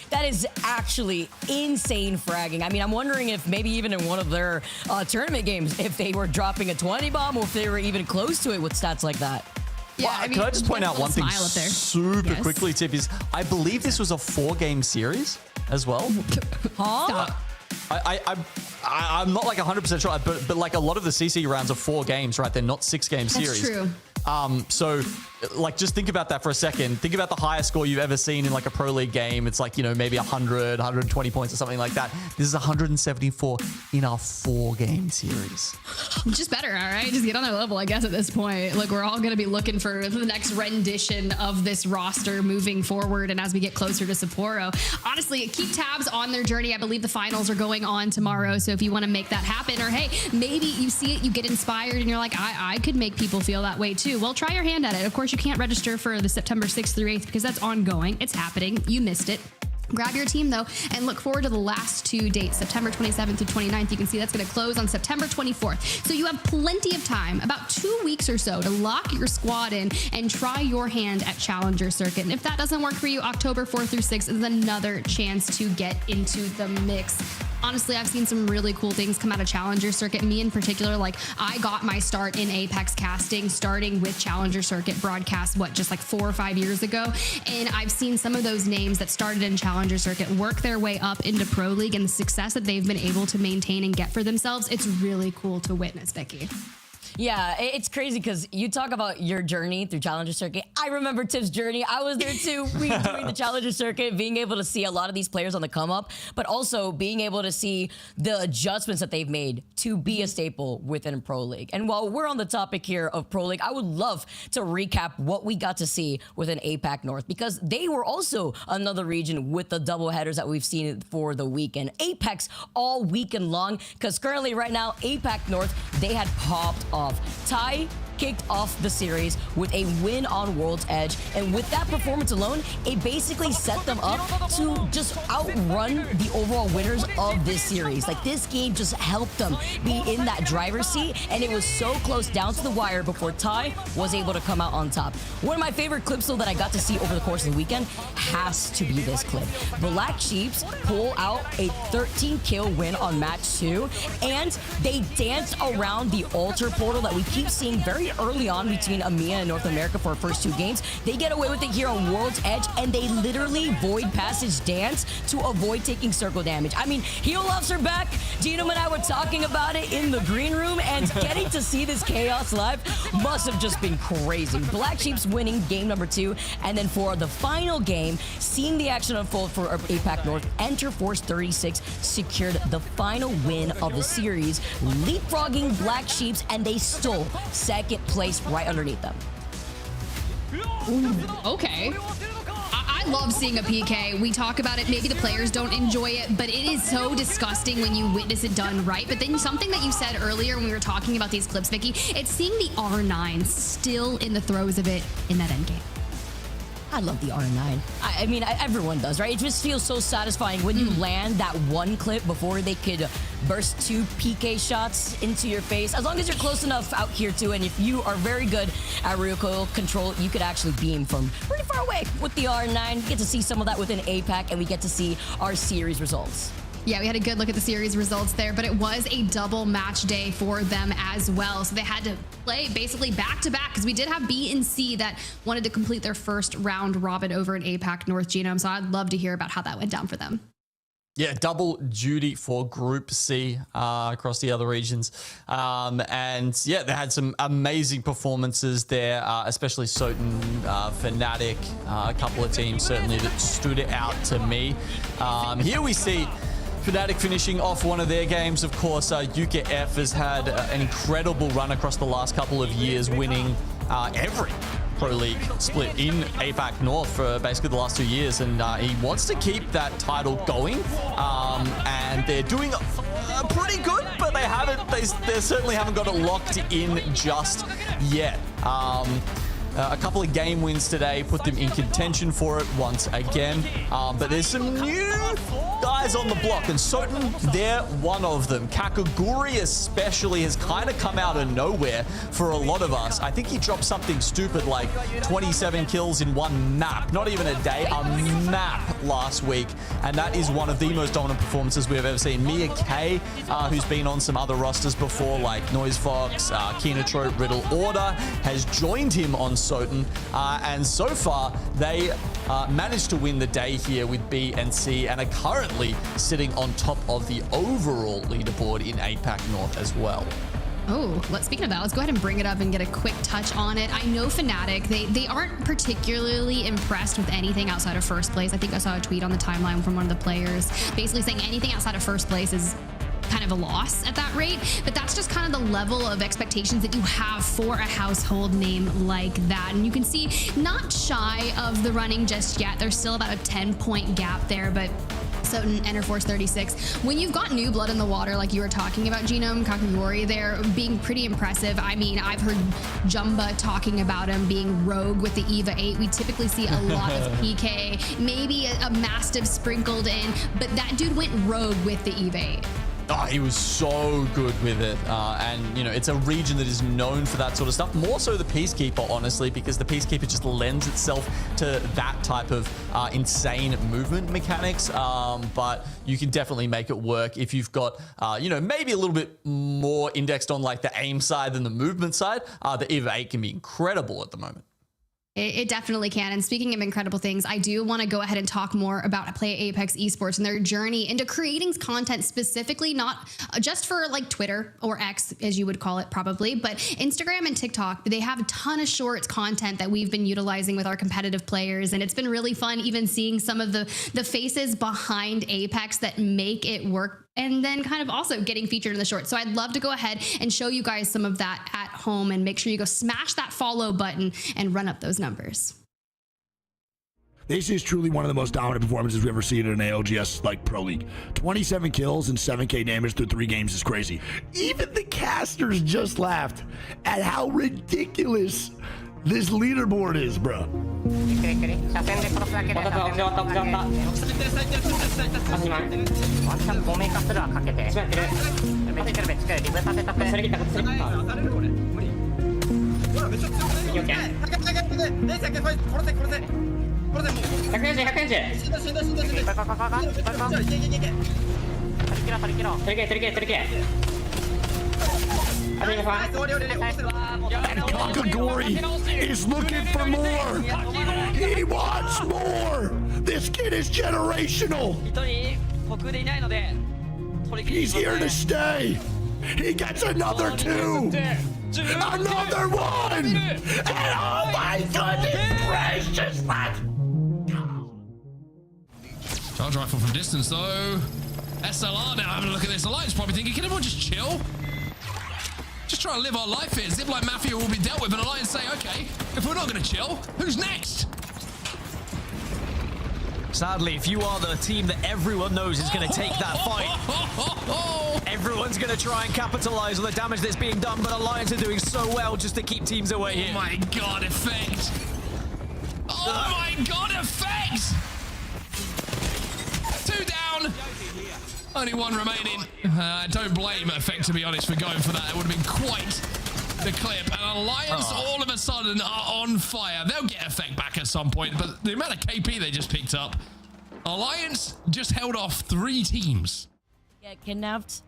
Speaker 3: that is actually insane fragging. I mean, I'm wondering if maybe even in one of their tournament games, if they were dropping a 20 bomb or if they were even close to it with stats like that.
Speaker 4: Yeah,
Speaker 5: well,
Speaker 4: I mean,
Speaker 5: can I just point out one thing super
Speaker 4: yes.
Speaker 5: quickly, Tip, is I believe this was a 4-game series as well.
Speaker 3: Huh?
Speaker 5: I'm not like 100% sure, but like a lot of the CC rounds are 4 games, right? They're not 6-game series.
Speaker 4: That's true.
Speaker 5: So like just think about that for a second. Think about the highest score you've ever seen in like a Pro League game. It's like, you know, maybe 100, 120 points or something like that. This is 174 in a 4-game series.
Speaker 4: Just better, all right? Just get on their level, I guess, at this point. Look, we're all going to be looking for the next rendition of this roster moving forward and as we get closer to Sapporo. Honestly, keep tabs on their journey. I believe the finals are going on tomorrow, so if you want to make that happen, or hey, maybe you see it, you get inspired, and you're like, I could make people feel that way too. Well, try your hand at it. Of course, you can't register for the September 6th through 8th because that's ongoing. It's happening. You missed it. Grab your team, though, and look forward to the last 2 dates, September 27th through 29th. You can see that's going to close on September 24th. So you have plenty of time, about 2 weeks or so, to lock your squad in and try your hand at Challenger Circuit. And if that doesn't work for you, October 4th through 6th is another chance to get into the mix. Honestly, I've seen some really cool things come out of Challenger Circuit. Me in particular, like I got my start in Apex casting, starting with Challenger Circuit broadcast, just like 4 or 5 years ago. And I've seen some of those names that started in Challenger Circuit work their way up into Pro League, and the success that they've been able to maintain and get for themselves. It's really cool to witness, Vicky.
Speaker 3: Yeah, it's crazy because you talk about your journey through Challenger Circuit. I remember Tip's journey. I was there too, doing the Challenger Circuit, being able to see a lot of these players on the come up, but also being able to see the adjustments that they've made to be a staple within Pro League. And while we're on the topic here of Pro League, I would love to recap what we got to see within APAC North, because they were also another region with the double headers that we've seen for the weekend. Apex all weekend long, because currently right now, APAC North, they had popped off. Ty kicked off the series with a win on World's Edge, and with that performance alone, it basically set them up to just outrun the overall winners of this series. Like, this game just helped them be in that driver's seat, and it was so close down to the wire before Ty was able to come out on top. One of my favorite clips, though, that I got to see over the course of the weekend has to be this clip. Black Sheeps pull out a 13-kill win on match 2, and they danced around the altar portal that we keep seeing very early on between EMEA and North America for our first 2 games. They get away with it here on World's Edge, and they literally void passage dance to avoid taking circle damage. I mean, heel offs are back. Gino and I were talking about it in the green room, and getting to see this chaos live must have just been crazy. Black Sheep's winning game number 2, and then for the final game, seeing the action unfold for APAC North, Enter Force 36 secured the final win of the series, leapfrogging Black Sheeps, and they stole second place right underneath them.
Speaker 4: Ooh, okay. I love seeing a PK. We talk about it. Maybe the players don't enjoy it, but it is so disgusting when you witness it done right. But then something that you said earlier when we were talking about these clips, Vicky, it's seeing the R9 still in the throes of it in that endgame.
Speaker 3: I love the R9. I mean, everyone does, right? It just feels so satisfying when you land that one clip before they could burst 2 PK shots into your face. As long as you're close enough out here too, and if you are very good at recoil control, you could actually beam from pretty far away with the R9. We get to see some of that within APAC, and we get to see our series results.
Speaker 4: Yeah, we had a good look at the series results there, but it was a double match day for them as well. So they had to play basically back-to-back because we did have B and C that wanted to complete their first round robin over in APAC North Genome. So I'd love to hear about how that went down for them.
Speaker 5: Yeah, double duty for Group C across the other regions. And yeah, they had some amazing performances there, especially Soten, Fnatic, a couple of teams certainly that stood out to me. Here we see Fnatic finishing off one of their games. Of course, UKF has had an incredible run across the last couple of years, winning every Pro League split in APAC North for basically the last 2 years, and he wants to keep that title going. And they're doing pretty good, but they certainly haven't got it locked in just yet. A couple of game wins today put them in contention for it once again. But there's some new guys on the block, and Soten, they're one of them. Kakaguri especially has kind of come out of nowhere for a lot of us. I think he dropped something stupid like 27 kills in one map, not even a day, a map last week. And that is one of the most dominant performances we've ever seen. Mia K, who's been on some other rosters before, like Noise Fox, Kinatrope, Riddle Order, has joined him on Soten, and so far they managed to win the day here with B and C, and are currently sitting on top of the overall leaderboard in APAC North as well.
Speaker 4: Oh, speaking of that, let's go ahead and bring it up and get a quick touch on it. I know Fnatic, they aren't particularly impressed with anything outside of first place. I think I saw a tweet on the timeline from one of the players basically saying anything outside of first place is kind of a loss at that rate, but that's just kind of the level of expectations that you have for a household name like that. And you can see not shy of the running just yet. There's still about a 10-point gap there, but Soten, Enterforce 36. When you've got new blood in the water, like you were talking about, Genome, Kakagori there being pretty impressive. I mean, I've heard Jumba talking about him being rogue with the EVA 8. We typically see a lot of PK, maybe a Mastiff sprinkled in, but that dude went rogue with the EVA 8.
Speaker 5: Oh, he was so good with it. And, you know, it's a region that is known for that sort of stuff. More so the Peacekeeper, honestly, because the Peacekeeper just lends itself to that type of insane movement mechanics. But you can definitely make it work if you've got, you know, maybe a little bit more indexed on like the aim side than the movement side. The EVA 8 can be incredible at the moment.
Speaker 4: It definitely can. And speaking of incredible things, I do want to go ahead and talk more about Play Apex Esports and their journey into creating content specifically, not just for like Twitter or X, as you would call it probably, but Instagram and TikTok. They have a ton of shorts content that we've been utilizing with our competitive players. And it's been really fun even seeing some of the faces behind Apex that make it work, and then kind of also getting featured in the shorts. So I'd love to go ahead and show you guys some of that at home, and make sure you go smash that follow button and run up those numbers.
Speaker 10: This is truly one of the most dominant performances we've ever seen in an ALGS like Pro League. 27 kills and 7k damage through 3 games is crazy. Even the casters just laughed at how ridiculous this leaderboard is, bro. And Kakagori is looking for more. He wants more. This kid is generational. He's here to stay. He gets another 2. Another 1. And oh my goodness gracious, let's go.
Speaker 11: Charge rifle from distance though. SLR now having a look at this. The light's probably thinking, can everyone just chill? Just try to live our life here. Zipline Mafia will be dealt with, and Alliance say, okay, if we're not going to chill, who's next?
Speaker 12: Sadly, if you are the team that everyone knows is going to take that fight, everyone's going to try and capitalize on the damage that's being done, but Alliance are doing so well just to keep teams away here.
Speaker 11: Oh my god, Effect! Oh my god, Effect! 2 down! Only 1 remaining. Don't blame Effect, to be honest, for going for that. It would have been quite the clip. And Alliance all of a sudden are on fire. They'll get Effect back at some point, but the amount of KP they just picked up, Alliance just held off 3 teams
Speaker 3: Get kidnapped.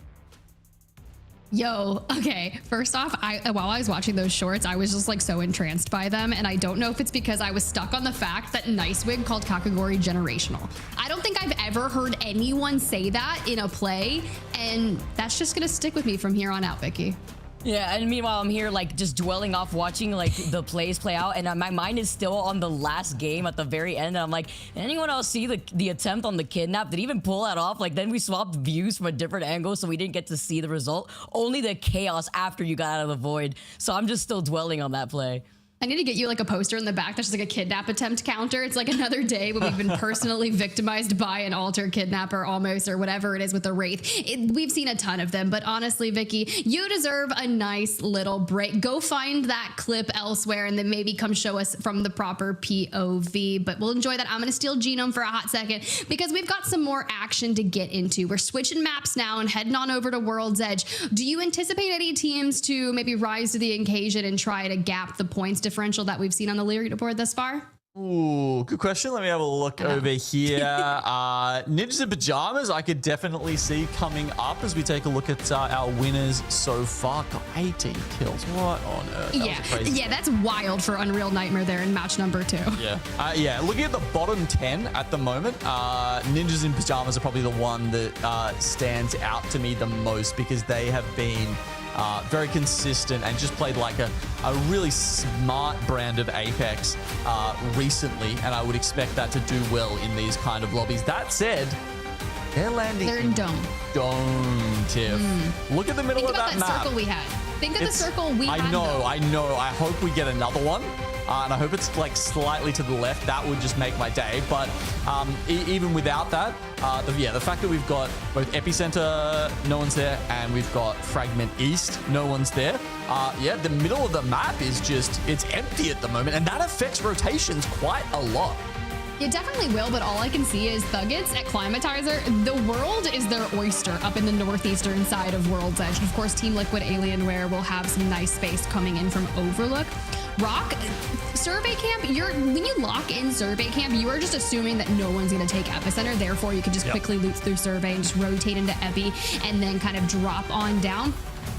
Speaker 4: Yo, okay. First off, while I was watching those shorts, I was just like so entranced by them. And I don't know if it's because I was stuck on the fact that Nicewig called Kakagori generational. I don't think I've ever heard anyone say that in a play. And that's just going to stick with me from here on out, Vicky.
Speaker 3: Yeah, and meanwhile, I'm here like just dwelling off watching like the plays play out, and my mind is still on the last game at the very end. And I'm like, anyone else see the attempt on the kidnap? Did he even pull that off? Like then we swapped views from a different angle, so we didn't get to see the result. Only the chaos after you got out of the void. So I'm just still dwelling on that play.
Speaker 4: I need to get you like a poster in the back that's just like a kidnap attempt counter. It's like another day when we've been personally victimized by an alter kidnapper almost, or whatever it is with the Wraith. We've seen a ton of them, but honestly, Vicky, you deserve a nice little break. Go find that clip elsewhere and then maybe come show us from the proper POV, but we'll enjoy that. I'm going to steal Genome for a hot second because we've got some more action to get into. We're switching maps now and heading on over to World's Edge. Do you anticipate any teams to maybe rise to the occasion and try to gap the points differential that we've seen on the leaderboard thus far?
Speaker 5: Ooh, good question. Let me have a look over here. Ninjas in Pyjamas, I could definitely see coming up as we take a look at our winners so far. Got 18 kills. What on earth? That was crazy.
Speaker 4: Yeah, that's wild for Unreal Nightmare there in match number 2.
Speaker 5: Yeah. Looking at the bottom 10 at the moment, Ninjas in Pyjamas are probably the one that stands out to me the most because they have been very consistent and just played like a really smart brand of Apex recently, and I would expect that to do well in these kind of lobbies. That said, they're landing
Speaker 4: in Dome.
Speaker 5: Tiff. Look at the middle of that map.
Speaker 4: Circle we had. Think of the circle we had.
Speaker 5: I know. I hope we get another one. And I hope it's like slightly to the left. That would just make my day. But even without that, the fact that we've got both Epicenter, no one's there, and we've got Fragment East, no one's there. The middle of the map is just, it's empty at the moment. And that affects rotations quite a lot.
Speaker 4: It definitely will, but all I can see is THUGGETS at Climatizer. The world is their oyster up in the northeastern side of World's Edge. Of course, Team Liquid Alienware will have some nice space coming in from Overlook. Rock, Survey Camp, when you lock in Survey Camp, you are just assuming that no one's going to take Epicenter. Therefore, you can just quickly loot through Survey and just rotate into Epi and then kind of drop on down.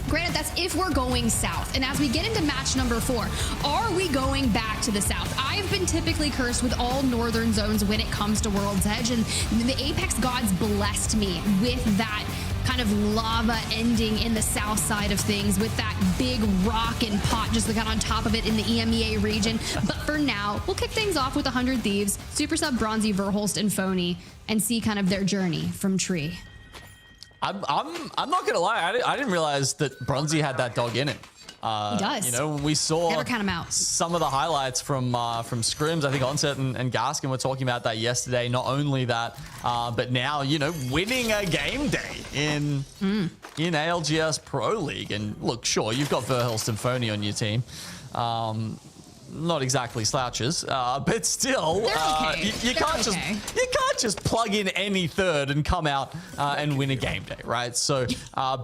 Speaker 4: Granted, that's if we're going south. And as we get into match number 4, are we going back to the south? I've been typically cursed with all northern zones when it comes to World's Edge, and the Apex gods blessed me with that kind of lava ending in the south side of things with that big rock and pot just got on top of it in the EMEA region. But for now, we'll kick things off with 100 Thieves, Super Sub, Bronzy, Verholst, and Phony, and see kind of their journey from Tree.
Speaker 5: I'm not gonna lie. I didn't realize that Bronzy had that dog in it.
Speaker 4: He does.
Speaker 5: You know, when we saw
Speaker 4: Never count him out.
Speaker 5: some of the highlights from scrims, I think Onset and Gaskin were talking about that yesterday. Not only that, but now, you know, winning a game day in ALGS Pro League. And look, sure, you've got Verholst and Phony on your team. Not exactly slouches, but still, you can't just plug in any third and come out and win a game day, right? So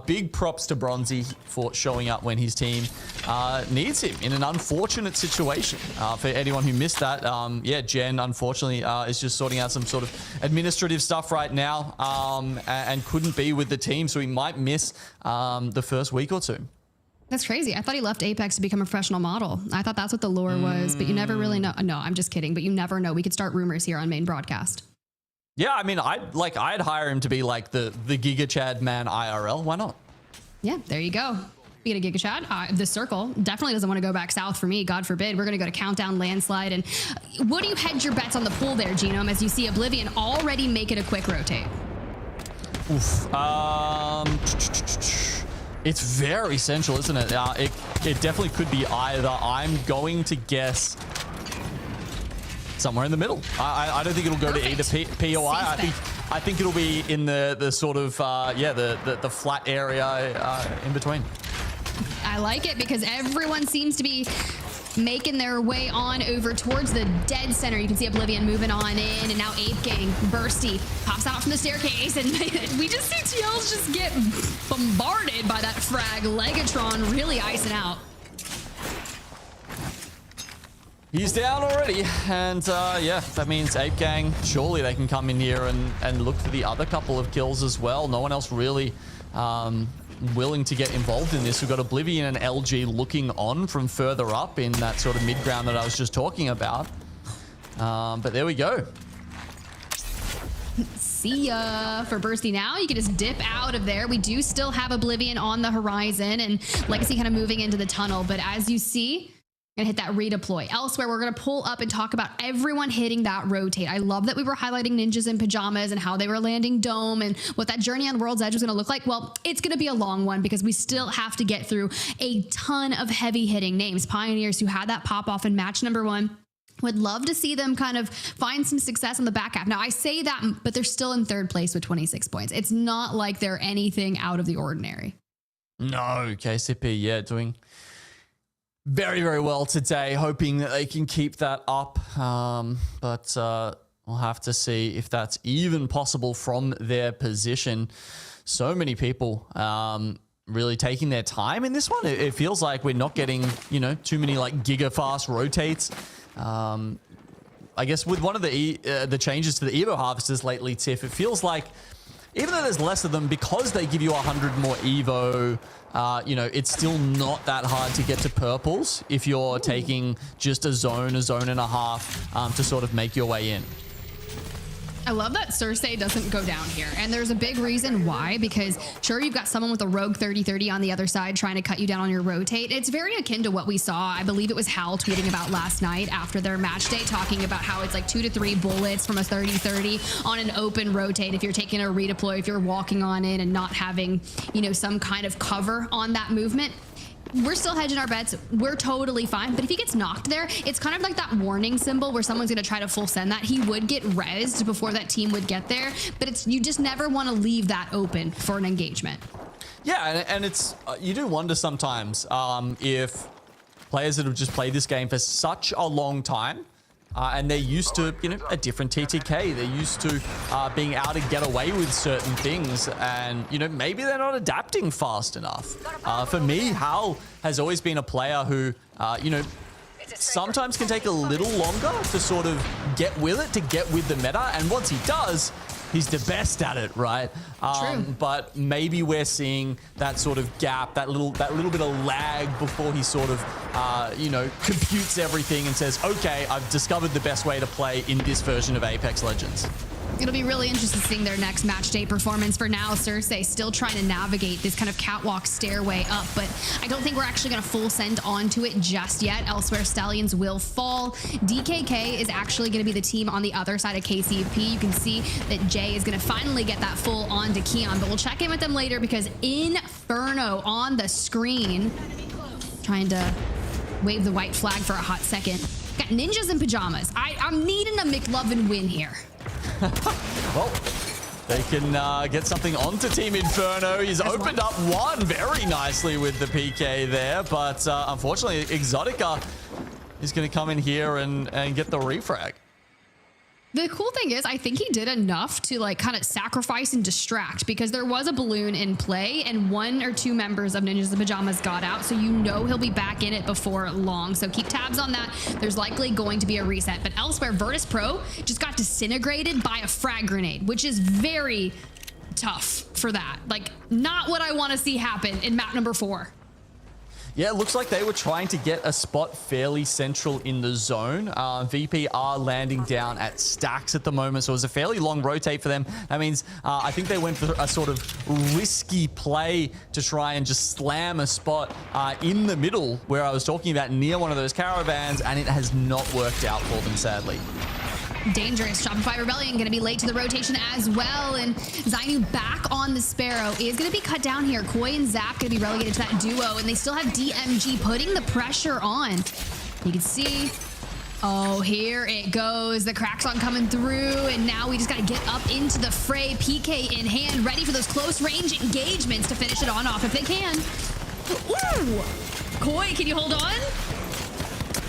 Speaker 5: big props to Bronzy for showing up when his team needs him in an unfortunate situation. For anyone who missed that, Jen unfortunately is just sorting out some sort of administrative stuff right now and couldn't be with the team, so he might miss the first week or two.
Speaker 4: That's crazy. I thought he left Apex to become a professional model. I thought that's what the lore was, but you never really know. No, I'm just kidding, but you never know. We could start rumors here on main broadcast.
Speaker 5: Yeah, I mean, I'd hire him to be like the Giga Chad man IRL. Why not?
Speaker 4: Yeah, there you go. Being a Giga Chad, the circle definitely doesn't want to go back south for me. God forbid. We're going to go to Countdown Landslide. And what do you hedge your bets on the pool there, Genome, as you see Oblivion already make it a quick rotate?
Speaker 5: Oof. It's very central, isn't it? It definitely could be either. I'm going to guess somewhere in the middle. I don't think it'll go to either P or I. I think it'll be in the sort of the flat area in between.
Speaker 4: I like it because everyone seems to be making their way on over towards the dead center. You can see Oblivion moving on in, and now Ape Gang, Bursty, pops out from the staircase, and we just see TLs just get bombarded by that frag. Legatron really icing out.
Speaker 5: He's down already, and yeah, that means Ape Gang, surely they can come in here and look for the other couple of kills as well. No one else really willing to get involved in this. We've got Oblivion and LG looking on from further up in that sort of mid-ground that I was just talking about. But there we go.
Speaker 4: See ya for Bursty now. You can just dip out of there. We do still have Oblivion on the horizon and Legacy kind of moving into the tunnel. But as you see, gonna hit that redeploy. Elsewhere, we're gonna pull up and talk about everyone hitting that rotate. I love that we were highlighting Ninjas in Pyjamas and how they were landing Dome and what that journey on World's Edge was gonna look like. Well, it's gonna be a long one because we still have to get through a ton of heavy hitting names. Pioneers who had that pop off in match number 1. Would love to see them kind of find some success on the back half. Now, I say that, but they're still in 3rd place with 26 points. It's not like they're anything out of the ordinary.
Speaker 5: No, KCP, yeah, doing very, very well today. Hoping that they can keep that up. But we'll have to see if that's even possible from their position. So many people really taking their time in this one. It feels like we're not getting, you know, too many like giga fast rotates. I guess with one of the changes to the Evo harvesters lately, Tiff, it feels like even though there's less of them, because they give you 100 more Evo, you know, it's still not that hard to get to purples if you're taking just a zone and a half to sort of make your way in.
Speaker 4: I love that Cersei doesn't go down here. And there's a big reason why, because sure, you've got someone with a rogue 30-30 on the other side trying to cut you down on your rotate. It's very akin to what we saw. I believe it was Hal tweeting about last night after their match day, talking about how it's like 2 to 3 bullets from a 30-30 on an open rotate. If you're taking a redeploy, if you're walking on in and not having, you know, some kind of cover on that movement. We're still hedging our bets. We're totally fine. But if he gets knocked there, it's kind of like that warning symbol where someone's going to try to full send that. He would get rezzed before that team would get there. But it's, you just never want to leave that open for an engagement.
Speaker 5: Yeah, and it's you do wonder sometimes if players that have just played this game for such a long time and they're used to, you know, a different TTK. They're used to being able to get away with certain things, and, you know, maybe they're not adapting fast enough. For me, Hal has always been a player who, you know, sometimes can take a little longer to sort of get with it, to get with the meta, and once he does, he's the best at it, right? But maybe we're seeing that sort of gap, that little bit of lag before he sort of, you know, computes everything and says, okay, I've discovered the best way to play in this version of Apex Legends.
Speaker 4: It'll be really interesting seeing their next match day performance. For now, Cersei still trying to navigate this kind of catwalk stairway up, but I don't think we're actually going to full send onto it just yet. Elsewhere, Stallions will fall. DKK is actually going to be the team on the other side of KCP. You can see that Jay is going to finally get that full onto Keon, but we'll check in with them later because Inferno on the screen, trying to wave the white flag for a hot second. Got Ninjas in Pyjamas. I'm needing a McLovin win here.
Speaker 5: Well, they can get something onto Team Inferno. He's opened up one very nicely with the PK there, but unfortunately, Exotica is going to come in here and get the refrag.
Speaker 4: The cool thing is, I think he did enough to like kind of sacrifice and distract, because there was a balloon in play and 1 or 2 members of Ninjas in Pyjamas got out. So you know he'll be back in it before long. So keep tabs on that. There's likely going to be a reset. But elsewhere, Virtus Pro just got disintegrated by a frag grenade, which is very tough for that. Like, not what I want to see happen in map number 4.
Speaker 5: Yeah, it looks like they were trying to get a spot fairly central in the zone. VP are landing down at stacks at the moment, so it was a fairly long rotate for them. That means I think they went for a sort of risky play to try and just slam a spot in the middle where I was talking about, near one of those caravans, and it has not worked out for them, sadly.
Speaker 4: Dangerous. Shopify Rebellion going to be late to the rotation as well. And Zainu back on the Sparrow is going to be cut down here. Koi and Zap going to be relegated to that duo. And they still have DMG putting the pressure on. You can see, oh, here it goes. The cracks on coming through. And now we just got to get up into the fray. PK in hand, ready for those close range engagements to finish it on off if they can. Ooh! Koi, can you hold on?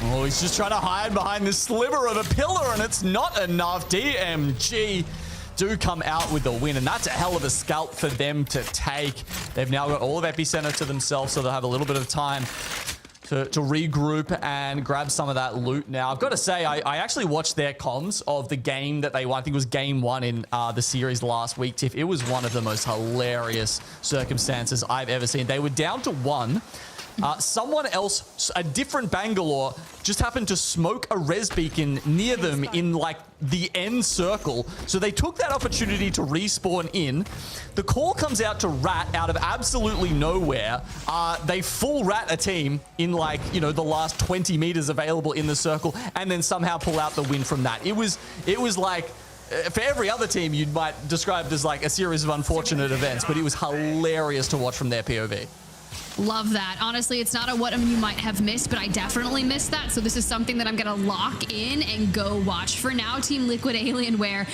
Speaker 5: Oh, he's just trying to hide behind this sliver of a pillar, and it's not enough. DMG do come out with the win, and that's a hell of a scalp for them to take. They've now got all of Epicenter to themselves, so they'll have a little bit of time to regroup and grab some of that loot now. I've got to say, I actually watched their comms of the game that they won. I think it was game 1 in the series last week, Tiff. It was one of the most hilarious circumstances I've ever seen. They were down to 1. Someone else, a different Bangalore, just happened to smoke a res beacon near them in like the end circle. So they took that opportunity to respawn in. The call comes out to rat out of absolutely nowhere. They full rat a team in like, you know, the last 20 meters available in the circle and then somehow pull out the win from that. It was like, for every other team, you might describe it as like a series of unfortunate events, but it was hilarious to watch from their POV.
Speaker 4: Love that. Honestly, it's not a what you might have missed, but I definitely missed that. So this is something that I'm going to lock in and go watch. For now, Team Liquid Alienware,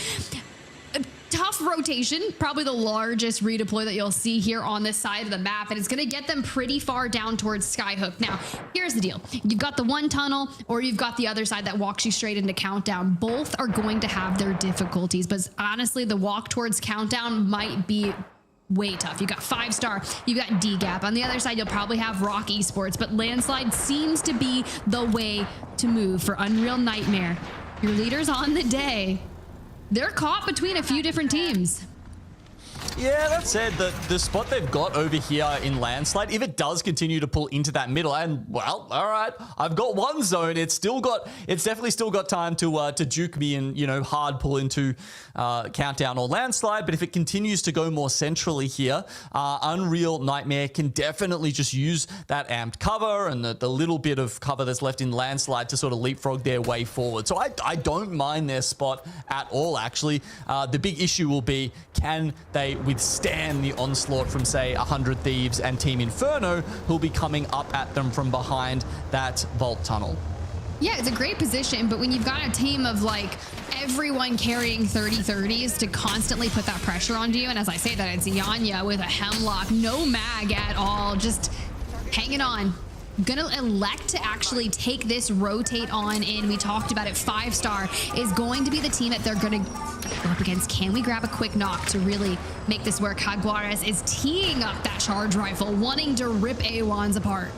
Speaker 4: a tough rotation, probably the largest redeploy that you'll see here on this side of the map, and it's going to get them pretty far down towards Skyhook. Now, here's the deal. You've got the one tunnel, or you've got the other side that walks you straight into Countdown. Both are going to have their difficulties, but honestly, the walk towards Countdown might be way tough. You got 5-star, you got DGAP. On the other side, you'll probably have Rock Esports, but Landslide seems to be the way to move for Unreal Nightmare. Your leaders on the day, they're caught between a few different teams.
Speaker 5: Yeah, that said, the spot they've got over here in Landslide, if it does continue to pull into that middle, and well, all right, I've got one zone. It's definitely still got time to juke me and, you know, hard pull into Countdown or Landslide. But if it continues to go more centrally here, Unreal Nightmare can definitely just use that amped cover and the little bit of cover that's left in Landslide to sort of leapfrog their way forward. So I don't mind their spot at all, actually. The big issue will be, can they withstand the onslaught from, say, 100 Thieves and Team Inferno, who'll be coming up at them from behind that vault tunnel?
Speaker 4: Yeah, it's a great position, but when you've got a team of like everyone carrying 30-30s to constantly put that pressure onto you, and as I say that, it's Yanya with a Hemlock, no mag at all, just hanging on. Gonna elect to actually take this rotate on in. We talked about it. 5-star is going to be the team that they're gonna go up against. Can we grab a quick knock to really make this work? Jaguares is teeing up that charge rifle, wanting to rip A1s apart.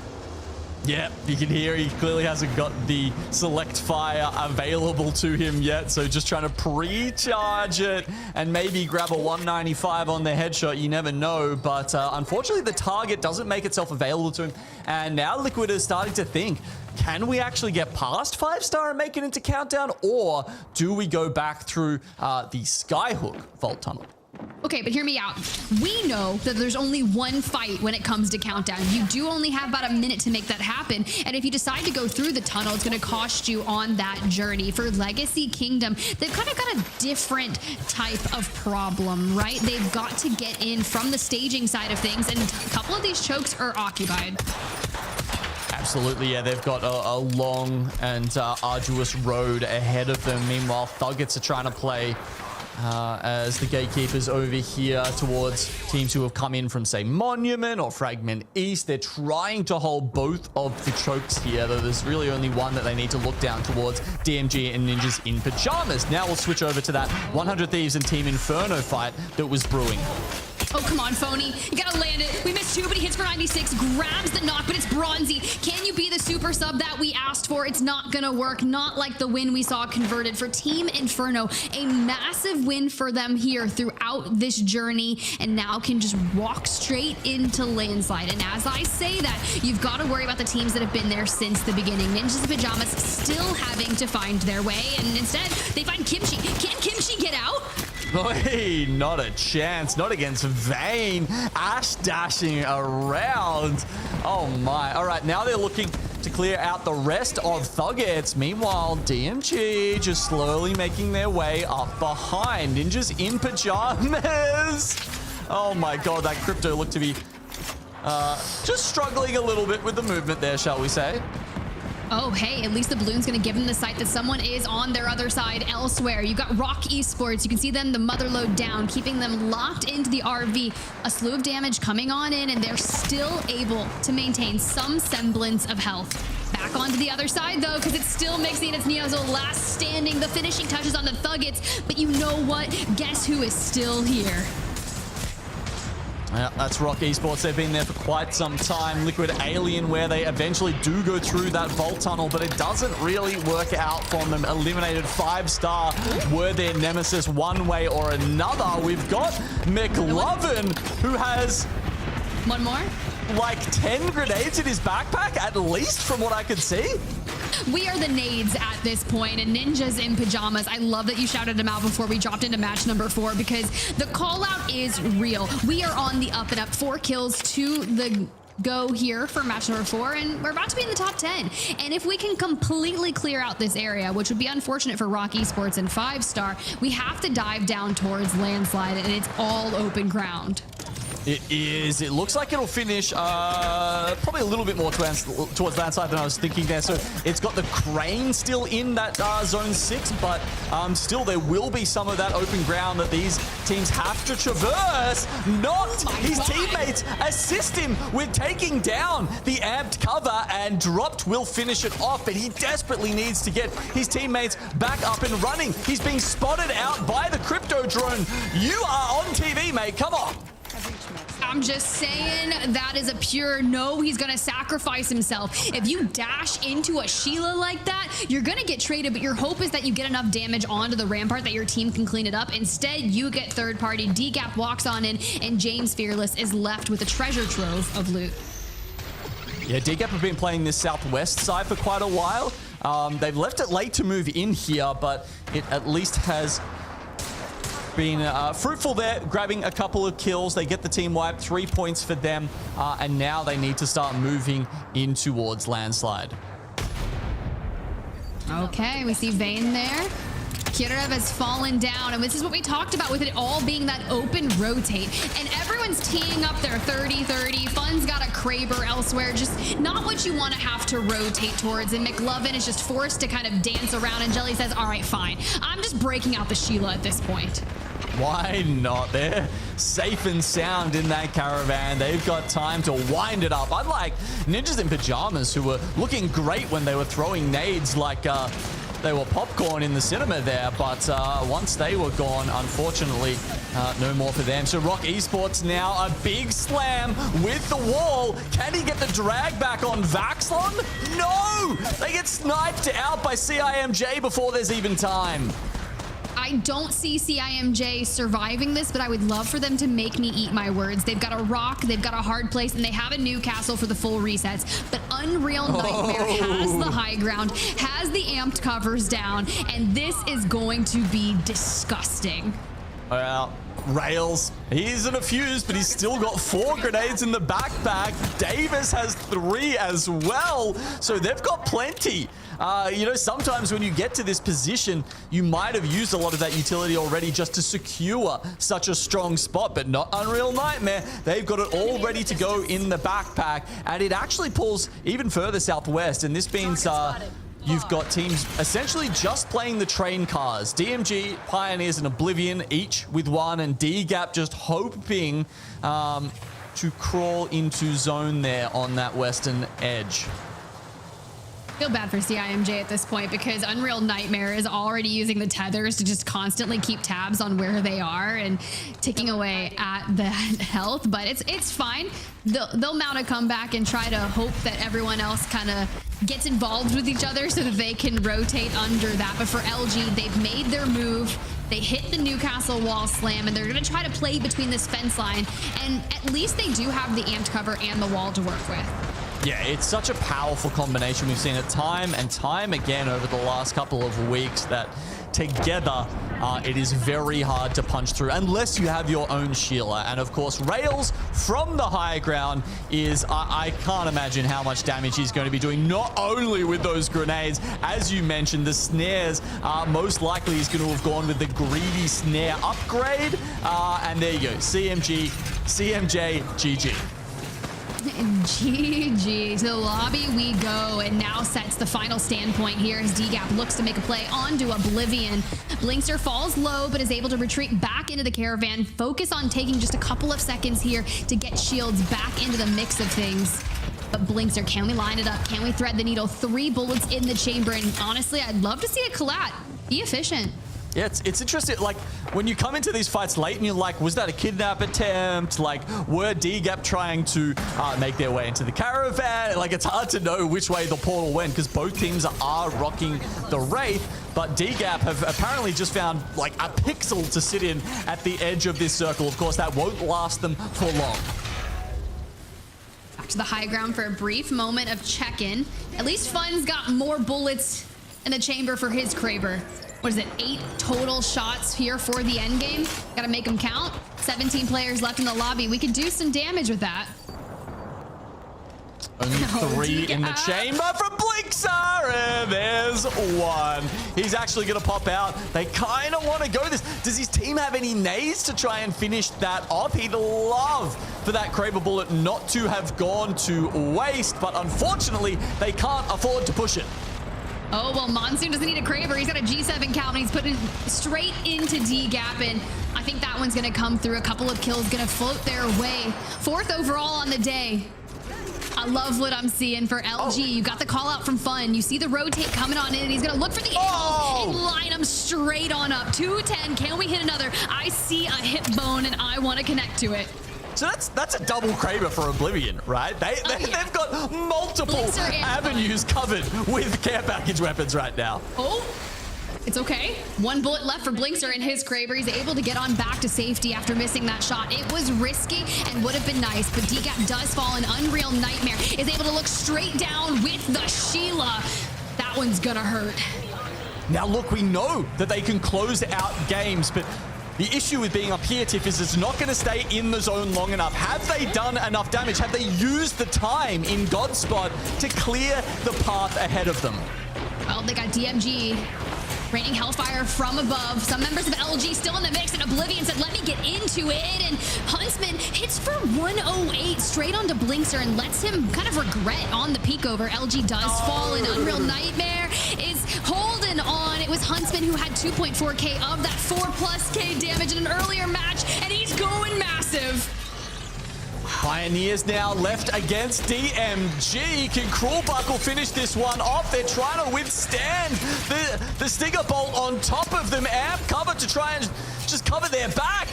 Speaker 5: Yeah, you can hear he clearly hasn't got the select fire available to him yet, so just trying to pre-charge it and maybe grab a 195 on the headshot. You never know, but unfortunately the target doesn't make itself available to him, and now Liquid is starting to think, can we actually get past 5-star and make it into Countdown, or do we go back through the Skyhook vault tunnel?
Speaker 4: Okay, but hear me out. We know that there's only one fight when it comes to Countdown. You do only have about a minute to make that happen. And if you decide to go through the tunnel, it's going to cost you on that journey. For Legacy Kingdom, they've kind of got a different type of problem, right? They've got to get in from the staging side of things, and a couple of these chokes are occupied.
Speaker 5: Absolutely, yeah, they've got a long and arduous road ahead of them. Meanwhile, THUGGETS are trying to play as the gatekeepers over here towards teams who have come in from, say, Monument or Fragment East. They're trying to hold both of the chokes here, though there's really only one that they need to look down towards, DMG and Ninjas in Pyjamas. Now we'll switch over to that 100 Thieves and Team Inferno fight that was brewing.
Speaker 4: Oh, come on, Phony. You gotta land it. We missed 2, but he hits for 96, grabs the knock, but it's Bronzy. Can you be the super sub that we asked for? It's not gonna work. Not like the win we saw converted for Team Inferno. A massive win for them here throughout this journey, and now can just walk straight into Landslide. And as I say that, you've got to worry about the teams that have been there since the beginning. Ninjas in Pyjamas still having to find their way, and instead, they find Kimchi. Can Kimchi get out?
Speaker 5: Boy, not a chance. Not against Vayne. Ash dashing around. Oh my. All right, now they're looking to clear out the rest of THUGGETS. Meanwhile, DMG just slowly making their way up behind. Ninjas in Pyjamas. Oh my god, that crypto looked to be just struggling a little bit with the movement there, shall we say.
Speaker 4: Oh, hey, at least the balloon's going to give them the sight that someone is on their other side elsewhere. You got Rock Esports. You can see them, the mother load down, keeping them locked into the RV. A slew of damage coming on in, and they're still able to maintain some semblance of health. Back onto the other side, though, because it's still mixing. It's Neozo last standing. The finishing touches on the THUGGETS. But you know what? Guess who is still here?
Speaker 5: Yeah, that's Rock Esports. They've been there for quite some time. Liquid Alien, where they eventually do go through that vault tunnel, but it doesn't really work out from them. Eliminated 5-star were their nemesis one way or another. We've got McLovin, who has...
Speaker 4: One more?
Speaker 5: Like 10 grenades in his backpack, at least from what I could see.
Speaker 4: We are the nades at this point, and Ninjas in Pyjamas. I love that you shouted him out before we dropped into match number 4, because the call out is real. We are on the up and up. 4 kills to the go here for match number 4, and we're about to be in the top 10. And if we can completely clear out this area, which would be unfortunate for Rock Esports and 5-star, we have to dive down towards Landslide, and it's all open ground.
Speaker 5: It is. It looks like it'll finish probably a little bit more towards Landslide than I was thinking there. So it's got the crane still in that zone 6, but still there will be some of that open ground that these teams have to traverse. His teammates assist him with taking down the amped cover, and Dropped will finish it off, but he desperately needs to get his teammates back up and running. He's being spotted out by the crypto drone. You are on TV, mate. Come on.
Speaker 4: I'm just saying, that is a pure no. He's going to sacrifice himself. If you dash into a Sheila like that, you're going to get traded, but your hope is that you get enough damage onto the rampart that your team can clean it up. Instead, you get third party. DGAP walks on in, and James Fearless is left with a treasure trove of loot.
Speaker 5: Yeah, DGAP have been playing this southwest side for quite a while. They've left it late to move in here, but it at least has been fruitful there, grabbing a couple of kills. They get the team wipe, 3 points for them, and now they need to start moving in towards Landslide.
Speaker 4: Okay, we see Vayne there. Kirev has fallen down, and this is what we talked about with it all being that open rotate. And everyone's teeing up their 30-30. Fun's got a Kraber elsewhere, just not what you want to have to rotate towards. And McLovin is just forced to kind of dance around, and Jelly says, all right, fine. I'm just breaking out the Sheila at this point.
Speaker 5: Why not? They're safe and sound in that caravan. They've got time to wind it up. Unlike Ninjas in Pyjamas, who were looking great when they were throwing nades like they were popcorn in the cinema there, but once they were gone, unfortunately, no more for them. So Rock Esports now, a big slam with the wall. Can he get the drag back on Vaxlon? No! They get sniped out by CIMJ before there's even time.
Speaker 4: I don't see CIMJ surviving this, but I would love for them to make me eat my words. They've got a rock, they've got a hard place, and they have a Newcastle for the full resets. But Unreal Nightmare has the high ground, has the amped covers down, and this is going to be disgusting.
Speaker 5: Well, Rails, he's in a fuse, but he's still got 4 grenades in the backpack. Davis has 3 as well, so they've got plenty. You know, sometimes when you get to this position, you might have used a lot of that utility already just to secure such a strong spot, but not Unreal Nightmare. They've got it all ready to go in the backpack, and it actually pulls even further southwest, and this means you've got teams essentially just playing the train cars. DMG, Pioneers, and Oblivion, each with 1, and DGAP just hoping to crawl into zone there on that western edge.
Speaker 4: I feel bad for CIMJ at this point, because Unreal Nightmare is already using the tethers to just constantly keep tabs on where they are and ticking away at that health, but it's fine. They'll mount a comeback and try to hope that everyone else kind of gets involved with each other so that they can rotate under that. But for LG, they've made their move. They hit the Newcastle wall slam, and they're going to try to play between this fence line, and at least they do have the amped cover and the wall to work with.
Speaker 5: Yeah, it's such a powerful combination. We've seen it time and time again over the last couple of weeks that together it is very hard to punch through unless you have your own Sheila. And of course, Rails from the high ground is, I can't imagine how much damage he's going to be doing, not only with those grenades, as you mentioned, the snares, most likely he's going to have gone with the greedy snare upgrade. And there you go, CMJ, GG.
Speaker 4: GG. To the lobby we go, and now sets the final standpoint here as DGAP looks to make a play onto Oblivion. Blinkster falls low, but is able to retreat back into the caravan. Focus on taking just a couple of seconds here to get shields back into the mix of things. But Blinkster, can we line it up? Can we thread the needle? 3 bullets in the chamber, and honestly, I'd love to see a collat. Be efficient.
Speaker 5: Yeah, it's interesting. Like, when you come into these fights late and you're like, was that a kidnap attempt? Like, were DGAP trying to make their way into the caravan? Like, it's hard to know which way the portal went because both teams are rocking the Wraith. But DGAP have apparently just found, like, a pixel to sit in at the edge of this circle. Of course, that won't last them for long.
Speaker 4: Back to the high ground for a brief moment of check-in. At least Fun's got more bullets in the chamber for his Kraber. What is it, 8 total shots here for the end game? Gotta make them count. 17 players left in the lobby. We could do some damage with that.
Speaker 5: Only 3 in the chamber from Blixer, and there's 1. He's actually going to pop out. They kind of want to go this. Does his team have any nades to try and finish that off? He'd love for that Kraber bullet not to have gone to waste, but unfortunately, they can't afford to push it.
Speaker 4: Oh, well, Monsoon doesn't need a Kraber. He's got a G7 count, and he's putting it straight into DGAP, and I think that one's going to come through. A couple of kills going to float their way. 4th overall on the day. I love what I'm seeing for LG. You got the call out from Fun. You see the rotate coming on in, and he's going to look for the angle and line them straight on up. 210. Can we hit another? I see a hip bone, and I want to connect to it.
Speaker 5: So that's a double Kraber for Oblivion, right? They've got multiple avenues covered with care package weapons right now.
Speaker 4: Oh, it's okay. 1 bullet left for Blixer and his Kraber. He's able to get on back to safety after missing that shot. It was risky and would have been nice, but DGAP does fall. An Unreal Nightmare is able to look straight down with the Sheila. That one's gonna hurt.
Speaker 5: Now look, we know that they can close out games, but the issue with being up here, Tiff, is it's not going to stay in the zone long enough. Have they done enough damage? Have they used the time in God's spot to clear the path ahead of them?
Speaker 4: Well, they got DMG raining Hellfire from above. Some members of LG still in the mix, and Oblivion said, let me get into it. And Huntsman hits for 108 straight onto Blixer and lets him kind of regret on the peek over. LG does fall, and Unreal Nightmare is holding on. It was Huntsman who had 2.4k of that 4+k damage in an earlier match, and he's going massive.
Speaker 5: Pioneers now left against DMG. Can Cruel Buckle finish this one off? They're trying to withstand the Stinger Bolt on top of them. Amp cover to try and just cover their back.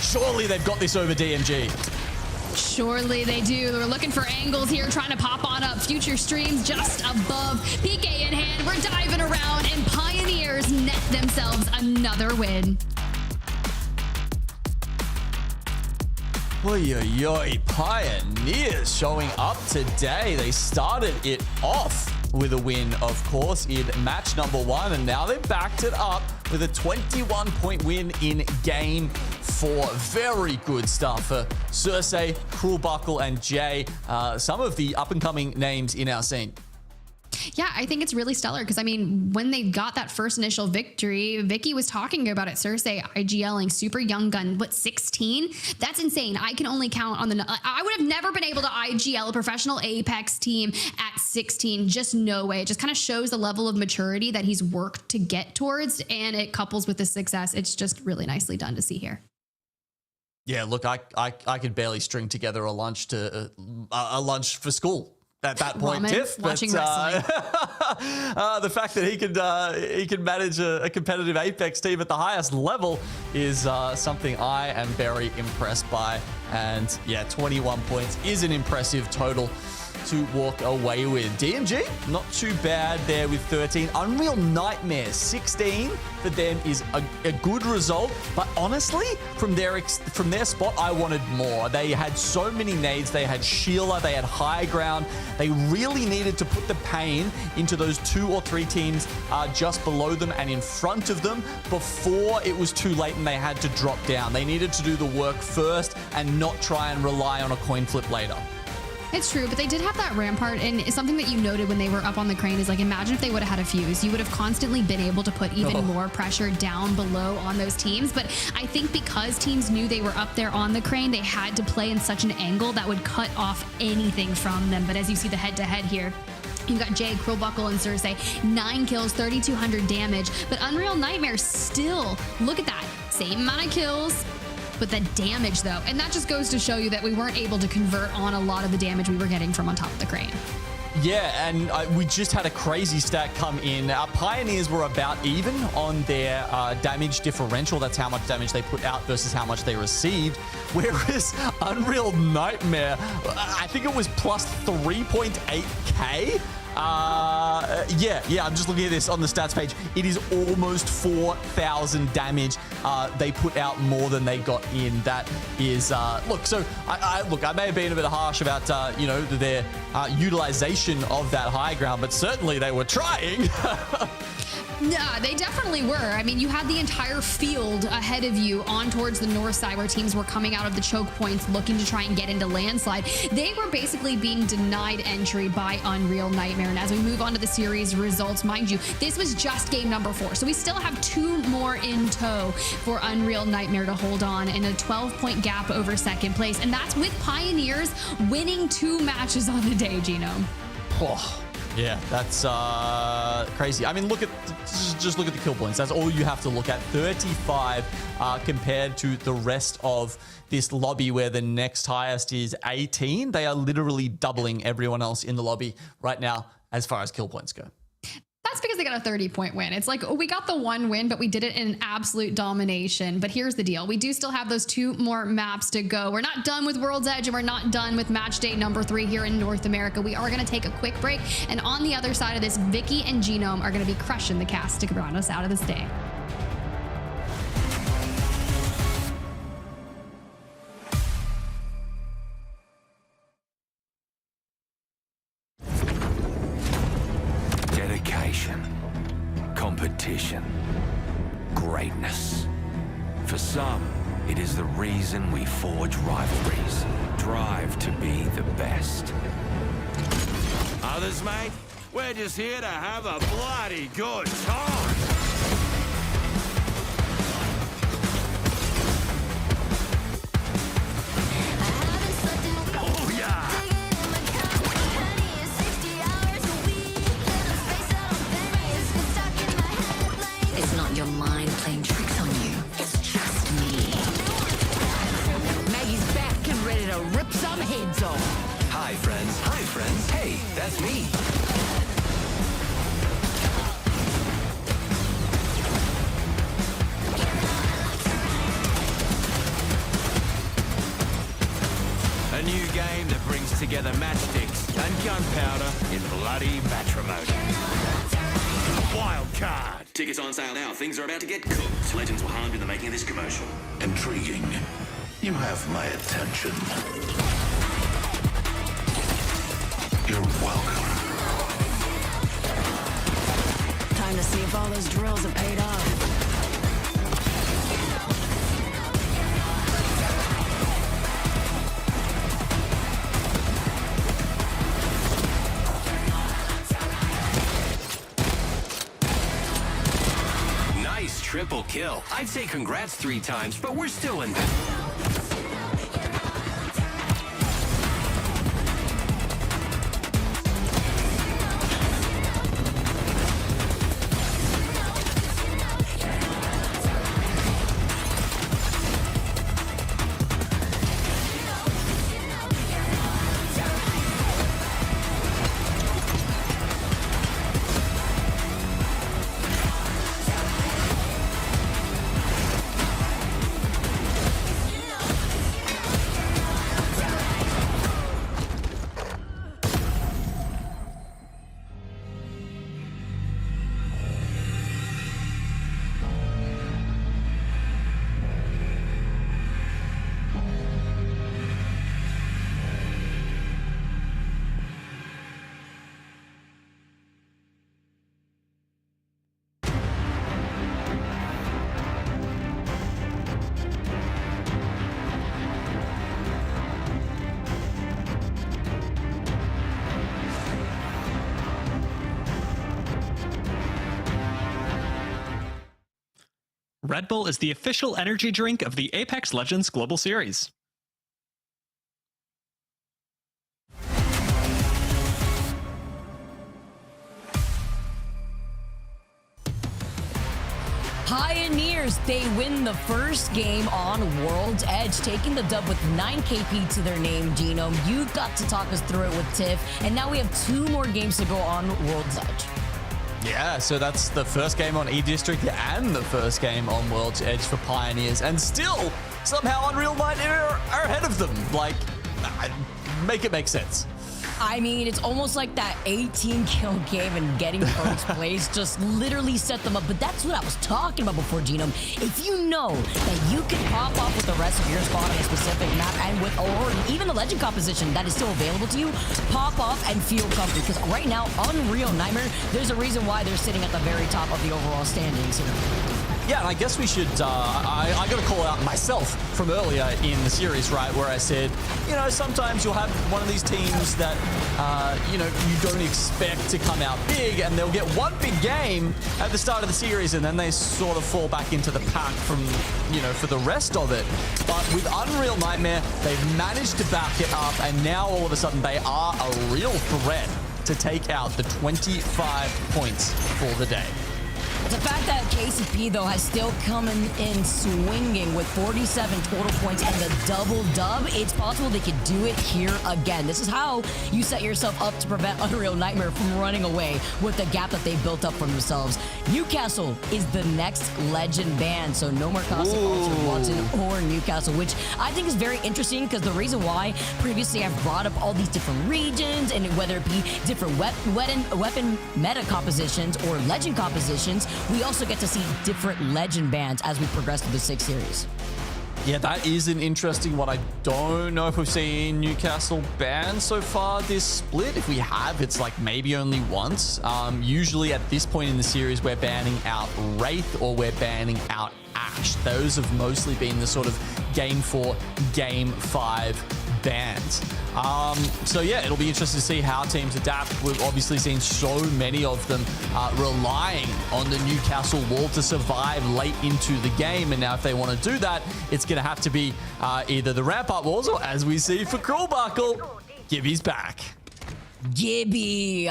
Speaker 5: Surely they've got this over DMG.
Speaker 4: Surely they do. We're looking for angles here, trying to pop on up. Future Streams just above. PK in hand. We're diving around, and Pioneers net themselves another win.
Speaker 5: Oy, oy, oy. Pioneers showing up today. They started it off with a win, of course, in match number 1, and now they've backed it up with a 21-point win in game 4. Very good stuff for Cersei, Cruel Buckle, and Jay. Some of the up-and-coming names in our scene.
Speaker 4: Yeah, I think it's really stellar because, I mean, when they got that first initial victory, Vicky was talking about it. Cersei IGLing, super young gun, 16? That's insane. I can only count on I would have never been able to IGL a professional Apex team at 16. Just no way. It just kind of shows the level of maturity that he's worked to get towards, and it couples with the success. It's just really nicely done to see here.
Speaker 5: Yeah, look, I could barely string together a lunch a lunch for school at that point, Tiff.
Speaker 4: Watching
Speaker 5: wrestling. The fact that he can manage a competitive Apex team at the highest level is something I am very impressed by. And yeah, 21 points is an impressive total to walk away with. DMG, not too bad there with 13. Unreal Nightmare, 16 for them is a good result. But honestly, from their spot, I wanted more. They had so many nades. They had Sheila. They had high ground. They really needed to put the pain into those 2 or 3 teams just below them and in front of them before it was too late and they had to drop down. They needed to do the work first and not try and rely on a coin flip later.
Speaker 4: It's true, but they did have that rampart, and something that you noted when they were up on the crane is, like, imagine if they would have had a fuse. You would have constantly been able to put even more pressure down below on those teams. But I think because teams knew they were up there on the crane, they had to play in such an angle that would cut off anything from them. But as you see the head-to-head here, you got Jay, Cruel Buckle, and Cersei. 9 kills, 3,200 damage. But Unreal Nightmare still, look at that, same amount of kills, but the damage though, and that just goes to show you that we weren't able to convert on a lot of the damage we were getting from on top of the crane.
Speaker 5: Yeah, and we just had a crazy stat come in. Our Pioneers were about even on their damage differential. That's how much damage they put out versus how much they received. Whereas Unreal Nightmare, I think it was plus 3.8k. Yeah, I'm just looking at this on the stats page. It is almost 4,000 damage. They put out more than they got in. That is, look, so I may have been a bit harsh about, their utilization of that high ground, but certainly they were trying.
Speaker 4: Yeah, they definitely were. I mean, you had the entire field ahead of you on towards the north side where teams were coming out of the choke points looking to try and get into landslide. They were basically being denied entry by Unreal Nightmare. And as we move on to the series results, mind you, this was just game number 4. So we still have 2 more in tow for Unreal Nightmare to hold on in a 12-point gap over second place. And that's with Pioneers winning 2 matches on the day, Gino.
Speaker 5: Oh. Yeah, that's crazy. I mean, just look at the kill points. That's all you have to look at. 35 compared to the rest of this lobby where the next highest is 18. They are literally doubling everyone else in the lobby right now as far as kill points go.
Speaker 4: That's because they got a 30-point win. It's like, we got the 1 win, but we did it in absolute domination. But here's the deal. We do still have those 2 more maps to go. We're not done with World's Edge, and we're not done with match day number 3 here in North America. We are going to take a quick break. And on the other side of this, Vicky and Genome are going to be crushing the cast to round us out of this day.
Speaker 13: Competition, greatness. For some, it is the reason we forge rivalries, drive to be the best. Others, mate, we're just here to have a bloody good time. Oh, yeah.
Speaker 3: It's not your mind playing tricks on you. It's just me.
Speaker 14: Maggie's back and ready to rip some heads off.
Speaker 13: Hi, friends. Hi, friends. Hey, that's me. A new game that brings together matchsticks and gunpowder in bloody matrimony. Wild card.
Speaker 15: Tickets on sale now. Things are about to get cooked. Legends were harmed in the making of this commercial.
Speaker 16: Intriguing. You have my attention. You're welcome.
Speaker 14: Time to see if all those drills have paid off.
Speaker 13: Triple kill. I'd say congrats 3 times, but we're still in.
Speaker 17: Red Bull is the official energy drink of the Apex Legends Global Series.
Speaker 3: Pioneers, they win the first game on World's Edge, taking the dub with 9 KP to their name. Genome, you got to talk us through it with Tiff, and now we have 2 more games to go on World's Edge.
Speaker 5: Yeah, so that's the first game on E-District and the first game on World's Edge for Pioneers, and still, somehow Unreal Nightmare are ahead of them. Like, make it make sense.
Speaker 3: I mean, it's almost like that 18-kill game and getting first place just literally set them up. But that's what I was talking about before, Genome. If you know that you can pop off with the rest of your squad on a specific map and with, or even the legend composition that is still available to you, pop off and feel comfy. Because right now, Unreal Nightmare, there's a reason why they're sitting at the very top of the overall standings here.
Speaker 5: Yeah, and I guess we should, I got to call out myself from earlier in the series, right, where I said, you know, sometimes you'll have one of these teams that, you know, you don't expect to come out big, and they'll get one big game at the start of the series, and then they sort of fall back into the pack from, you know, for the rest of it. But with Unreal Nightmare, they've managed to back it up, and now all of a sudden they are a real threat to take out the 25 points for the day.
Speaker 3: The fact that KCP, though, has still coming in swinging with 47 total points and the double dub, it's possible they could do it here again. This is how you set yourself up to prevent Unreal Nightmare from running away with the gap that they built up for themselves. Newcastle is the next legend band, so no more Cosmic Ultra, Watson, or Newcastle, which I think is very interesting because the reason why previously I've brought up all these different regions and whether it be different weapon meta compositions or legend compositions, we also get to see different legend bands as we progress through the 6 series.
Speaker 5: Yeah, that is an interesting one. I don't know if we've seen Newcastle banned so far this split. If we have, it's like maybe only once. Usually at this point in the series, we're banning out Wraith or we're banning out Ash. Those have mostly been the sort of Game 4, Game 5 bans. So yeah, it'll be interesting to see how teams adapt. We've obviously seen so many of them relying on the Newcastle wall to survive late into the game, and now if they want to do that, it's going to have to be either the ramp-up walls or, as we see for Crawlbuckle, Gibby's back.
Speaker 3: Gibby.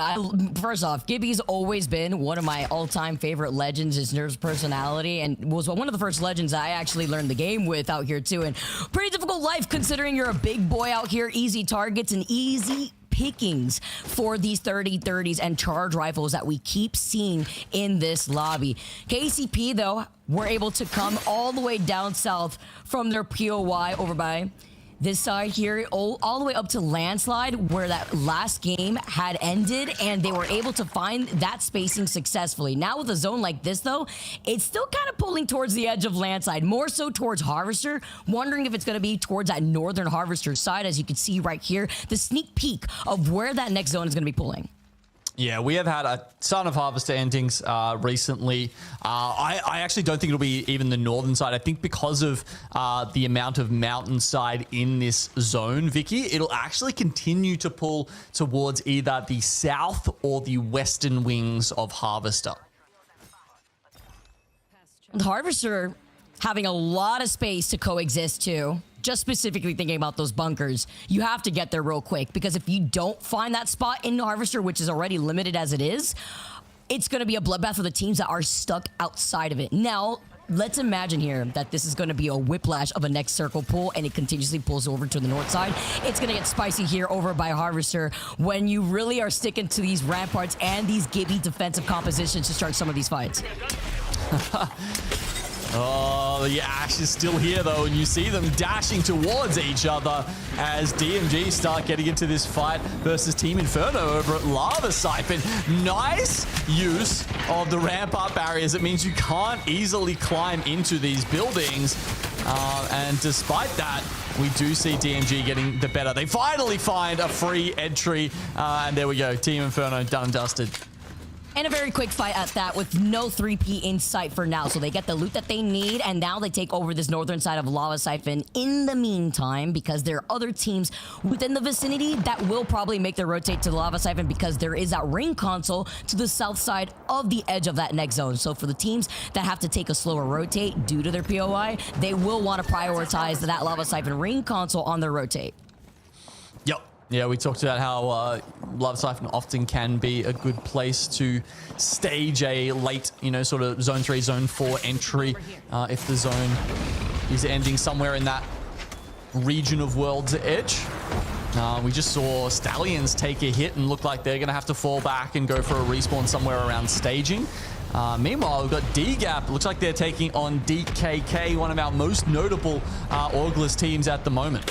Speaker 3: First off, Gibby's always been one of my all-time favorite legends. His nerves personality, and was one of the first legends I actually learned the game with out here too. And pretty difficult life considering you're a big boy out here. Easy targets and easy pickings for these 30-30s and charge rifles that we keep seeing in this lobby. KCP, though, were able to come all the way down south from their POI over by this side here, all the way up to Landslide, where that last game had ended, and they were able to find that spacing successfully. Now with a zone like this, though, it's still kind of pulling towards the edge of Landslide, more so towards Harvester, wondering if it's going to be towards that northern Harvester side, as you can see right here, the sneak peek of where that next zone is going to be pulling.
Speaker 5: Yeah, we have had a ton of Harvester endings recently. I actually don't think it'll be even the northern side. I think because of the amount of mountainside in this zone, Vicky, it'll actually continue to pull towards either the south or the western wings of Harvester.
Speaker 3: The Harvester having a lot of space to coexist too. Just specifically thinking about those bunkers, you have to get there real quick, because if you don't find that spot in the Harvester, which is already limited as it is, it's going to be a bloodbath for the teams that are stuck outside of it. Now, let's imagine here that this is going to be a whiplash of a next circle pull, and it continuously pulls over to the north side. It's going to get spicy here over by Harvester when you really are sticking to these ramparts and these Gibby defensive compositions to start some of these fights.
Speaker 5: Oh, the Ash is still here, though, and you see them dashing towards each other as DMG start getting into this fight versus Team Inferno over at Lava Siphon. Nice use of the ramp-up barriers. It means you can't easily climb into these buildings. And despite that, we do see DMG getting the better. They finally find a free entry, and there we go. Team Inferno done and dusted.
Speaker 3: And a very quick fight at that, with no 3P in sight for now. So they get the loot that they need, and now they take over this northern side of Lava Siphon in the meantime, because there are other teams within the vicinity that will probably make their rotate to the Lava Siphon, because there is that ring console to the south side of the edge of that next zone. So for the teams that have to take a slower rotate due to their POI, they will want to prioritize that Lava Siphon ring console on their rotate.
Speaker 5: Yep. Yeah, we talked about how Love Siphon often can be a good place to stage a late, sort of Zone 3, Zone 4 entry if the zone is ending somewhere in that region of World's Edge. We just saw Stallions take a hit and look like they're going to have to fall back and go for a respawn somewhere around staging. Meanwhile, we've got DGAP. Looks like they're taking on DKK, one of our most notable Orgless teams at the moment.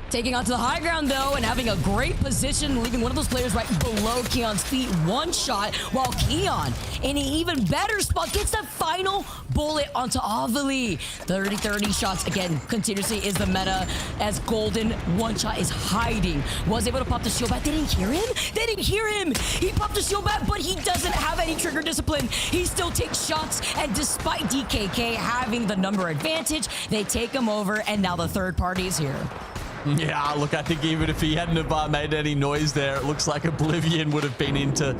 Speaker 3: Taking onto the high ground, though, and having a great position, leaving one of those players right below Keon's feet. One shot, while Keon, in an even better spot, gets the final bullet onto Avali. 30-30 shots, again, continuously is the meta, as Golden one shot is hiding. Was able to pop the shield back. They didn't hear him? They didn't hear him! He popped the shield back, but he doesn't have any trigger discipline. He still takes shots, and despite DKK having the number advantage, they take him over, and now the third party is here.
Speaker 5: Yeah, look, I think even if he hadn't have made any noise there, it looks like Oblivion would have been in to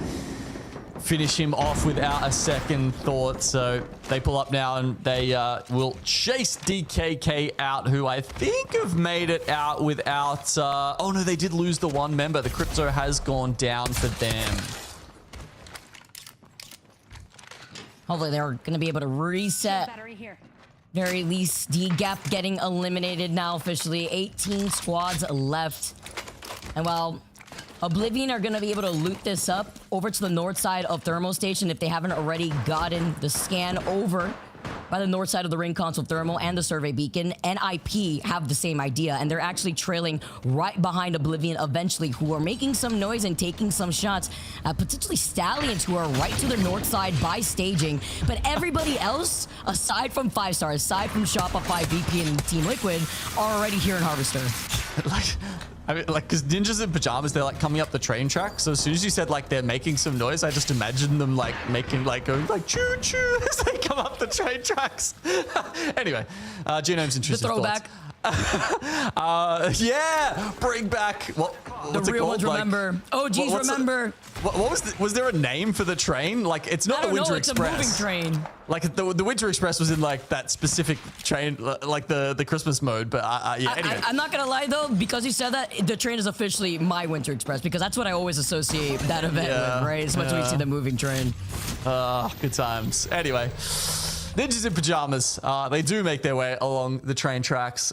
Speaker 5: finish him off without a second thought. So they pull up now and they will chase DKK out, who I think have made it out without... oh no, they did lose the one member. The crypto has gone down for them.
Speaker 3: Hopefully they're going to be able to reset. Very least, DGAP getting eliminated now officially. 18 squads left. And while Oblivion are going to be able to loot this up over to the north side of Thermal Station if they haven't already gotten the scan over by the north side of the ring console Thermal and the survey beacon. NIP have the same idea, and they're actually trailing right behind Oblivion eventually, who are making some noise and taking some shots. Potentially Stallions, who are right to the north side by staging. But everybody else, aside from 5-star, aside from Shopify, VP, and Team Liquid, are already here in Harvester.
Speaker 5: Because Ninjas in Pyjamas, they're like coming up the train track. So as soon as you said like they're making some noise, I just imagined them like making going like choo choo as they come up the train tracks. Anyway, Genome's intrusive
Speaker 3: The throwback.
Speaker 5: Yeah, bring back what's
Speaker 3: the real ones remember. OGs remember.
Speaker 5: Was there a name for the train? Like, it's not the Winter Express.
Speaker 3: It's a moving train.
Speaker 5: Like the Winter Express was in like that specific train, like the Christmas mode. But yeah, anyway.
Speaker 3: I'm not gonna lie though, because you said that, the train is officially my Winter Express, because that's what I always associate that event with, right? As much as we see the moving train.
Speaker 5: Good times. Anyway. Ninjas in Pyjamas, they do make their way along the train tracks.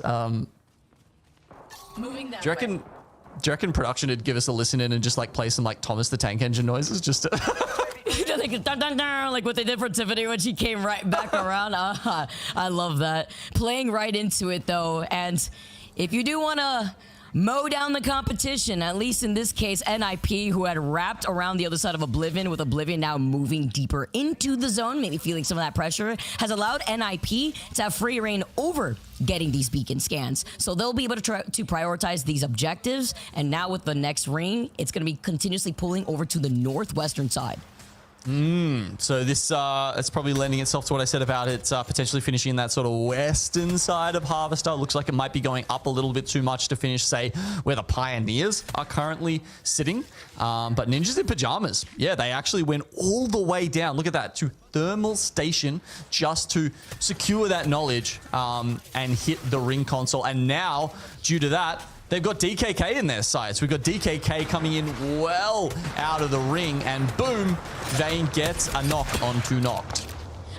Speaker 3: Moving that
Speaker 5: do you reckon production would give us a listen in and just like play some like Thomas the Tank Engine noises just to...
Speaker 3: like what they did for Tiffany when she came right back around. I love that. Playing right into it though, and if you do want to mow down the competition, at least in this case, NIP, who had wrapped around the other side of Oblivion, with Oblivion now moving deeper into the zone, maybe feeling some of that pressure, has allowed NIP to have free reign over getting these beacon scans. So they'll be able to try to prioritize these objectives, and now with the next ring, it's going to be continuously pulling over to the northwestern side.
Speaker 5: So this it's probably lending itself to what I said about it potentially finishing in that sort of western side of Harvester. Looks like it might be going up a little bit too much to finish, say, where the Pioneers are currently sitting. But Ninjas in Pyjamas, yeah, they actually went all the way down. Look at that, to Thermal Station, just to secure that knowledge and hit the ring console. And now, due to that, they've got DKK in their sights. We've got DKK coming in well out of the ring, and boom, Vayne gets a knock onto Knocked.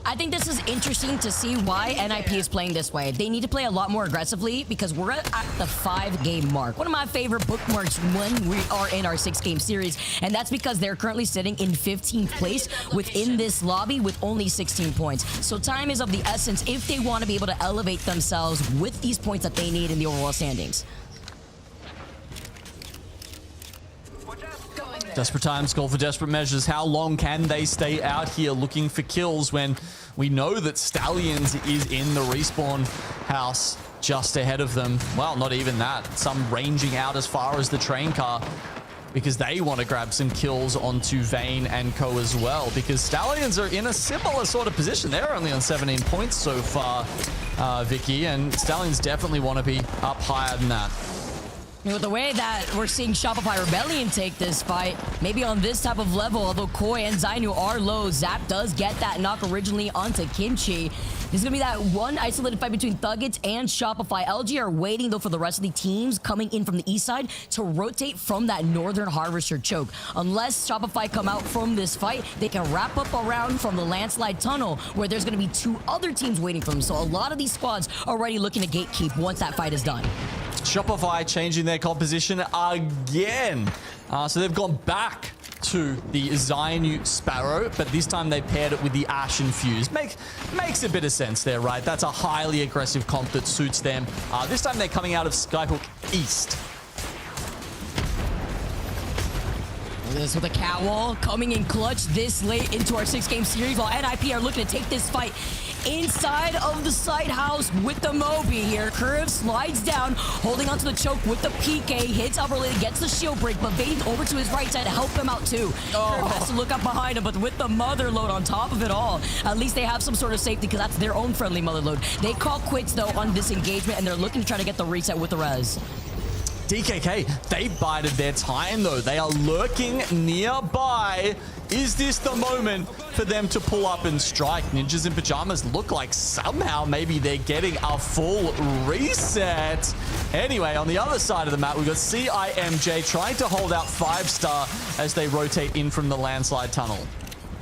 Speaker 3: I think this is interesting to see why NIP is playing this way. They need to play a lot more aggressively, because we're at the 5-game mark. One of my favorite bookmarks when we are in our 6-game series, and that's because they're currently sitting in 15th place within this lobby with only 16 points. So time is of the essence if they want to be able to elevate themselves with these points that they need in the overall standings.
Speaker 5: Desperate times call for desperate measures. How long can they stay out here looking for kills when we know that Stallions is in the respawn house just ahead of them? Well, not even that. Some ranging out as far as the train car, because they want to grab some kills onto Vayne and co as well, because Stallions are in a similar sort of position. They're only on 17 points so far, Vicky, and Stallions definitely want to be up higher than that.
Speaker 3: With the way that we're seeing Shopify Rebellion take this fight, maybe on this type of level, although Koi and Zainu are low, Zap does get that knock originally onto Kimchi. There's going to be that one isolated fight between THUGGETS and Shopify. LG are waiting, though, for the rest of the teams coming in from the east side to rotate from that Northern Harvester choke. Unless Shopify come out from this fight, they can wrap up around from the landslide tunnel, where there's going to be 2 other teams waiting for them. So a lot of these squads are already looking to gatekeep once that fight is done.
Speaker 5: Shopify changing their composition again. So they've gone back to the Zainu Sparrow, but this time they paired it with the Ashen Fuse. Makes a bit of sense there, right? That's a highly aggressive comp that suits them. This time they're coming out of Skyhook East.
Speaker 3: This with a catwall coming in clutch this late into our 6-game series, while NIP are looking to take this fight inside of the side house with the Moby here. Curve slides down, holding onto the choke with the PK, hits upper lane, gets the shield break, but Vade's over to his right side to help him out too. Curve has to look up behind him, but with the mother load on top of it all, at least they have some sort of safety because that's their own friendly mother load. They call quits though on this engagement, and they're looking to try to get the reset with the res.
Speaker 5: DKK, they bided their time though. They are lurking nearby. Is this the moment for them to pull up and strike? Ninjas in Pyjamas look like somehow maybe they're getting a full reset. Anyway, on the other side of the map, we've got CIMJ trying to hold out 5-star as they rotate in from the landslide tunnel.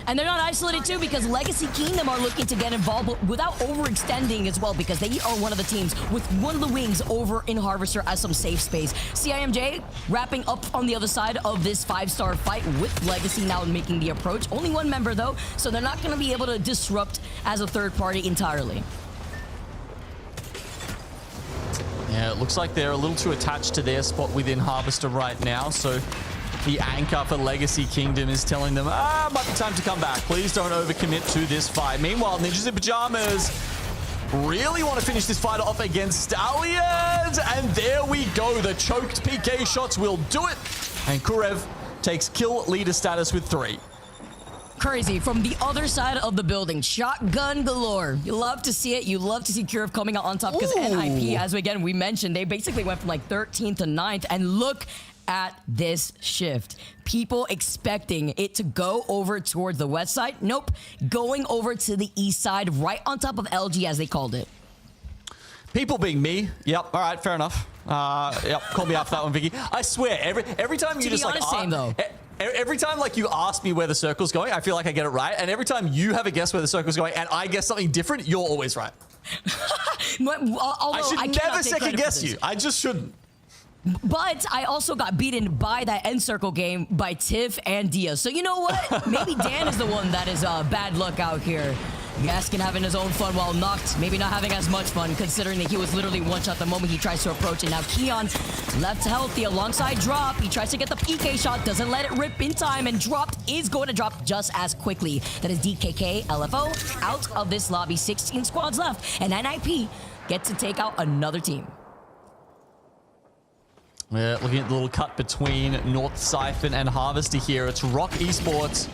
Speaker 3: And they're not isolated too, because Legacy Kingdom are looking to get involved, but without overextending as well, because they are one of the teams with one of the wings over in Harvester as some safe space. CIMJ wrapping up on the other side of this 5-star fight with Legacy now making the approach. Only one member though, so they're not going to be able to disrupt as a third party entirely.
Speaker 5: Yeah, it looks like they're a little too attached to their spot within Harvester right now, so the anchor for Legacy Kingdom is telling them, might be time to come back. Please don't overcommit to this fight. Meanwhile, Ninjas in Pyjamas really want to finish this fight off against Stallions. And there we go. The choked PK shots will do it. And Kurev takes kill leader status with 3.
Speaker 3: Crazy. From the other side of the building, shotgun galore. You love to see it. You love to see Kurev coming out on top because NIP, as again we mentioned, they basically went from like 13th to 9th. And look at this shift. People expecting it to go over towards the west side. Nope. Going over to the east side, right on top of LG, as they called it.
Speaker 5: People being me. Yep. All right. Fair enough. Yep. Call me out for that one, Vicky. I swear, every time you just like...
Speaker 3: same though.
Speaker 5: Every time like you ask me where the circle's going, I feel like I get it right. And every time you have a guess where the circle's going and I guess something different, you're always right.
Speaker 3: I
Speaker 5: should never second guess you. I just shouldn't.
Speaker 3: But I also got beaten by that end circle game by Tiff and Dia. So you know what? Maybe Dan is the one that is bad luck out here. Gaskin having his own fun while Noct maybe not having as much fun, considering that he was literally one shot the moment he tries to approach it. Now Keon left healthy alongside Drop. He tries to get the PK shot, doesn't let it rip in time, and Dropped is going to drop just as quickly. That is DKK, LFO out of this lobby. 16 squads left, and NIP get to take out another team.
Speaker 5: We're looking at the little cut between North Siphon and Harvester here. It's Rock Esports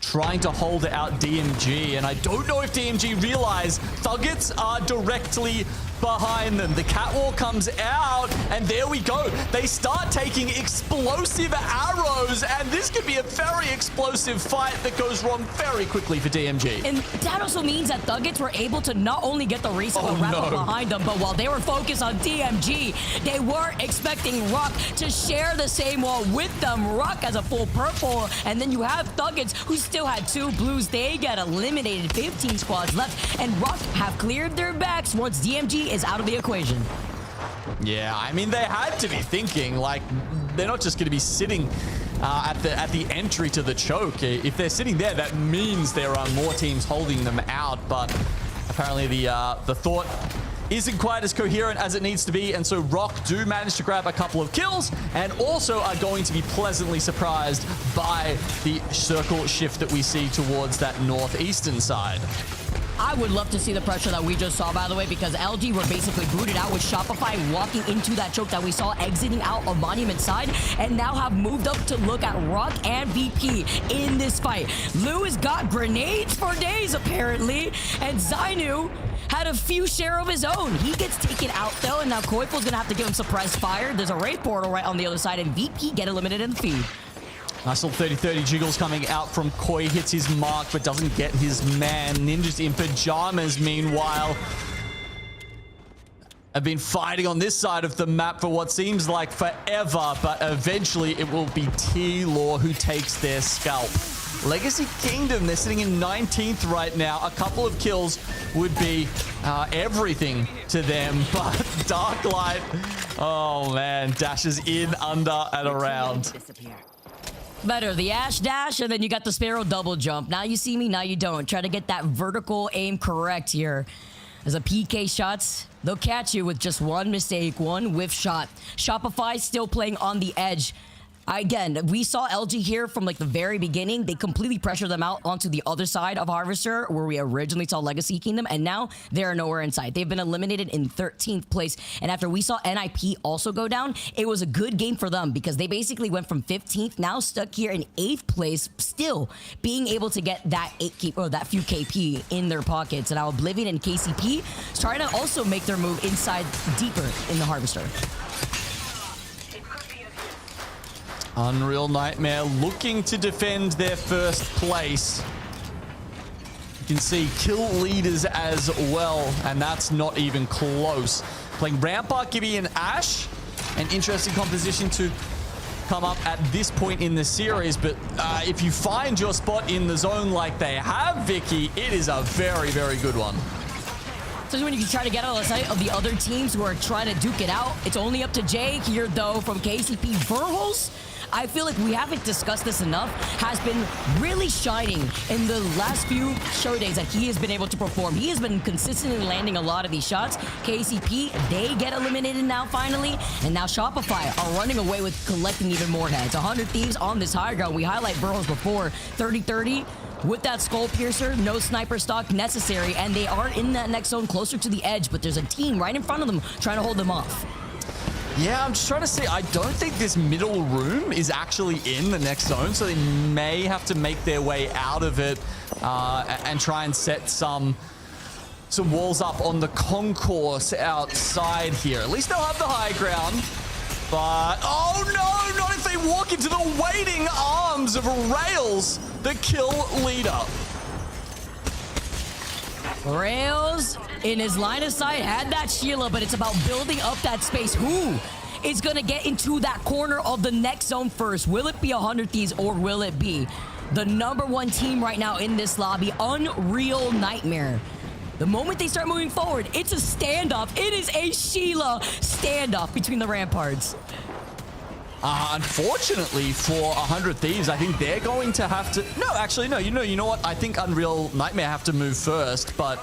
Speaker 5: trying to hold out DMG, and I don't know if DMG realize THUGGETS are directly behind them. The catwalk comes out, and there we go. They start taking explosive arrows, and this could be a very explosive fight that goes wrong very quickly for DMG.
Speaker 3: And that also means that THUGGETS were able to not only get the reset but wrap up behind them, but while they were focused on DMG, they were expecting Rock to share the same wall with them. Rock has a full purple, and then you have THUGGETS, who still had 2 blues. They get eliminated, 15 squads left, and Rock have cleared their backs once DMG is out of the equation.
Speaker 5: Yeah, I mean, they had to be thinking, like, they're not just going to be sitting at the entry to the choke. If they're sitting there, that means there are more teams holding them out, but apparently the thought isn't quite as coherent as it needs to be, and so Rock do manage to grab a couple of kills and also are going to be pleasantly surprised by the circle shift that we see towards that northeastern side.
Speaker 3: I would love to see the pressure that we just saw, by the way, because LG were basically booted out with Shopify walking into that choke that we saw exiting out of Monument side, and now have moved up to look at Rock and VP in this fight. Lou has got grenades for days, apparently, and Zainu had a few share of his own. He gets taken out though, and now Koifo's gonna have to give him suppressed fire. There's a Wraith portal right on the other side, and VP get eliminated in the feed.
Speaker 5: Nice little 30-30 jiggles coming out from Koi. Hits his mark, but doesn't get his man. Ninjas in Pyjamas, meanwhile, have been fighting on this side of the map for what seems like forever, but eventually it will be T-Law who takes their scalp. Legacy Kingdom, they're sitting in 19th right now. A couple of kills would be everything to them, but Darklight, oh man, dashes in, under, and around.
Speaker 3: Better, the Ash dash, and then you got the Sparrow double jump. Now you see me, now you don't. Try to get that vertical aim correct here. As a PK shots, they'll catch you with just one mistake, one whiff shot. Shopify still playing on the edge. Again, we saw LG here from like the very beginning. They completely pressured them out onto the other side of Harvester, where we originally saw Legacy Kingdom, and now they're nowhere in sight. They've been eliminated in 13th place, and after we saw NIP also go down, it was a good game for them because they basically went from 15th, now stuck here in 8th place, still being able to get that that few KP in their pockets. And now Oblivion and KCP trying to also make their move inside deeper in the Harvester.
Speaker 5: Unreal Nightmare looking to defend their first place. You can see kill leaders as well, and that's not even close. Playing Rampart, Gibby, and Ash. An interesting composition to come up at this point in the series, but if you find your spot in the zone like they have, Vicky, it is a very, very good one.
Speaker 3: So when you try to get out of the sight of the other teams who are trying to duke it out, it's only up to Jay here, though, from KCP. Verhols, I feel like we haven't discussed this enough, has been really shining in the last few show days that he has been able to perform. He has been consistent in landing a lot of these shots. KCP, they get eliminated now finally, and now Shopify are running away with collecting even more heads. 100 Thieves on this high ground. We highlight Burrows before. 30-30 with that Skull Piercer, no sniper stock necessary, and they are in that next zone closer to the edge, but there's a team right in front of them trying to hold them off.
Speaker 5: Yeah, I'm just trying to see. I don't think this middle room is actually in the next zone, so they may have to make their way out of it and try and set some walls up on the concourse outside here. At least they'll have the high ground. But, oh no, not if they walk into the waiting arms of Rails, the kill leader.
Speaker 3: Rails, in his line of sight, had that Sheila, but it's about building up that space. Who is going to get into that corner of the next zone first? Will it be 100 Thieves, or will it be the #1 team right now in this lobby, Unreal Nightmare? The moment they start moving forward, it's a standoff. It is a Sheila standoff between the ramparts.
Speaker 5: Unfortunately for 100 Thieves, I think they're going to have to... No, actually, no. You know what? I think Unreal Nightmare have to move first, but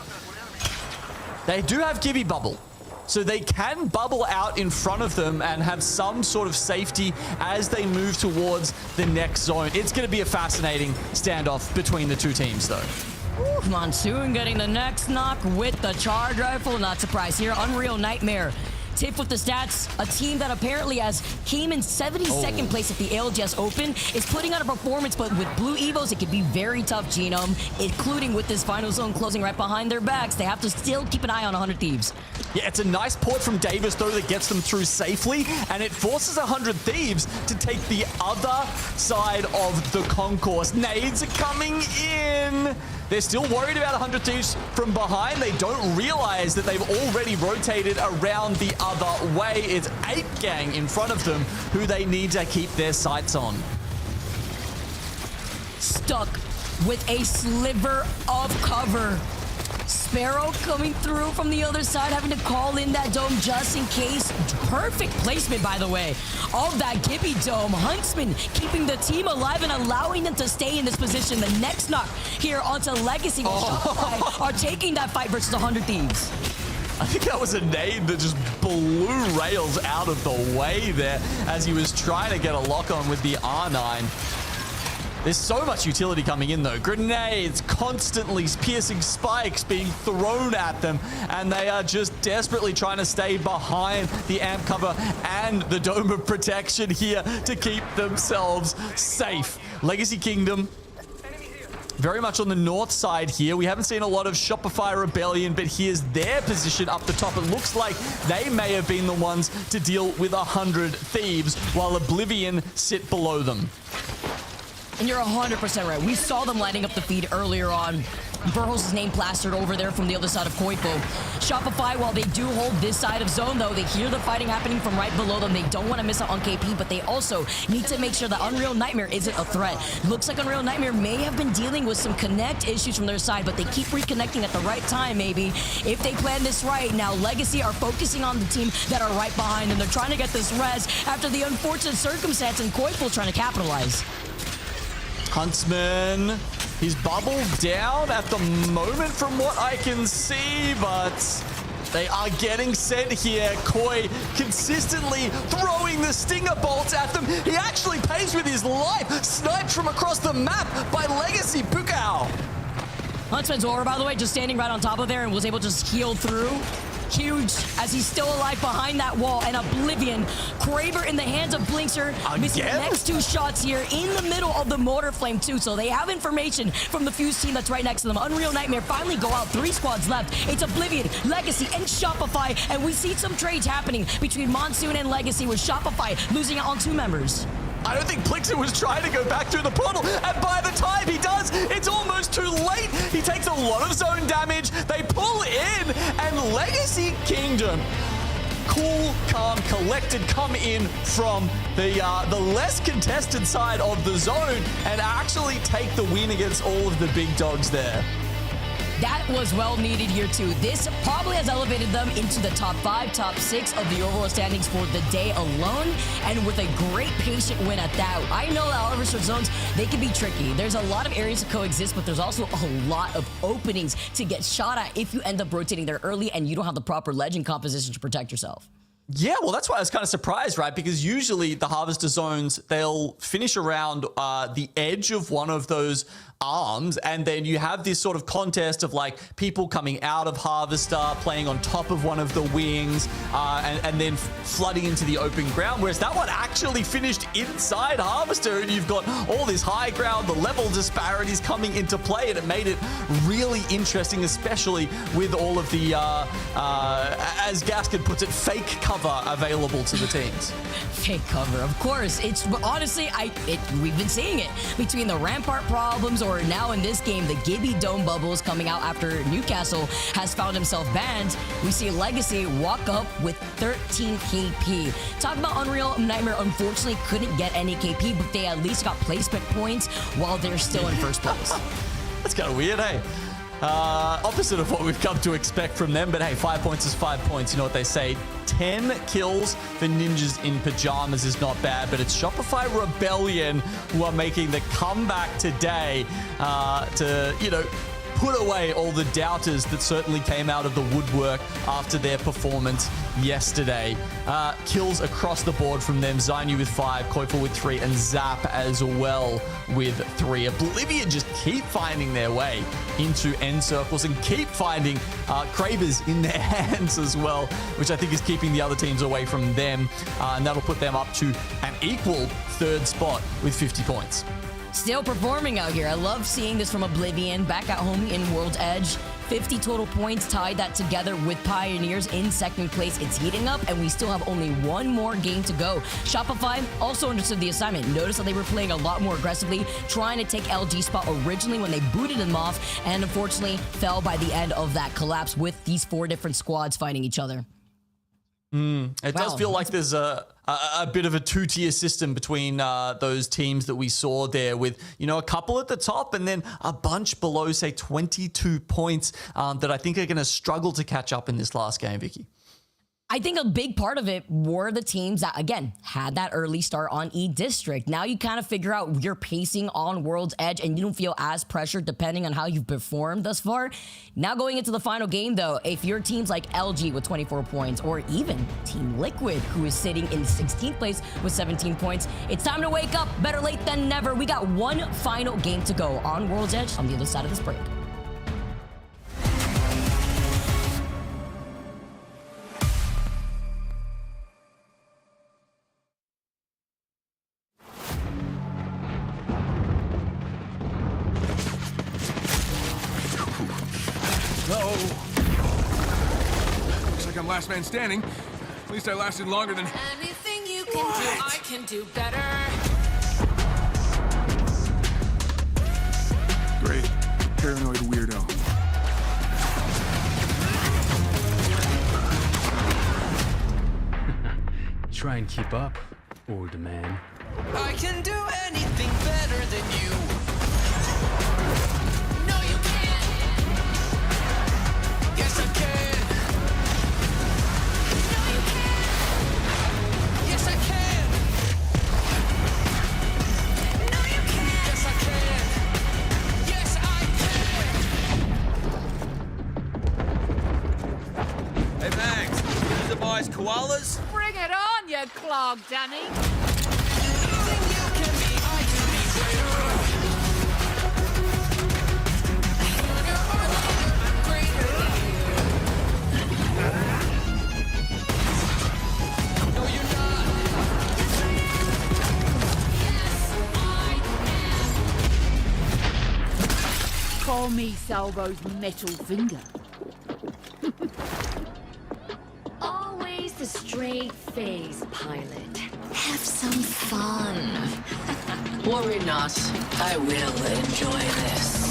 Speaker 5: they do have Gibby Bubble. So they can bubble out in front of them and have some sort of safety as they move towards the next zone. It's going to be a fascinating standoff between the two teams, though.
Speaker 3: Ooh, Monsoon getting the next knock with the charge rifle. Not surprised here. Unreal Nightmare. Tip with the stats, a team that apparently came in 72nd place at the ALGS Open, is putting out a performance, but with blue Evos, it could be very tough, Genome, including with this final zone closing right behind their backs. They have to still keep an eye on 100 Thieves.
Speaker 5: Yeah, it's a nice port from Davis, though, that gets them through safely, and it forces 100 Thieves to take the other side of the concourse. Nades are coming in. They're still worried about 100 Thieves from behind. They don't realize that they've already rotated around the other way. It's 8 gang in front of them who they need to keep their sights on.
Speaker 3: Stuck with a sliver of cover. Sparrow coming through from the other side, having to call in that dome just in case. Perfect placement, by the way, of that Gibby dome. Huntsman keeping the team alive and allowing them to stay in this position. The next knock here onto Legacy. Shopify are taking that fight versus 100 Thieves.
Speaker 5: I think that was a nade that just blew Rails out of the way there as he was trying to get a lock on with the R9. There's so much utility coming in, though. Grenades, constantly piercing spikes being thrown at them, and they are just desperately trying to stay behind the amp cover and the dome of protection here to keep themselves safe. Legacy Kingdom very much on the north side here. We haven't seen a lot of Shopify Rebellion, but here's their position up the top. It looks like they may have been the ones to deal with 100 Thieves, while Oblivion sit below them.
Speaker 3: And you're 100% right. We saw them lighting up the feed earlier on. Burros' name plastered over there from the other side of Koipo. Shopify, while they do hold this side of zone, though, they hear the fighting happening from right below them. They don't want to miss out on KP, but they also need to make sure that Unreal Nightmare isn't a threat. Looks like Unreal Nightmare may have been dealing with some connect issues from their side, but they keep reconnecting at the right time, maybe. If they plan this right, now Legacy are focusing on the team that are right behind them. They're trying to get this res after the unfortunate circumstance, and Koipo trying to capitalize.
Speaker 5: Huntsman, he's bubbled down at the moment from what I can see, but they are getting sent here. Koi consistently throwing the stinger bolts at them. He actually pays with his life, sniped from across the map by Legacy Pukao.
Speaker 3: Huntsman's aura, by the way, just standing right on top of there and was able to just heal through. Huge, as he's still alive behind that wall. And Oblivion, Kraber in the hands of Blinkster, missing the next two shots here in the middle of the Mortar Flame too. So they have information from the Fuse team that's right next to them. Unreal Nightmare finally go out. 3 squads left. It's Oblivion, Legacy, and Shopify. And we see some trades happening between Monsoon and Legacy, with Shopify losing out on 2 members.
Speaker 5: I don't think Blixer was trying to go back through the portal, and by the time he does, it's almost too late. He takes a lot of zone damage. They pull in, and Legacy Kingdom, cool, calm, collected, come in from the less contested side of the zone and actually take the win against all of the big dogs there.
Speaker 3: That was well needed here too. This probably has elevated them into the top 5, top 6 of the overall standings for the day alone, and with a great patient win at that. I know that Harvester zones, they can be tricky. There's a lot of areas to coexist, but there's also a lot of openings to get shot at if you end up rotating there early and you don't have the proper legend composition to protect yourself.
Speaker 5: Yeah, well, that's why I was kind of surprised, right? Because usually the Harvester zones, they'll finish around the edge of one of those arms, and then you have this sort of contest of like people coming out of Harvester, playing on top of one of the wings, and then flooding into the open ground, whereas that one actually finished inside Harvester, and you've got all this high ground, the level disparities coming into play, and it made it really interesting, especially with all of the, as Gaskin puts it, fake cover available to the teams.
Speaker 3: Fake cover, of course. It's honestly, we've been seeing it between the Rampart problems, or now in this game, the Gibby Dome bubbles coming out after Newcastle has found himself banned. We see Legacy walk up with 13 KP. Talk about Unreal Nightmare, unfortunately couldn't get any KP, but they at least got placement points while they're still in first place.
Speaker 5: That's kind of weird, hey? Opposite of what we've come to expect from them, but hey, 5 points is 5 points. You know what they say? 10 kills for Ninjas in Pyjamas is not bad, but it's Shopify Rebellion who are making the comeback today to, you know, put away all the doubters that certainly came out of the woodwork after their performance yesterday. Kills across the board from them. Zainu with 5, Koifa with 3, and Zap as well with 3. Oblivion just keep finding their way into end circles and keep finding Kravers in their hands as well, which I think is keeping the other teams away from them. And that'll put them up to an equal 3rd spot with 50 points.
Speaker 3: Still performing out here. I love seeing this from Oblivion back at home in World's Edge. 50 total points, tied that together with Pioneers in 2nd place. It's heating up, and we still have only 1 more game to go. Shopify also understood the assignment. Notice that they were playing a lot more aggressively, trying to take LG spot originally when they booted them off, and unfortunately fell by the end of that collapse with these 4 different squads fighting each other.
Speaker 5: It does feel like there's a bit of a 2-tier system between those teams that we saw there, with, you know, a couple at the top and then a bunch below, say 22 points that I think are going to struggle to catch up in this last game, Vicky.
Speaker 3: I think a big part of it were the teams that, again, had that early start on E-District. Now you kind of figure out your pacing on World's Edge, and you don't feel as pressured depending on how you've performed thus far. Now going into the final game, though, if your team's like LG with 24 points, or even Team Liquid, who is sitting in 16th place with 17 points, it's time to wake up. Better late than never. We got 1 final game to go on World's Edge on the other side of this break.
Speaker 18: like I'm last man standing. At least I lasted longer than...
Speaker 14: Anything you can do, I can do better.
Speaker 18: Great. Paranoid weirdo.
Speaker 19: Try and keep up, old man.
Speaker 2: I can do anything better than you. No, you can't. Yes, I can. No, you can't. Yes, I can. No, you can't. Yes, I can. Yes, I can. Hey, Max, you the boys koalas?
Speaker 14: Bring it on, you clog dummy. Call me Salvo's metal finger.
Speaker 20: Always the straight face, pilot. Have some fun. Worry not. I will enjoy this.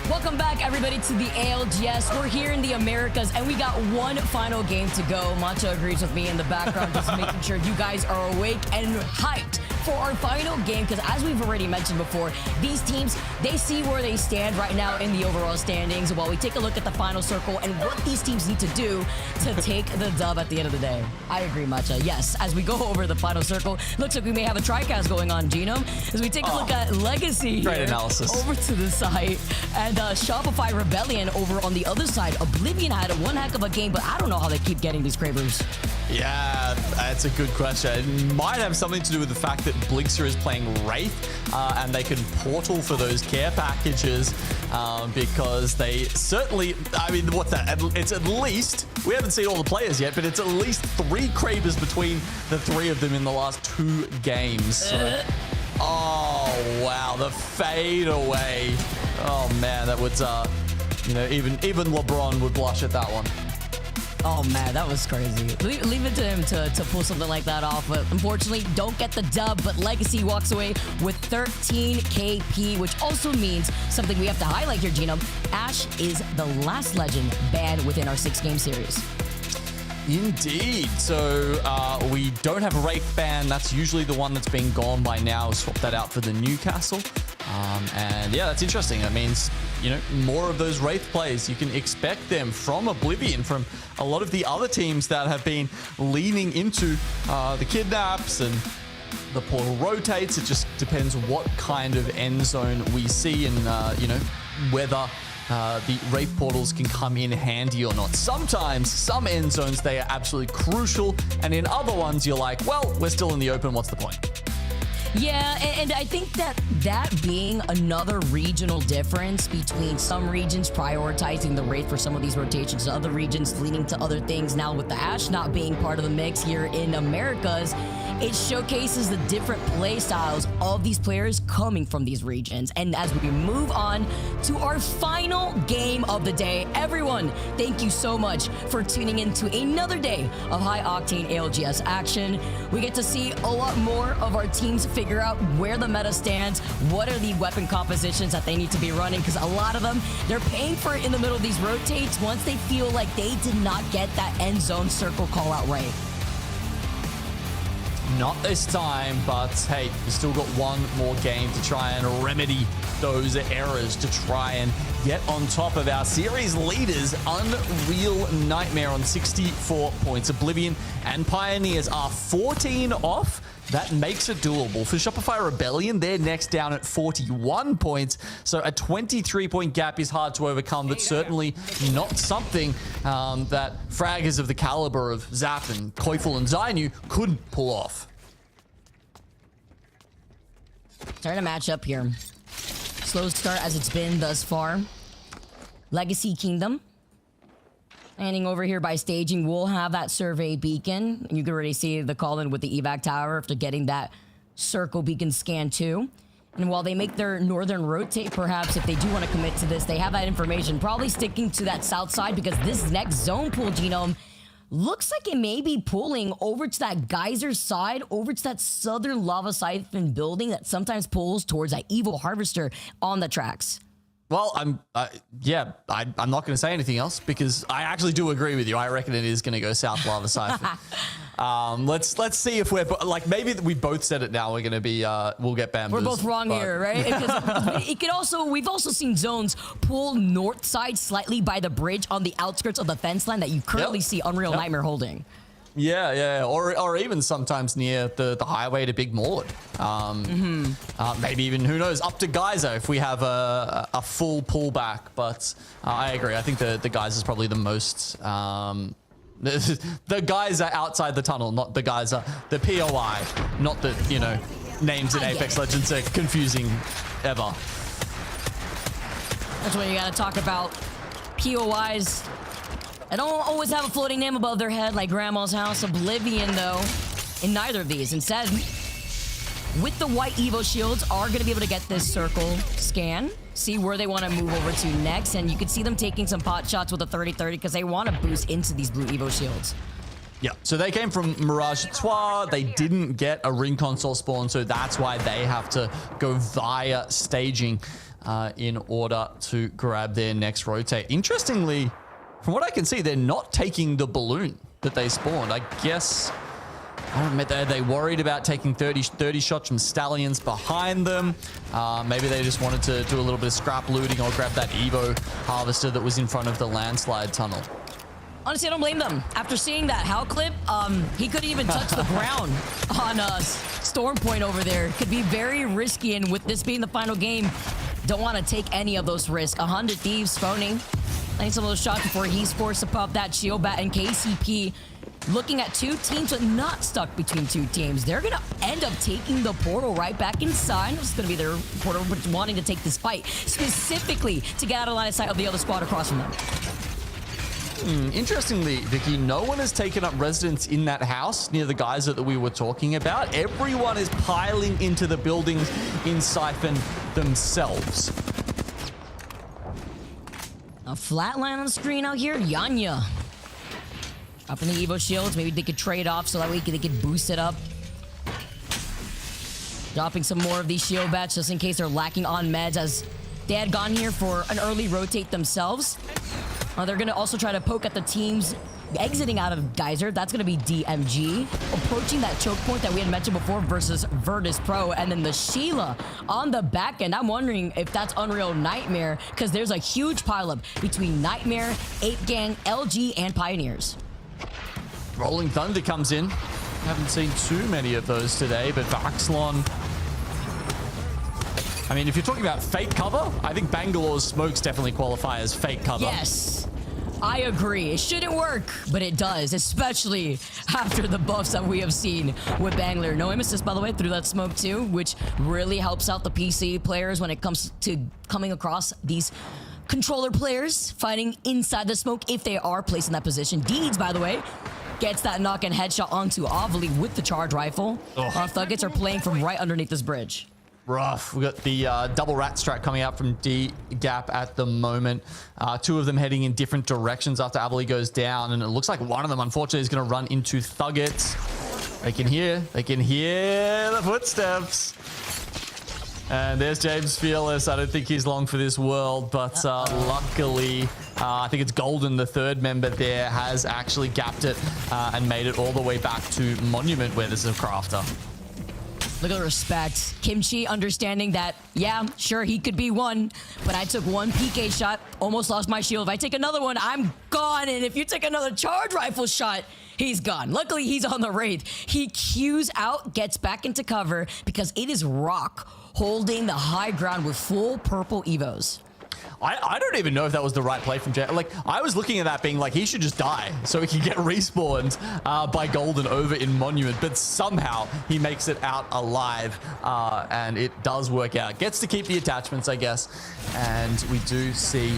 Speaker 3: Welcome back, everybody, to the ALGS. We're here in the Americas, and we got one final game to go. Macho agrees with me in the background, just making sure you guys are awake and hyped for our final game, because as we've already mentioned before, these teams, they see where they stand right now in the overall standings while we take a look at the final circle and what these teams need to do to take the dub at the end of the day. I agree, Macho. Yes, as we go over the final circle, looks like we may have a TriCast going on, Genome, as we take a look at Legacy
Speaker 5: Great
Speaker 3: here,
Speaker 5: analysis.
Speaker 3: over to the side, and Shopify Rebellion over on the other side. Oblivion had one heck of a game, but I don't know how they keep getting these Cravers.
Speaker 5: Yeah, that's a good question. It might have something to do with the fact that Blixer is playing Wraith, and they can portal for those care packages, because they certainly, I mean, what's that? It's at least, we haven't seen all the players yet, but it's at least 3 Cravers between the 3 of them in the last 2 games. So, oh, wow, the fade away. Oh, man, that would, you know, even LeBron would blush at that one.
Speaker 3: Oh, man, that was crazy. Leave it to him to pull something like that off. But unfortunately, don't get the dub. But Legacy walks away with 13 KP, which also means something we have to highlight here, Genome. Ash is the last legend banned within our 6-game series.
Speaker 5: Indeed. So we don't have a Wraith ban. That's usually the one that's been gone by now. Swap that out for the Newcastle. And yeah, that's interesting. That means, you know, more of those Wraith plays. You can expect them from Oblivion, from a lot of the other teams that have been leaning into the kidnaps and the portal rotates. It just depends what kind of end zone we see and, you know, whether the Wraith portals can come in handy or not. Sometimes, some end zones, they are absolutely crucial. And in other ones, you're like, well, we're still in the open. What's the point?
Speaker 3: Yeah, and I think that being another regional difference between some regions prioritizing the Wraith for some of these rotations, other regions leaning to other things. Now with the Ashe not being part of the mix here in Americas, it showcases the different play styles of these players coming from these regions. And as we move on to our final game of the day, everyone, thank you so much for tuning in to another day of high-octane ALGS action. We get to see a lot more of our teams figure out where the meta stands, what are the weapon compositions that they need to be running, because a lot of them, they're paying for it in the middle of these rotates once they feel like they did not get that end zone circle call out right.
Speaker 5: Not this time, but hey, we still got one more game to try and remedy those errors, to try and get on top of our series leaders, Unreal Nightmare on 64 points. Oblivion and Pioneers are 14 off. That makes it doable. For Shopify Rebellion, they're next down at 41 points. So a 23-point gap is hard to overcome, but certainly not something that fraggers of the caliber of Zap and Koifel and Zainu couldn't pull off.
Speaker 3: Starting to match up here. Slow start as it's been thus far. Legacy Kingdom. Landing over here by staging, we'll have that survey beacon. You can already see the call-in with the evac tower after getting that circle beacon scan too. And while they make their northern rotate, perhaps if they do want to commit to this, they have that information. Probably sticking to that south side because this next zone pool, Genome, looks like it may be pulling over to that geyser side, over to that southern lava siphon building that sometimes pulls towards that evil harvester on the tracks.
Speaker 5: Well, I'm not going to say anything else because I actually do agree with you. I reckon it is going to go south lava siphon. Let's see if we're like, maybe we both said it now. We're going to be we'll get bamboozled.
Speaker 3: We're both wrong here, right? It could also, we've also seen zones pull north side slightly by the bridge on the outskirts of the fence line that you currently see Unreal Nightmare holding.
Speaker 5: Yeah, or even sometimes near the highway to Big Maud. Maybe even, who knows, up to Geyser if we have a full pullback. But I agree. I think the Geyser is probably the most... the Geyser outside the tunnel, not the Geyser. The POI, not the, names in Apex Legends are confusing ever.
Speaker 3: That's when you got to talk about POIs. I don't always have a floating name above their head like Grandma's house. Oblivion, though, in neither of these. Instead, with the white Evo shields, are going to be able to get this circle scan, see where they want to move over to next, and you can see them taking some pot shots with a 30-30 because they want to boost into these blue Evo shields.
Speaker 5: Yeah, so they came from Mirage Trois. They didn't get a ring console spawn, so that's why they have to go via staging in order to grab their next rotate. Interestingly, from what I can see, they're not taking the balloon that they spawned. I guess, I don't know, they worried about taking 30 shots from Stallions behind them. Maybe they just wanted to do a little bit of scrap looting or grab that Evo harvester that was in front of the landslide tunnel.
Speaker 3: Honestly, I don't blame them. After seeing that Hal clip, he couldn't even touch the ground on Storm Point over there. Could be very risky, and with this being the final game, don't want to take any of those risks. 100 Thieves phoning. I think some of those shots before he's forced to pop that shield bat, and KCP looking at two teams but not stuck between two teams. They're going to end up taking the portal right back inside. It's going to be their portal but wanting to take this fight specifically to get out of line of sight of the other squad across from them.
Speaker 5: Interestingly, Vicky, no one has taken up residence in that house near the geyser that we were talking about. Everyone is piling into the buildings in Siphon themselves.
Speaker 3: A flat line on the screen out here. Yanya dropping the Evo shields. Maybe they could trade off so that way they could boost it up. Dropping some more of these shield bats just in case they're lacking on meds, as they had gone here for an early rotate themselves. They're going to also try to poke at the teams exiting out of Geyser. That's going to be DMG approaching that choke point that we had mentioned before versus Verdice Pro, and then the Sheila on the back end. I'm wondering if that's Unreal Nightmare, because there's a huge pileup between Nightmare, Ape Gang, LG, and Pioneers.
Speaker 5: Rolling Thunder comes in. Haven't seen too many of those today, but Vaxlon, I mean, if you're talking about fake cover, I think Bangalore's smokes definitely qualify as fake cover.
Speaker 3: Yes, I agree. It shouldn't work, but it does, especially after the buffs that we have seen with Bangalore. No aim assist, by the way, through that smoke too, which really helps out the PC players when it comes to coming across these controller players fighting inside the smoke if they are placed in that position. Deeds, by the way, gets that knock and headshot onto Ovely with the charge rifle. THUGGETS are playing from right underneath this bridge.
Speaker 5: Rough. We got the double rat strat coming out from DGAP at the moment. Two of them heading in different directions after Avali goes down, and it looks like one of them, unfortunately, is going to run into THUGGETS. They can hear the footsteps. And there's James Fearless. I don't think he's long for this world, but luckily, I think it's Golden, the third member there, has actually gapped it and made it all the way back to Monument, where there's a crafter.
Speaker 3: Look at the respect. Kimchi understanding that, yeah, sure, he could be one, but I took one PK shot, almost lost my shield. If I take another one, I'm gone. And if you take another charge rifle shot, he's gone. Luckily, he's on the Wraith. He queues out, gets back into cover because it is Rock holding the high ground with full purple evos.
Speaker 5: I don't even know if that was the right play from Jay. Like, I was looking at that being like, he should just die so he can get respawned by Golden over in Monument, but somehow he makes it out alive, and it does work out. Gets to keep the attachments, I guess, and we do see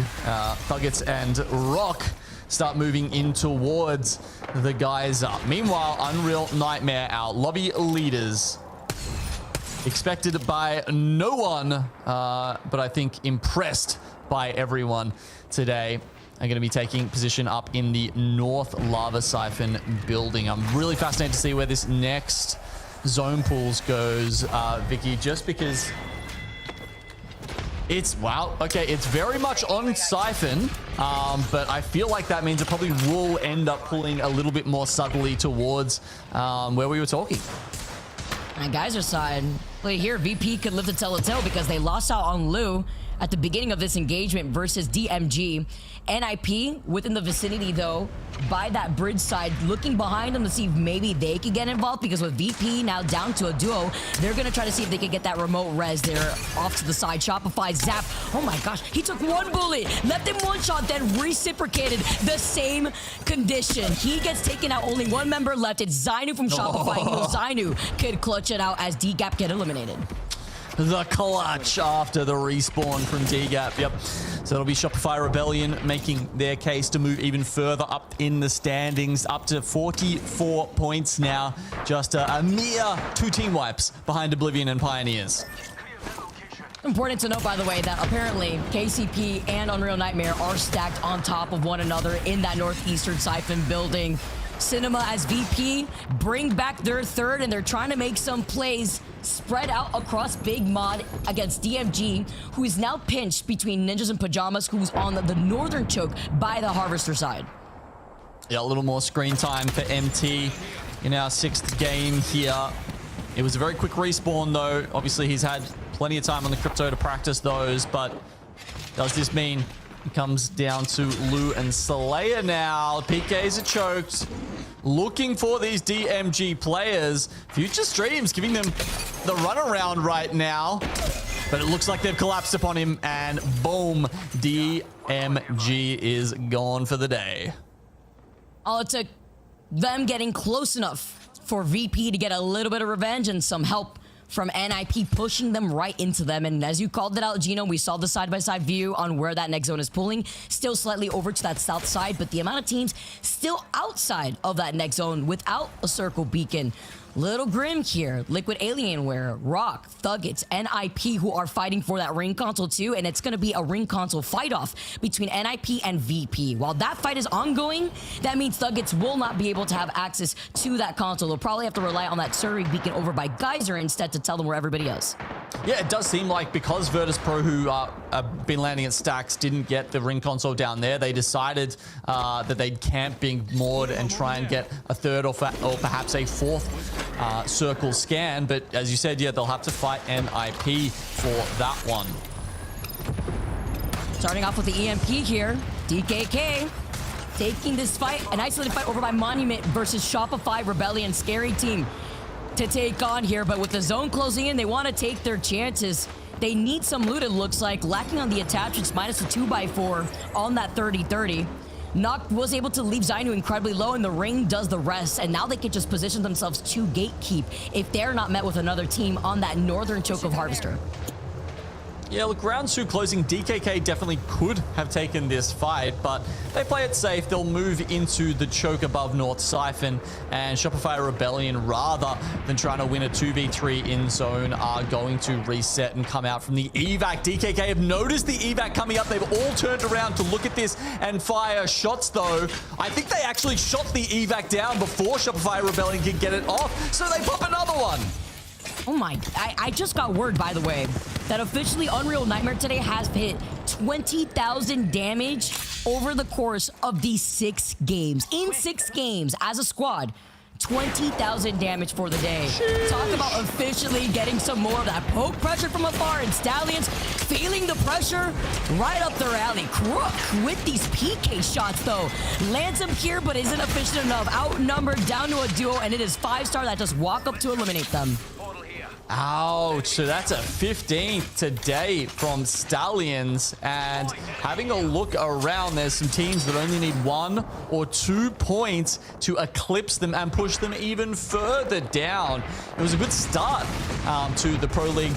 Speaker 5: THUGGETS and Rock start moving in towards the guys up. Meanwhile, Unreal Nightmare, our lobby leaders, expected by no one, but I think impressed by everyone today, are going to be taking position up in the North Lava Siphon building. I'm really fascinated to see where this next zone pools goes, Vicky, just because it's, wow, okay, it's very much on Siphon, but I feel like that means it probably will end up pulling a little bit more subtly towards where we were talking.
Speaker 3: And Geyser side, play here, VP could live to tell a tale because they lost out on Lou at the beginning of this engagement versus DMG. NIP within the vicinity though, by that bridge side, looking behind them to see if maybe they could get involved, because with VP now down to a duo, they're gonna try to see if they can get that remote res there off to the side. Shopify zap, oh my gosh, he took one bullet, left him one shot, then reciprocated the same condition. He gets taken out, only one member left. It's Zainu from Shopify. Zainu could clutch it out as DGAP get eliminated.
Speaker 5: The clutch after the respawn from DGAP. Yep. So it'll be Shopify Rebellion making their case to move even further up in the standings, up to 44 points now. Just a mere 2 team wipes behind Oblivion and Pioneers.
Speaker 3: Important to note, by the way, that apparently KCP and Unreal Nightmare are stacked on top of one another in that Northeastern Siphon building. Cinema as VP bring back their third, and they're trying to make some plays spread out across Big Mod against DMG, who is now pinched between Ninjas and Pyjamas, who's on the northern choke by the Harvester side.
Speaker 5: Yeah, a little more screen time for MT in our 6th game here. It was a very quick respawn though. Obviously he's had plenty of time on the crypto to practice those, but does this mean it comes down to Lou and Slayer now? PKs are choked. Looking for these DMG players. Future Streams giving them the runaround right now. But it looks like they've collapsed upon him, and boom, DMG is gone for the day.
Speaker 3: All it took them getting close enough for VP to get a little bit of revenge and some help from NIP pushing them right into them. And as you called it out, Gino, we saw the side-by-side view on where that next zone is pulling. Still slightly over to that south side, but the amount of teams still outside of that next zone without a circle beacon. Little grim here. Liquid Alienware, Rock, THUGGETS, NIP, who are fighting for that ring console too, and it's going to be a ring console fight-off between NIP and VP. While that fight is ongoing, that means THUGGETS will not be able to have access to that console. They'll probably have to rely on that Surrey beacon over by Geyser instead to tell them where everybody is.
Speaker 5: Yeah, it does seem like because Virtus.pro, who have been landing at stacks, didn't get the ring console down there, they decided that they'd camp being moored and try and get a third or perhaps a fourth circle scan. But as you said, yeah, they'll have to fight NIP for that one.
Speaker 3: Starting off with the EMP here, DKK taking this fight, an isolated fight over by Monument versus Shopify Rebellion. Scary team to take on here, but with the zone closing in, they want to take their chances. They need some loot, it looks like, lacking on the attachments, minus a 2x4 on that 30-30. Noct was able to leave Zainu incredibly low, and the ring does the rest, and now they can just position themselves to gatekeep if they're not met with another team on that northern choke of Harvester.
Speaker 5: Yeah, look, round 2 closing, DKK definitely could have taken this fight, but they play it safe. They'll move into the choke above North Siphon, and Shopify Rebellion, rather than trying to win a 2v3 in zone, are going to reset and come out from the evac. DKK have noticed the evac coming up. They've all turned around to look at this and fire shots, though. I think they actually shot the evac down before Shopify Rebellion could get it off, so they pop another one.
Speaker 3: Oh my, I just got word, by the way, that officially Unreal Nightmare today has hit 20,000 damage over the course of these 6 games. In 6 games, as a squad, 20,000 damage for the day. Talk about officially getting some more of that poke pressure from afar, and Stallions feeling the pressure right up their alley. Crook with these PK shots, though. Lands him here, but isn't efficient enough. Outnumbered, down to a duo, and it is 5-star that just walk up to eliminate them.
Speaker 5: Ouch, so that's a 15th today from Stallions. And having a look around, there's some teams that only need 1 or 2 points to eclipse them and push them even further down. It was a good start to the Pro League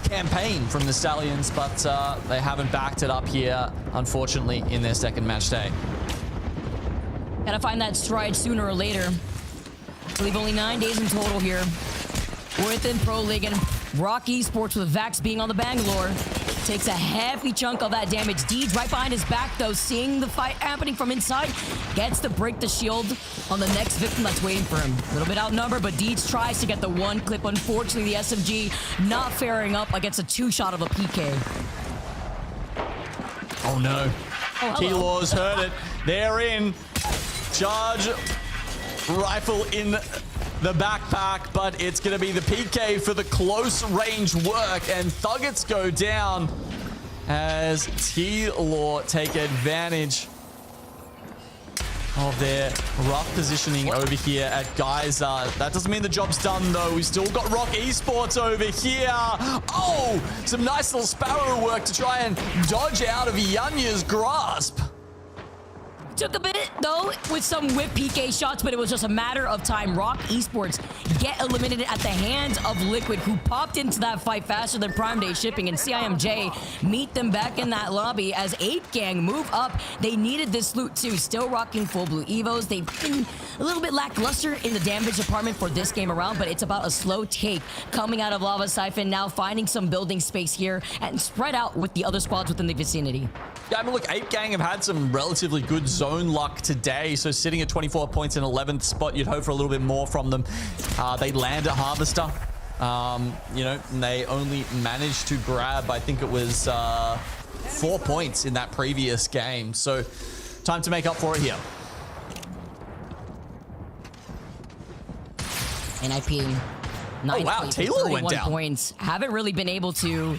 Speaker 5: campaign from the Stallions, but they haven't backed it up here, unfortunately, in their second match day.
Speaker 3: Gotta find that stride sooner or later. I believe only 9 days in total here. Within Pro League, and Rock Esports with Vax being on the Bangalore takes a heavy chunk of that damage. Deeds right behind his back, though, seeing the fight happening from inside, gets to break the shield on the next victim that's waiting for him. A little bit outnumbered, but Deeds tries to get the one clip. Unfortunately, the SMG not faring up against a 2-shot of a PK.
Speaker 5: Oh no. T-Laws heard it. They're in. Charge rifle in the backpack, but it's going to be the PK for the close range work, and THUGGETS go down as T-Law take advantage of their rough positioning over here at Geyser. That doesn't mean the job's done, though. We've still got Rock Esports over here. Oh, some nice little Sparrow work to try and dodge out of Yanya's grasp.
Speaker 3: Took a bit, though, with some whip PK shots, but it was just a matter of time. Rock Esports get eliminated at the hands of Liquid, who popped into that fight faster than Prime Day Shipping, and CIMJ meet them back in that lobby as Ape Gang move up. They needed this loot, too. Still rocking full blue Evos. They've been a little bit lackluster in the damage department for this game around, but it's about a slow take coming out of Lava Siphon, now finding some building space here and spread out with the other squads within the vicinity.
Speaker 5: Yeah, I mean, look, Ape Gang have had some relatively good zone luck today. So sitting at 24 points in 11th spot, you'd hope for a little bit more from them. They land at Harvester. You know, and they only managed to grab, I think it was 4 points in that previous game. So time to make up for it here.
Speaker 3: NIP.
Speaker 5: Oh, wow, Taylor went down.
Speaker 3: Points. Haven't really been able to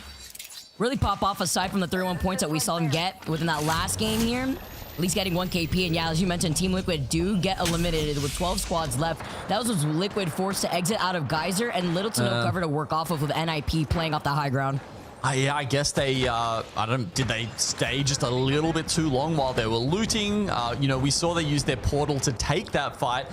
Speaker 3: really pop off aside from the 31 points that we saw him get within that last game here. At least getting 1 KP. And yeah, as you mentioned, Team Liquid do get eliminated with 12 squads left. That was Liquid forced to exit out of Geyser and little to no cover to work off of with NIP playing off the high ground.
Speaker 5: Yeah, I guess they, did they stay just a little bit too long while they were looting? You know, we saw they used their portal to take that fight,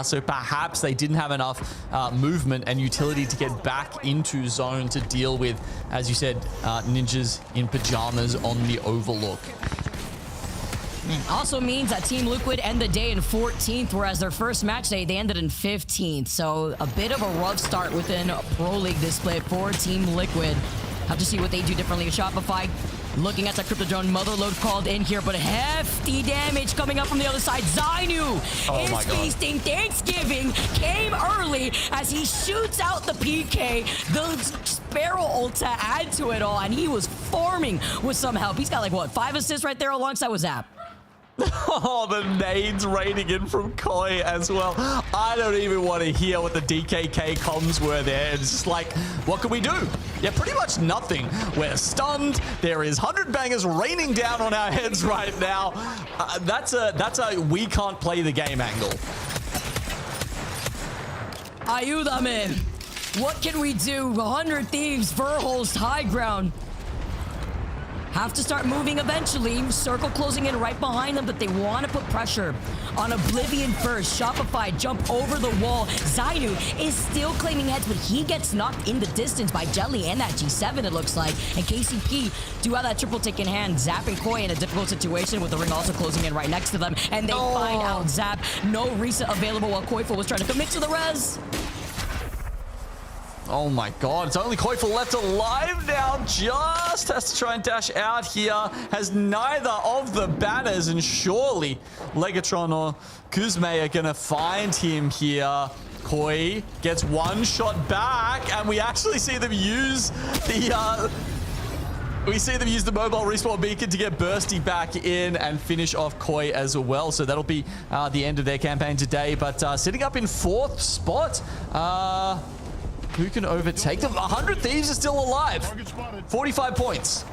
Speaker 5: so perhaps they didn't have enough movement and utility to get back into zone to deal with, as you said, ninjas in pajamas on the Overlook.
Speaker 3: Also means that Team Liquid end the day in 14th, whereas their first match day, they ended in 15th. So a bit of a rough start within Pro League display for Team Liquid. Have to see what they do differently at Shopify. Looking at the Crypto Drone Motherload called in here, but hefty damage coming up from the other side. Zainu is feasting. Thanksgiving came early as he shoots out the PK. The Sparrow ult to add to it all, and he was farming with some help. He's got like, what, 5 assists right there alongside with Zap.
Speaker 5: Oh, the nades raining in from Koi as well. I don't even want to hear what the DKK comms were there. It's just like, what can we do? Yeah, pretty much nothing. We're stunned. There is 100 bangers raining down on our heads right now. That's a we can't play the game angle.
Speaker 3: Ayúdame. What can we do? 100 Thieves, Verholst, high ground. Have to start moving eventually. Circle closing in right behind them, but they want to put pressure on Oblivion first. Shopify jump over the wall. Zainu is still claiming heads, but he gets knocked in the distance by Jelly and that G7, it looks like. And KCP do have that triple tick in hand. Zap and Koi in a difficult situation with the ring also closing in right next to them. And they find out Zap. No reset available while Koiful was trying to commit to the res.
Speaker 5: Oh my god, it's only Koiful left alive now. Just has to try and dash out here. Has neither of the banners, and surely Legatron or Kuzme are gonna find him here. Koi gets one shot back, and we actually see them use the We see them use the mobile respawn beacon to get Bursty back in and finish off Koi as well. So that'll be the end of their campaign today. But sitting up in 4th spot, who can overtake them? 100 Thieves are still alive. 45 points.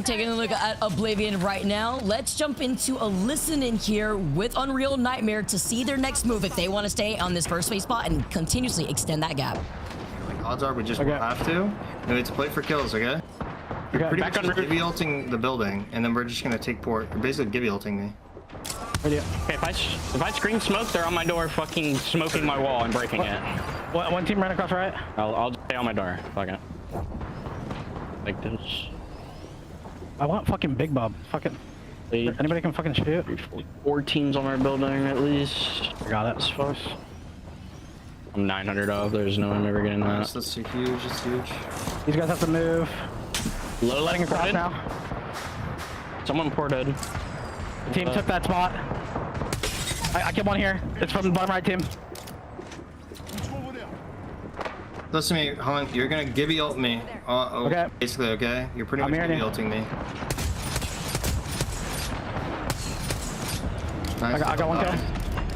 Speaker 3: Taking a look at Oblivion right now. Let's jump into a listen in here with Unreal Nightmare to see their next move if they want to stay on this first phase spot and continuously extend that gap.
Speaker 21: Odds are we just have to. We need to play for kills, okay? We're pretty much just Gibby ulting the building, and then we're just gonna take port. We're basically Gibby ulting me.
Speaker 22: Okay, if I screen smoke, they're on my door fucking smoking my wall and breaking it.
Speaker 9: One team ran across right.
Speaker 22: I'll just stay on my door. Fuck it. Like this.
Speaker 9: I want fucking Big Bob. Fucking. Anybody can fucking shoot.
Speaker 22: 4 teams on our building at least.
Speaker 9: I got it. It's close.
Speaker 22: I'm 900 off. There's no one ever getting that.
Speaker 21: That's huge. It's huge.
Speaker 9: These guys have to move.
Speaker 22: Low
Speaker 9: Letting across
Speaker 22: ported.
Speaker 9: now.
Speaker 22: Someone ported.
Speaker 9: The team took that spot. I killed one here. It's from the bottom right team.
Speaker 21: Listen to me, Holland. You're gonna Gibby ult me. Okay. Basically, okay? You're pretty much Gibby ulting me. Nice.
Speaker 9: I got one kill.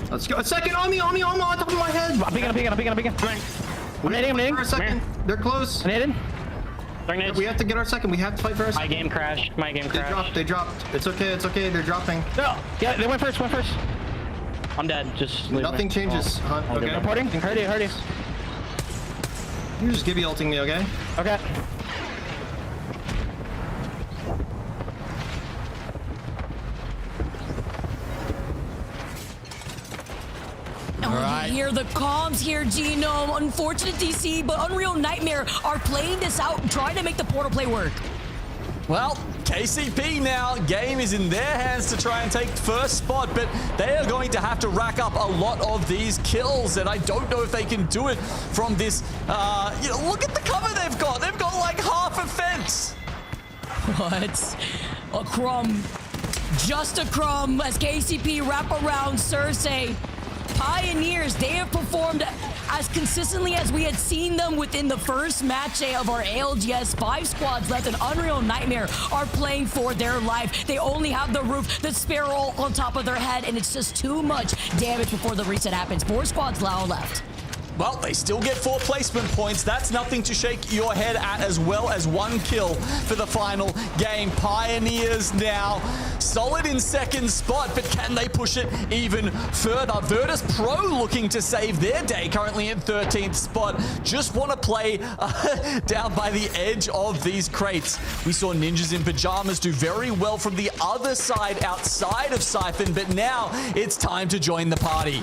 Speaker 21: Let's go. A second on me, on top of my head.
Speaker 9: I'm peeking. I'm nading.
Speaker 21: For a second. They're close.
Speaker 9: I'm nading.
Speaker 21: We have to get our second. We have to fight first.
Speaker 22: My game crashed.
Speaker 21: They dropped. It's okay. They're dropping.
Speaker 9: No. Yeah, they went first.
Speaker 22: I'm dead. Just leave
Speaker 21: Nothing
Speaker 22: me.
Speaker 21: changes. Okay.
Speaker 9: Reporting. Hardy.
Speaker 21: You're just Gibby ulting me, okay?
Speaker 9: Okay.
Speaker 3: You hear the comms here, Gino. Unfortunate DC, but Unreal Nightmare are playing this out, trying to make the portal play work.
Speaker 5: Well, KCP now, game is in their hands to try and take first spot, but they are going to have to rack up a lot of these kills, and I don't know if they can do it from this, look at the cover they've got. They've got like half a fence.
Speaker 3: What? A crumb. Just a crumb as KCP wrap around Cersei. Pioneers, they have performed as consistently as we had seen them within the first match day of our ALGS. 5 squads left, and Unreal Nightmare are playing for their life. They only have the roof, the sparrow on top of their head, and it's just too much damage before the reset happens. 4 squads now left.
Speaker 5: Well, they still get 4 placement points. That's nothing to shake your head at, as well as 1 kill for the final game. Pioneers now solid in 2nd spot, but can they push it even further? Virtus Pro looking to save their day, currently in 13th spot. Just want to play down by the edge of these crates. We saw Ninjas in Pyjamas do very well from the other side outside of Siphon, but now it's time to join the party.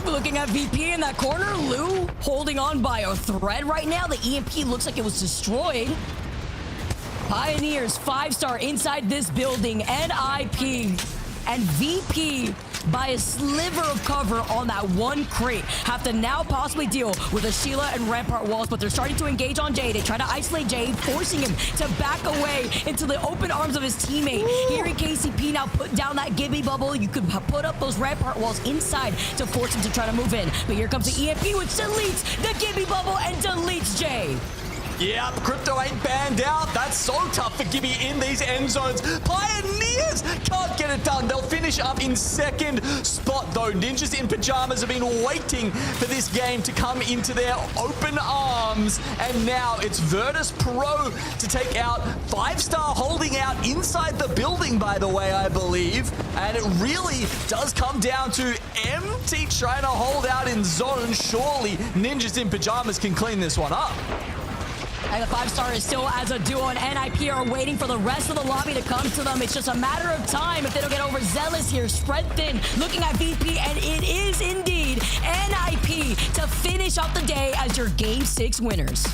Speaker 3: Looking at VP in that corner, Lou holding on by a thread right now. The EMP looks like it was destroyed. Pioneers 5-star inside this building. NIP and VP by a sliver of cover on that 1 crate have to now possibly deal with the Sheila and Rampart walls, but they're starting to engage on Jay. They try to isolate Jay, forcing him to back away into the open arms of his teammate. Hearing KCP now put down that Gibby bubble, you could put up those Rampart walls inside to force him to try to move in. But here comes the EMP, which deletes the Gibby bubble and deletes Jay.
Speaker 5: Yeah, Crypto ain't banned out. That's so tough for Gibby in these end zones. Pioneers can't get it done. They'll finish up in 2nd spot, though. Ninjas in Pyjamas have been waiting for this game to come into their open arms. And now it's Verdice Pro to take out 5-star, holding out inside the building, by the way, I believe. And it really does come down to MT trying to hold out in zone. Surely Ninjas in Pyjamas can clean this one up.
Speaker 3: And the 5-star is still as a duo, and NIP are waiting for the rest of the lobby to come to them. It's just a matter of time if they don't get overzealous here. Spread thin, looking at VP, and it is indeed NIP to finish off the day as your Game 6 winners.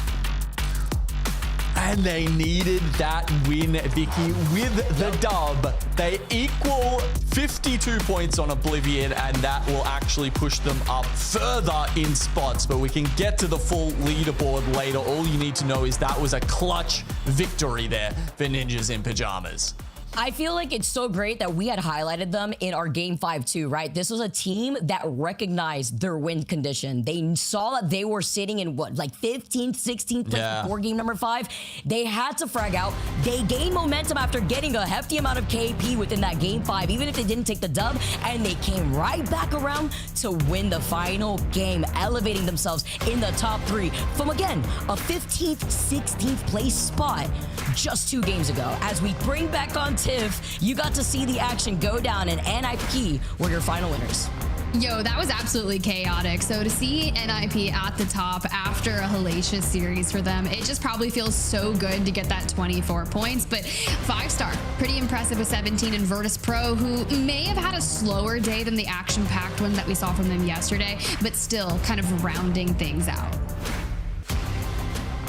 Speaker 5: And they needed that win, Vicky, with the dub. They equal 52 points on Oblivion, and that will actually push them up further in spots. But we can get to the full leaderboard later. All you need to know is that was a clutch victory there for Ninjas in Pyjamas.
Speaker 3: I feel like it's so great that we had highlighted them in our game 5 too, right? This was a team that recognized their win condition. They saw that they were sitting in what, like 15th, 16th place before game number 5. They had to frag out. They gained momentum after getting a hefty amount of KP within that game 5, even if they didn't take the dub, and they came right back around to win the final game, elevating themselves in the top 3 from, again, a 15th, 16th place spot just 2 games ago. As we bring back on TIFF, you got to see the action go down, and NIP were your final winners.
Speaker 4: Yo, that was absolutely chaotic. So to see NIP at the top after a hellacious series for them, it just probably feels so good to get that 24 points. But 5-star, pretty impressive with 17, and Virtus.pro, who may have had a slower day than the action-packed one that we saw from them yesterday, but still kind of rounding things out.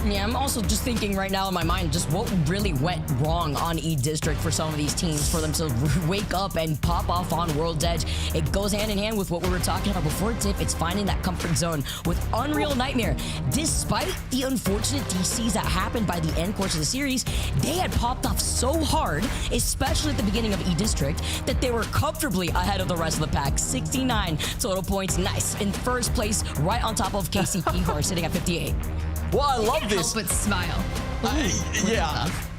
Speaker 3: Yeah, I'm also just thinking right now in my mind just what really went wrong on E-District for some of these teams for them to wake up and pop off on World's Edge. It goes hand in hand with what we were talking about before, Tiff. It's finding that comfort zone with Unreal Nightmare. Despite the unfortunate DCs that happened by the end course of the series, they had popped off so hard, especially at the beginning of E-District, that they were comfortably ahead of the rest of the pack. 69 total points. Nice. In first place, right on top of KCP, who are sitting at 58.
Speaker 5: Well, I love this.
Speaker 4: Help but smile.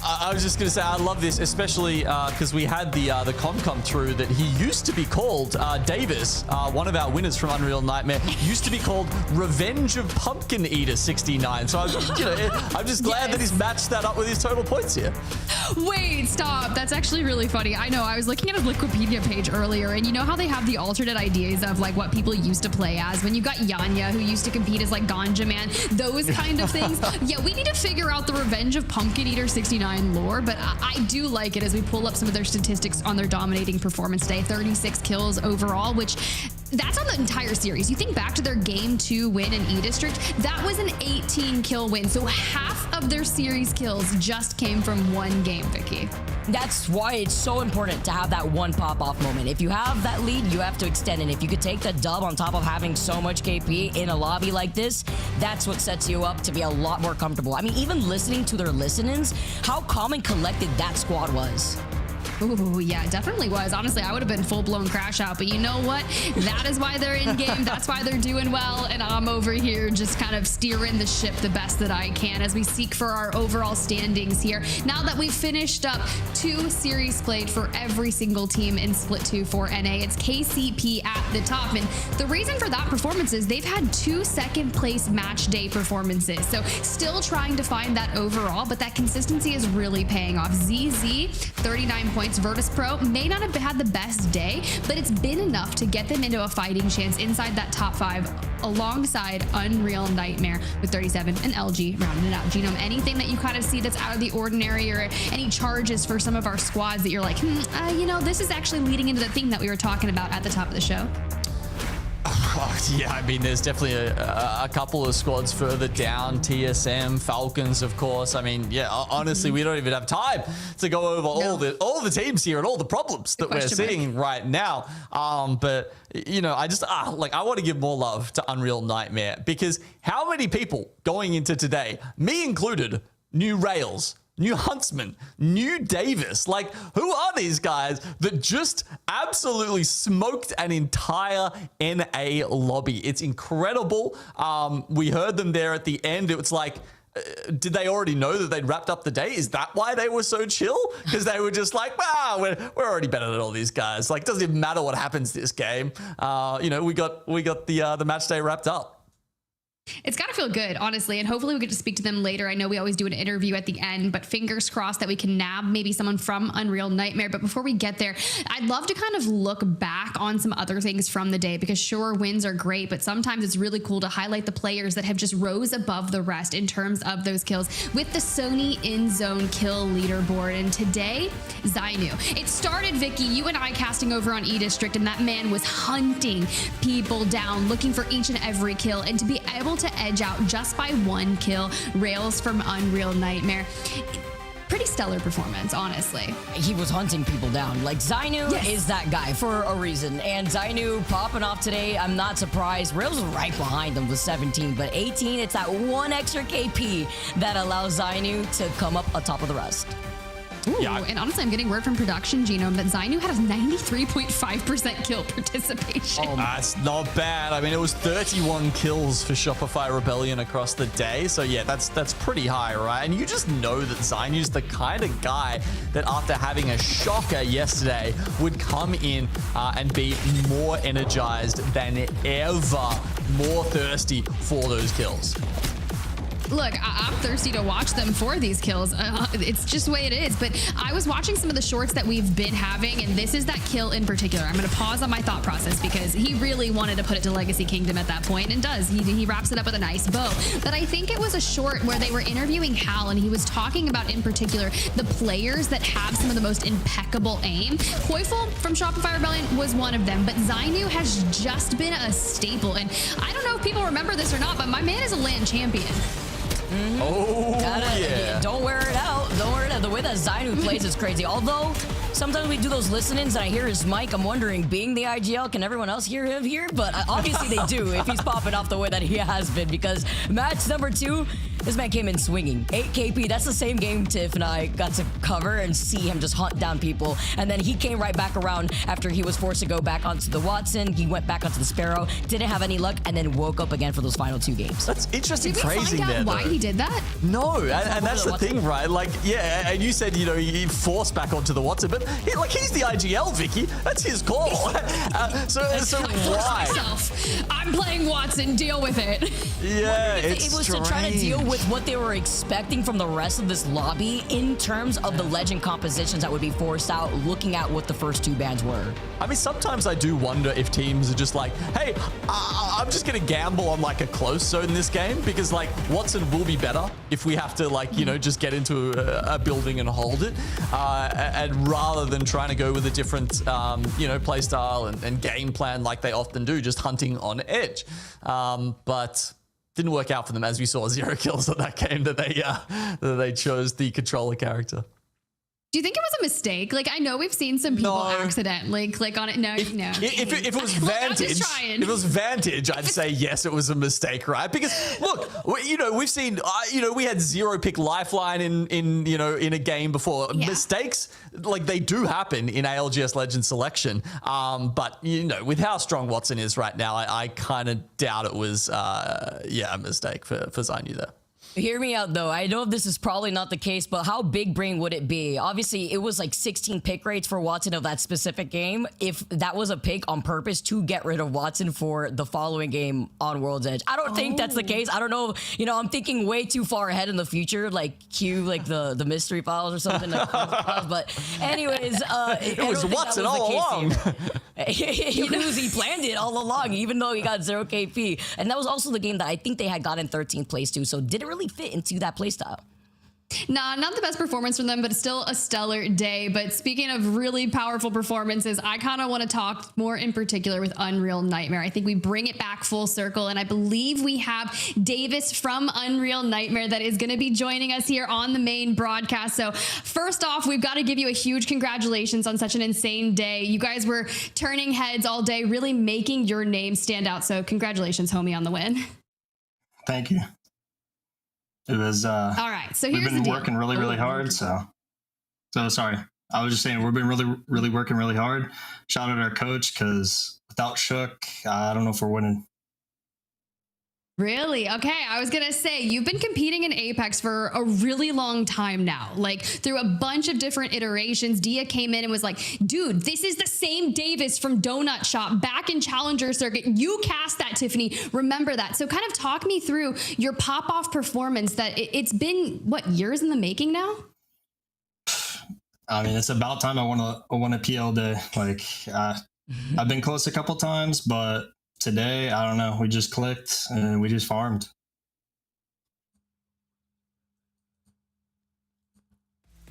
Speaker 5: I was just going to say, I love this, especially because we had the com come through that he used to be called, Davis, one of our winners from Unreal Nightmare, used to be called Revenge of Pumpkin Eater 69. So, I'm just glad that he's matched that up with his total points here.
Speaker 4: Wait, stop. That's actually really funny. I know. I was looking at his Wikipedia page earlier, and you know how they have the alternate ideas of like what people used to play as? When you got Yanya, who used to compete as like Ganja Man, those kind of things. Yeah, we need to figure out the Revenge of Pumpkin Eater 69 lore, but I do like it as we pull up some of their statistics on their dominating performance day. 36 kills overall, which that's on the entire series. You think back to their game 2 win in E-District, that was an 18 kill win. So half of their series kills just came from one game, Vicky.
Speaker 3: That's why it's so important to have that one pop-off moment. If you have that lead, you have to extend it. If you could take the dub on top of having so much KP in a lobby like this, that's what sets you up to be a lot more comfortable. I mean, even listening to their listen-ins, how calm and collected that squad was.
Speaker 4: Ooh, yeah, it definitely was. Honestly, I would have been full-blown crash out, but you know what? That is why they're in game. That's why they're doing well, and I'm over here just kind of steering the ship the best that I can as we seek for our overall standings here. Now that we've finished up 2 series played for every single team in Split 2 for NA, it's KCP at the top, and the reason for that performance is they've had 2 second-place match day performances, so still trying to find that overall, but that consistency is really paying off. ZZ, 39 points. Verdice.pro may not have had the best day, but it's been enough to get them into a fighting chance inside that top 5 alongside Unreal Nightmare with 37 and LG rounding it out. Genome, anything that you kind of see that's out of the ordinary or any charges for some of our squads that you're like, you know, this is actually leading into the theme that we were talking about at the top of the show?
Speaker 5: Yeah, I mean, there's definitely a couple of squads further down. TSM, Falcons, of course. I mean, yeah, honestly, we don't even have time to go over all the teams here and all the problems that we're seeing right now. But, you know, I just, I want to give more love to Unreal Nightmare, because how many people going into today, me included, knew Rails, new Huntsman, new Davis? Like, who are these guys that just absolutely smoked an entire NA lobby? It's incredible. We heard them there at the end. It was like, did they already know that they'd wrapped up the day? Is that why they were so chill? Because they were just like, wow, we're already better than all these guys. Like, doesn't even matter what happens this game. You know, we got the match day wrapped up.
Speaker 4: It's got to feel good, honestly, and hopefully we get to speak to them later. I know we always do an interview at the end, but fingers crossed that we can nab maybe someone from Unreal Nightmare. But before we get there, I'd love to kind of look back on some other things from the day, because sure, wins are great, but sometimes it's really cool to highlight the players that have just rose above the rest in terms of those kills with the Sony in-zone kill leaderboard. And today, Zainu. It started, Vicky, you and I casting over on E-District, and that man was hunting people down, looking for each and every kill, and to be able to edge out just by 1 kill Rails from Unreal Nightmare. Pretty stellar performance, honestly.
Speaker 3: He was hunting people down. Like, Zainu is that guy for a reason. And Zainu popping off today, I'm not surprised. Rails was right behind him with 17, but 18, it's that 1 extra KP that allows Zainu to come up atop of the rest.
Speaker 4: Ooh, Ooh, and honestly, I'm getting word from production Genome that Zainu had a 93.5% kill participation.
Speaker 5: Oh, that's not bad. I mean, it was 31 kills for Shopify Rebellion across the day. So yeah, that's pretty high, right? And you just know that Zainu's the kind of guy that after having a shocker yesterday would come in and be more energized than ever, more thirsty for those kills.
Speaker 4: Look, I'm thirsty to watch them for these kills. It's just the way it is. But I was watching some of the shorts that we've been having, and this is that kill in particular. I'm going to pause on my thought process because he really wanted to put it to Legacy Kingdom at that point, and does. He wraps it up with a nice bow. But I think it was a short where they were interviewing Hal, and he was talking about, in particular, the players that have some of the most impeccable aim. Koifel from Shopify Rebellion was one of them, but Zainu has just been a staple. And I don't know if people remember this or not, but my man is a LAN champion.
Speaker 5: Oh, yeah.
Speaker 3: Don't wear it out. Don't wear it out. The way that Zainu plays is crazy. Although, sometimes we do those listen-ins and I hear his mic. I'm wondering, being the IGL, can everyone else hear him here? But obviously they do if he's popping off the way that he has been, because match number 2, this man came in swinging. 8 KP, that's the same game Tiff and I got to cover and see him just hunt down people. And then he came right back around after he was forced to go back onto the Watson. He went back onto the Sparrow, didn't have any luck, and then woke up again for those final 2 games.
Speaker 5: That's interesting phrasing there,
Speaker 4: Why he did that?
Speaker 5: No, and that's the thing, right? Like, yeah, and you said, you know, he forced back onto the Watson, but he's the IGL, Vicky. That's his call. So why?
Speaker 4: I'm playing Watson. Deal with it.
Speaker 5: Yeah,
Speaker 3: it was
Speaker 5: strange.
Speaker 3: to try to deal with what they were expecting from the rest of this lobby in terms of the legend compositions that would be forced out, looking at what the first 2 bans were.
Speaker 5: I mean, sometimes I do wonder if teams are just like, hey, I'm just going to gamble on like a close zone in this game because like Watson will be better if we have to like, you know, just get into a building and hold it. And rather than trying to go with a different, you know, play style and game plan like they often do, just hunting on edge. But didn't work out for them, as we saw 0 kills at that game that they chose the controller character.
Speaker 4: Do you think it was a mistake? Like, I know we've seen some people accidentally click on it. No.
Speaker 5: If it was Vantage, if it was Vantage, I'd say yes, it was a mistake, right? Because look, you know, we've seen, you know, we had 0 pick Lifeline in you know, in a game before. Yeah. Mistakes, like, they do happen in ALGS Legend selection. But you know, with how strong Watson is right now, I kind of doubt it was, yeah, a mistake for Zainu there.
Speaker 3: Hear me out, though. I know this is probably not the case, but how big brain would it be? Obviously, it was like 16 pick rates for Watson of that specific game. If that was a pick on purpose to get rid of Watson for the following game on World's Edge. I don't think that's the case. I don't know. You know, I'm thinking way too far ahead in the future, like cue like the mystery files or something. But anyways,
Speaker 5: it was Watson all along.
Speaker 3: He knew he planned it all along, even though he got 0 KP. And that was also the game that I think they had gotten 13th place to, so didn't really fit into that playstyle.
Speaker 4: Nah, not the best performance from them, but still a stellar day. But speaking of really powerful performances, I kind of want to talk more in particular with Unreal Nightmare. I think we bring it back full circle, and I believe we have Davis from Unreal Nightmare that is going to be joining us here on the main broadcast. So first off, we've got to give you a huge congratulations on such an insane day. You guys were turning heads all day, really making your name stand out. So congratulations, homie, on the win.
Speaker 21: Thank you. It was,
Speaker 4: all right, so
Speaker 21: we've been working really hard, so sorry. I was just saying, we've been really working really hard. Shout out our coach, because without Shook, I don't know if we're winning.
Speaker 4: Really? Okay, I was gonna say, you've been competing in Apex for a really long time now, like through a bunch of different iterations. Dia came in and was like, dude, this is the same Davis from Donut Shop back in Challenger Circuit. You cast that, Tiffany. Remember that. So kind of talk me through your pop-off performance that it's been, what, years in the making now?
Speaker 21: I mean, it's about time I won a PL day. Like, I've been close a couple times, but today, I don't know, we just clicked and we just farmed.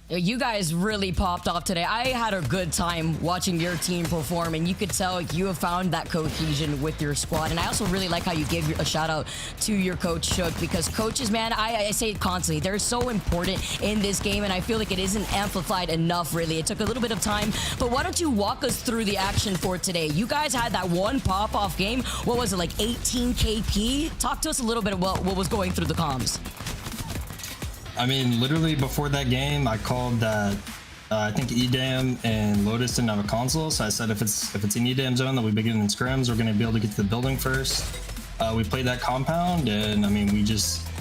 Speaker 3: You guys really popped off today. I had a good time watching your team perform, and you could tell you have found that cohesion with your squad. And I also really like how you gave a shout out to your coach, Shook, because coaches, man, I say it constantly, they're so important in this game, and I feel like it isn't amplified enough, really. It took a little bit of time, but why don't you walk us through the action for today? You guys had that one pop-off game. What was it, like 18 KP? Talk to us a little bit about what was going through the comms.
Speaker 21: I mean, literally before that game, I called that I think EDAM and Lotus didn't have a console, so I said if it's in EDAM zone that we begin in scrims, we're going to be able to get to the building first. We played that compound, and I mean, we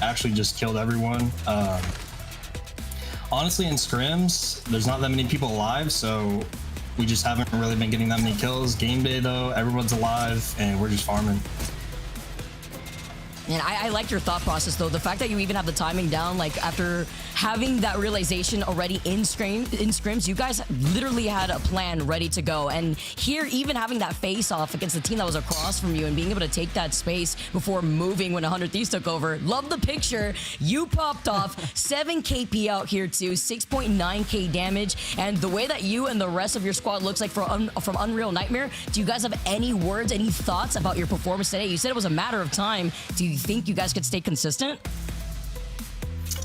Speaker 21: actually just killed everyone. Honestly, in scrims, there's not that many people alive, so we just haven't really been getting that many kills. Game day, though, everyone's alive, and we're just farming.
Speaker 3: And I like your thought process, though. The fact that you even have the timing down, like after having that realization already in scrims, you guys literally had a plan ready to go. And here, even having that face off against the team that was across from you and being able to take that space before moving when 100 Thieves took over. Love the picture. You popped off 7 KP out here too, 6.9k damage. And the way that you and the rest of your squad looks like from Unreal Nightmare, do you guys have any words, any thoughts about your performance today? You said it was a matter of time. Do you think you guys could stay consistent?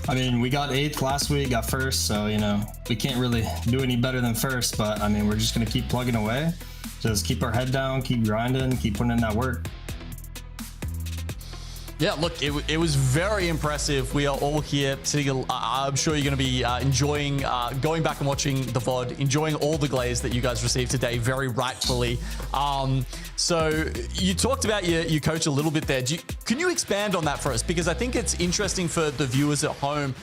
Speaker 21: I mean, we got 8th last week, got 1st, so, you know, we can't really do any better than 1st, but I mean, we're just going to keep plugging away. Just keep our head down, keep grinding, keep putting in that work.
Speaker 5: Yeah, look, it was very impressive. We are all here. I'm sure you're going to be enjoying going back and watching the VOD, enjoying all the glaze that you guys received today, very rightfully. So you talked about your coach a little bit there. Can you expand on that for us? Because I think it's interesting for the viewers at home.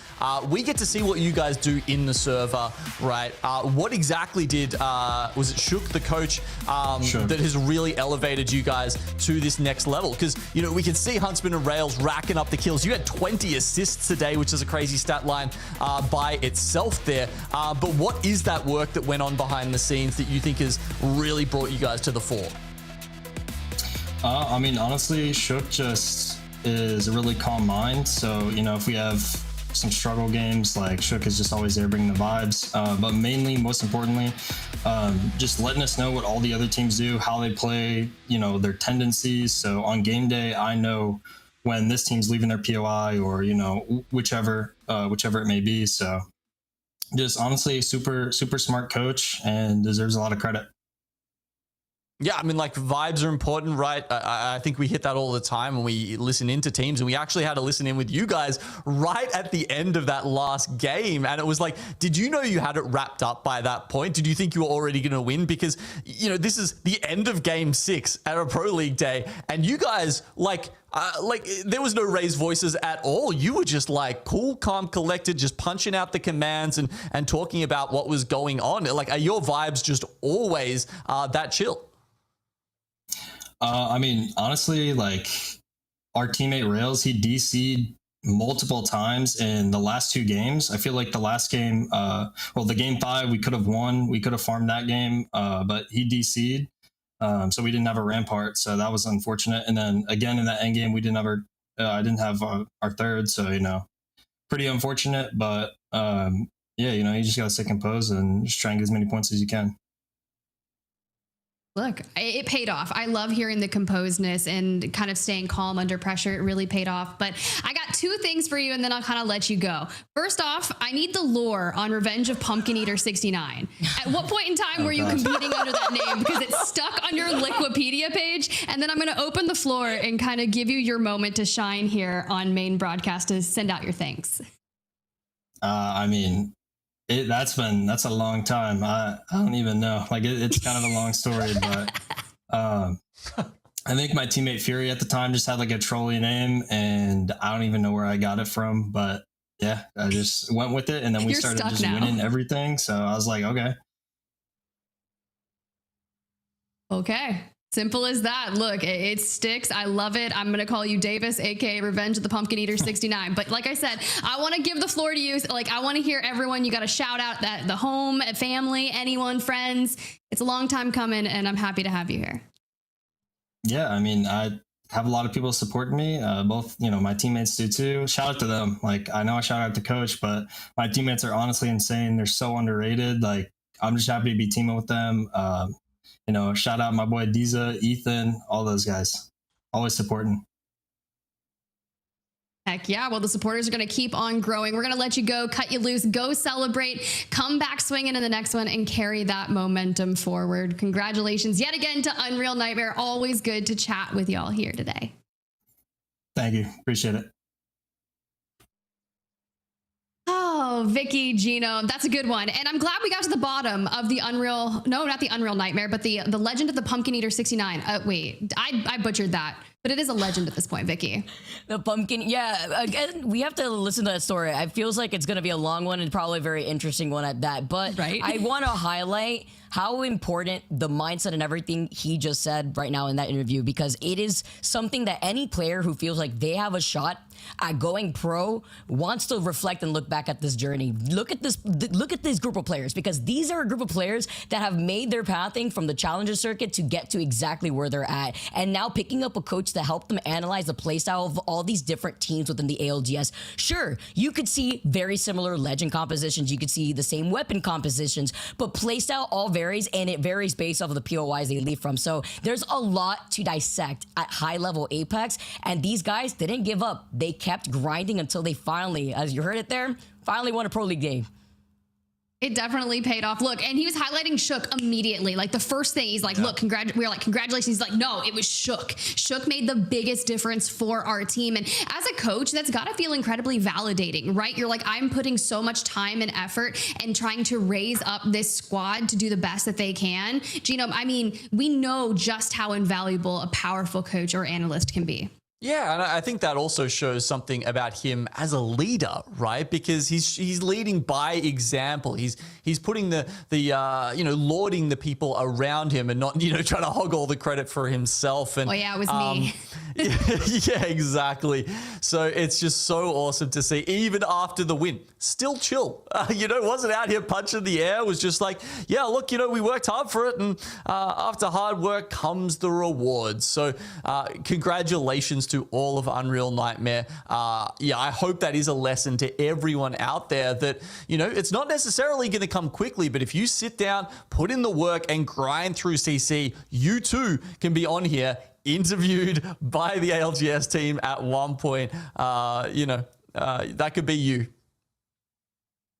Speaker 5: We get to see what you guys do in the server, right? What exactly was it Shook, the coach, that has really elevated you guys to this next level? Because, you know, we can see Huntsman and Rails racking up the kills. You had 20 assists today, which is a crazy stat line by itself there. But what is that work that went on behind the scenes that you think has really brought you guys to the fore?
Speaker 21: I mean, honestly, Shook just is a really calm mind. So, you know, if we have some struggle games, like Shook is just always there bringing the vibes. But mainly, most importantly, just letting us know what all the other teams do, how they play, you know, their tendencies. So on game day, I know when this team's leaving their POI or, you know, whichever it may be. So just honestly, super smart coach and deserves a lot of credit.
Speaker 5: Yeah, I mean, like, vibes are important, right? I think we hit that all the time when we listen into teams, and we actually had to listen in with you guys right at the end of that last game. And it was like, did you know you had it wrapped up by that point? Did you think you were already going to win? Because, you know, this is the end of game 6 at a Pro League day, and you guys, like there was no raised voices at all. You were just like cool, calm, collected, just punching out the commands and talking about what was going on. Like, are your vibes just always that chill?
Speaker 21: I mean, honestly, like our teammate Rails, he DC'd multiple times in the last 2 games. I feel like the last game, the game 5, we could have won. We could have farmed that game, but he DC'd. So we didn't have a rampart. So that was unfortunate. And then again, in that end game, I didn't have our third. So, you know, pretty unfortunate, but yeah, you know, you just got to stay composed and just try and get as many points as you can.
Speaker 4: Look, it paid off. I love hearing the composedness and kind of staying calm under pressure. It really paid off. But I got 2 things for you, and then I'll kind of let you go. First off, I need the lore on Revenge of Pumpkin Eater 69. At what point in time were you competing under that name? Because it's stuck on your Liquipedia page. And then I'm going to open the floor and kind of give you your moment to shine here on main broadcast to send out your thanks.
Speaker 21: I mean, that's a long time. I don't even know. Like it's kind of a long story, but I think my teammate Fury at the time just had like a trolly name, and I don't even know where I got it from. But yeah, I just went with it, and then we started just winning everything. So I was like, okay.
Speaker 4: Okay. Simple as that. Look, it sticks. I love it. I'm going to call you Davis, aka Revenge of the Pumpkin Eater 69. But like I said, I want to give the floor to you. Like, I want to hear everyone. You got to shout out that the home, family, anyone, friends. It's a long time coming, and I'm happy to have you here.
Speaker 21: Yeah, I mean, I have a lot of people supporting me. Both, you know, my teammates do too. Shout out to them. Like, I know I shout out to Coach, but my teammates are honestly insane. They're so underrated. Like, I'm just happy to be teaming with them. You know, shout out my boy Diza, Ethan, all those guys, always supporting.
Speaker 4: Heck yeah. Well, the supporters are going to keep on growing. We're going to let you go, cut you loose, go celebrate, come back swinging in the next one and carry that momentum forward. Congratulations yet again to Unreal Nightmare. Always good to chat with y'all here today.
Speaker 21: Thank you. Appreciate it.
Speaker 4: Oh, Vicky, Genome, that's a good one. And I'm glad we got to the bottom of the Unreal, no, not the Unreal Nightmare, but the Legend of the Pumpkin Eater 69. Wait, I butchered that. But it is a legend at this point, Vicky.
Speaker 3: The pumpkin, yeah. Again, we have to listen to that story. It feels like it's going to be a long one and probably a very interesting one at that. But I want to highlight how important the mindset and everything he just said right now in that interview, because it is something that any player who feels like they have a shot at going pro wants to reflect and look back at this journey. Look at this group of players, because these are a group of players that have made their pathing from the challenger circuit to get to exactly where they're at, and now picking up a coach to help them analyze the playstyle of all these different teams within the ALGS. Sure, you could see very similar legend compositions, you could see the same weapon compositions, but playstyle all varies, and it varies based off of the POIs they leave from. So there's a lot to dissect at high level Apex, and these guys didn't give up. They kept grinding until they finally, as you heard it there, finally won a Pro League game.
Speaker 4: It definitely paid off. Look, and he was highlighting Shook immediately. Like the first thing, he's like, look, we were like, congratulations. He's like, no, it was Shook. Shook made the biggest difference for our team. And as a coach, that's got to feel incredibly validating, right? You're like, I'm putting so much time and effort and trying to raise up this squad to do the best that they can. Genome, I mean, we know just how invaluable a powerful coach or analyst can be.
Speaker 5: Yeah, and I think that also shows something about him as a leader, right? Because he's leading by example. He's putting the lauding the people around him and not trying to hog all the credit for himself. And
Speaker 4: oh yeah, it was me.
Speaker 5: Yeah, exactly. So it's just so awesome to see, even after the win, still chill. Wasn't out here punching the air. Was just like, yeah, look, we worked hard for it, and after hard work comes the rewards. So congratulations to all of Unreal Nightmare. I hope that is a lesson to everyone out there that, it's not necessarily going to come quickly, but if you sit down, put in the work and grind through CC, you too can be on here interviewed by the ALGS team at one point. That could be you.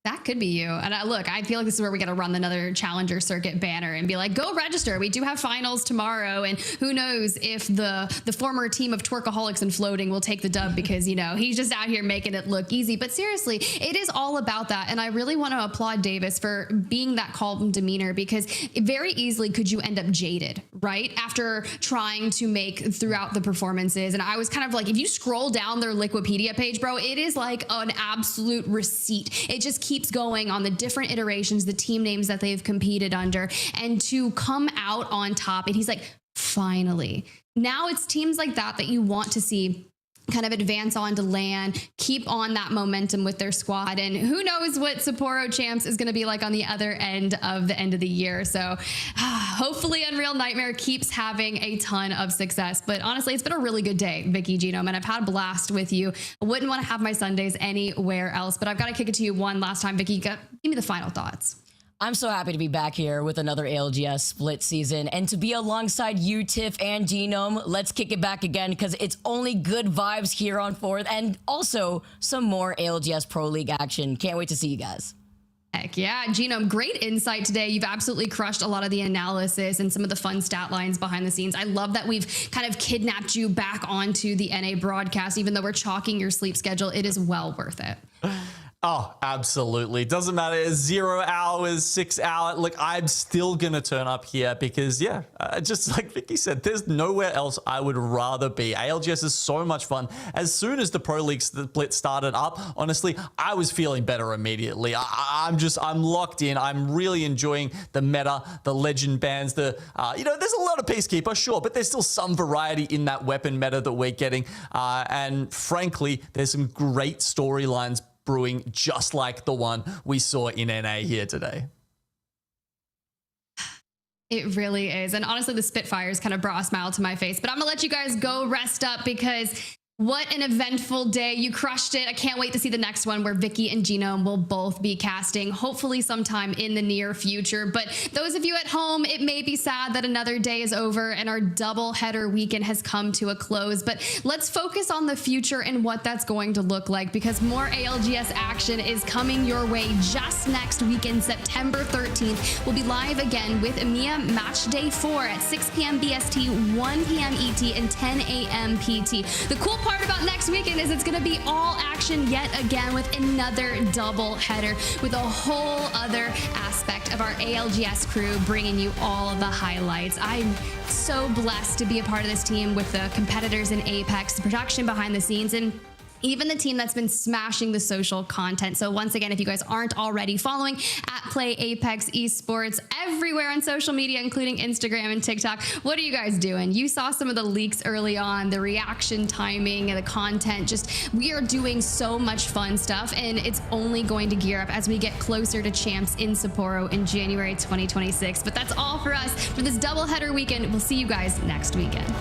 Speaker 4: That could be you. And look, I feel like this is where we got to run another challenger circuit banner and be like, go register. We do have finals tomorrow. And who knows if the former team of Twerkaholics and Floating will take the dub, because, he's just out here making it look easy. But seriously, it is all about that. And I really want to applaud Davis for being that calm demeanor, because very easily could you end up jaded, right? After trying to make throughout the performances. And I was kind of like, if you scroll down their Liquipedia page, bro, it is like an absolute receipt. It just keeps going on the different iterations, the team names that they've competed under, and to come out on top. And he's like, finally. Now it's teams like that you want to see kind of advance on to LAN, keep on that momentum with their squad. And who knows what Saporro Champs is going to be like on the other end of the year. So hopefully Unreal Nightmare keeps having a ton of success. But honestly, it's been a really good day, Vicky, Genome, and I've had a blast with you. I wouldn't want to have my Sundays anywhere else, but I've got to kick it to you one last time. Vicky, give me the final thoughts.
Speaker 3: I'm so happy to be back here with another ALGS split season and to be alongside you, Tiff, and Genome. Let's kick it back again, because it's only good vibes here on 4th, and also some more ALGS Pro League action. Can't wait to see you guys.
Speaker 4: Heck yeah, Genome, great insight today. You've absolutely crushed a lot of the analysis and some of the fun stat lines behind the scenes. I love that we've kind of kidnapped you back onto the NA broadcast. Even though we're chalking your sleep schedule, it is well worth it.
Speaker 5: Oh, absolutely. Doesn't matter. 0 hours, 6 hours. Look, I'm still going to turn up here because, just like Vicky said, there's nowhere else I would rather be. ALGS is so much fun. As soon as the Pro League split started up, honestly, I was feeling better immediately. I'm locked in. I'm really enjoying the meta, the legend bans, there's a lot of Peacekeeper, sure, but there's still some variety in that weapon meta that we're getting. And frankly, there's some great storylines brewing, just like the one we saw in NA here today.
Speaker 4: It really is. And honestly, the Spitfires kind of brought a smile to my face, but I'm gonna let you guys go rest up, because what an eventful day. You crushed it. I can't wait to see the next one where Vicky and Genome will both be casting, hopefully sometime in the near future. But those of you at home, it may be sad that another day is over and our double header weekend has come to a close, but let's focus on the future and what that's going to look like, because more ALGS action is coming your way just next weekend. September 13th, we'll be live again with EMEA Match Day 4 at 6 p.m. BST, 1 p.m. ET, and 10 a.m. PT. The cool part about next weekend is it's going to be all action yet again with another double header with a whole other aspect of our ALGS crew bringing you all the highlights. I'm so blessed to be a part of this team with the competitors in Apex, the production behind the scenes, and even the team that's been smashing the social content. So once again, if you guys aren't already following at Play Apex Esports everywhere on social media, including Instagram and TikTok, what are you guys doing? You saw some of the leaks early on, the reaction timing and the content. Just, we are doing so much fun stuff, and it's only going to gear up as we get closer to champs in Saporro in January 2026. But that's all for us for this doubleheader weekend. We'll see you guys next weekend.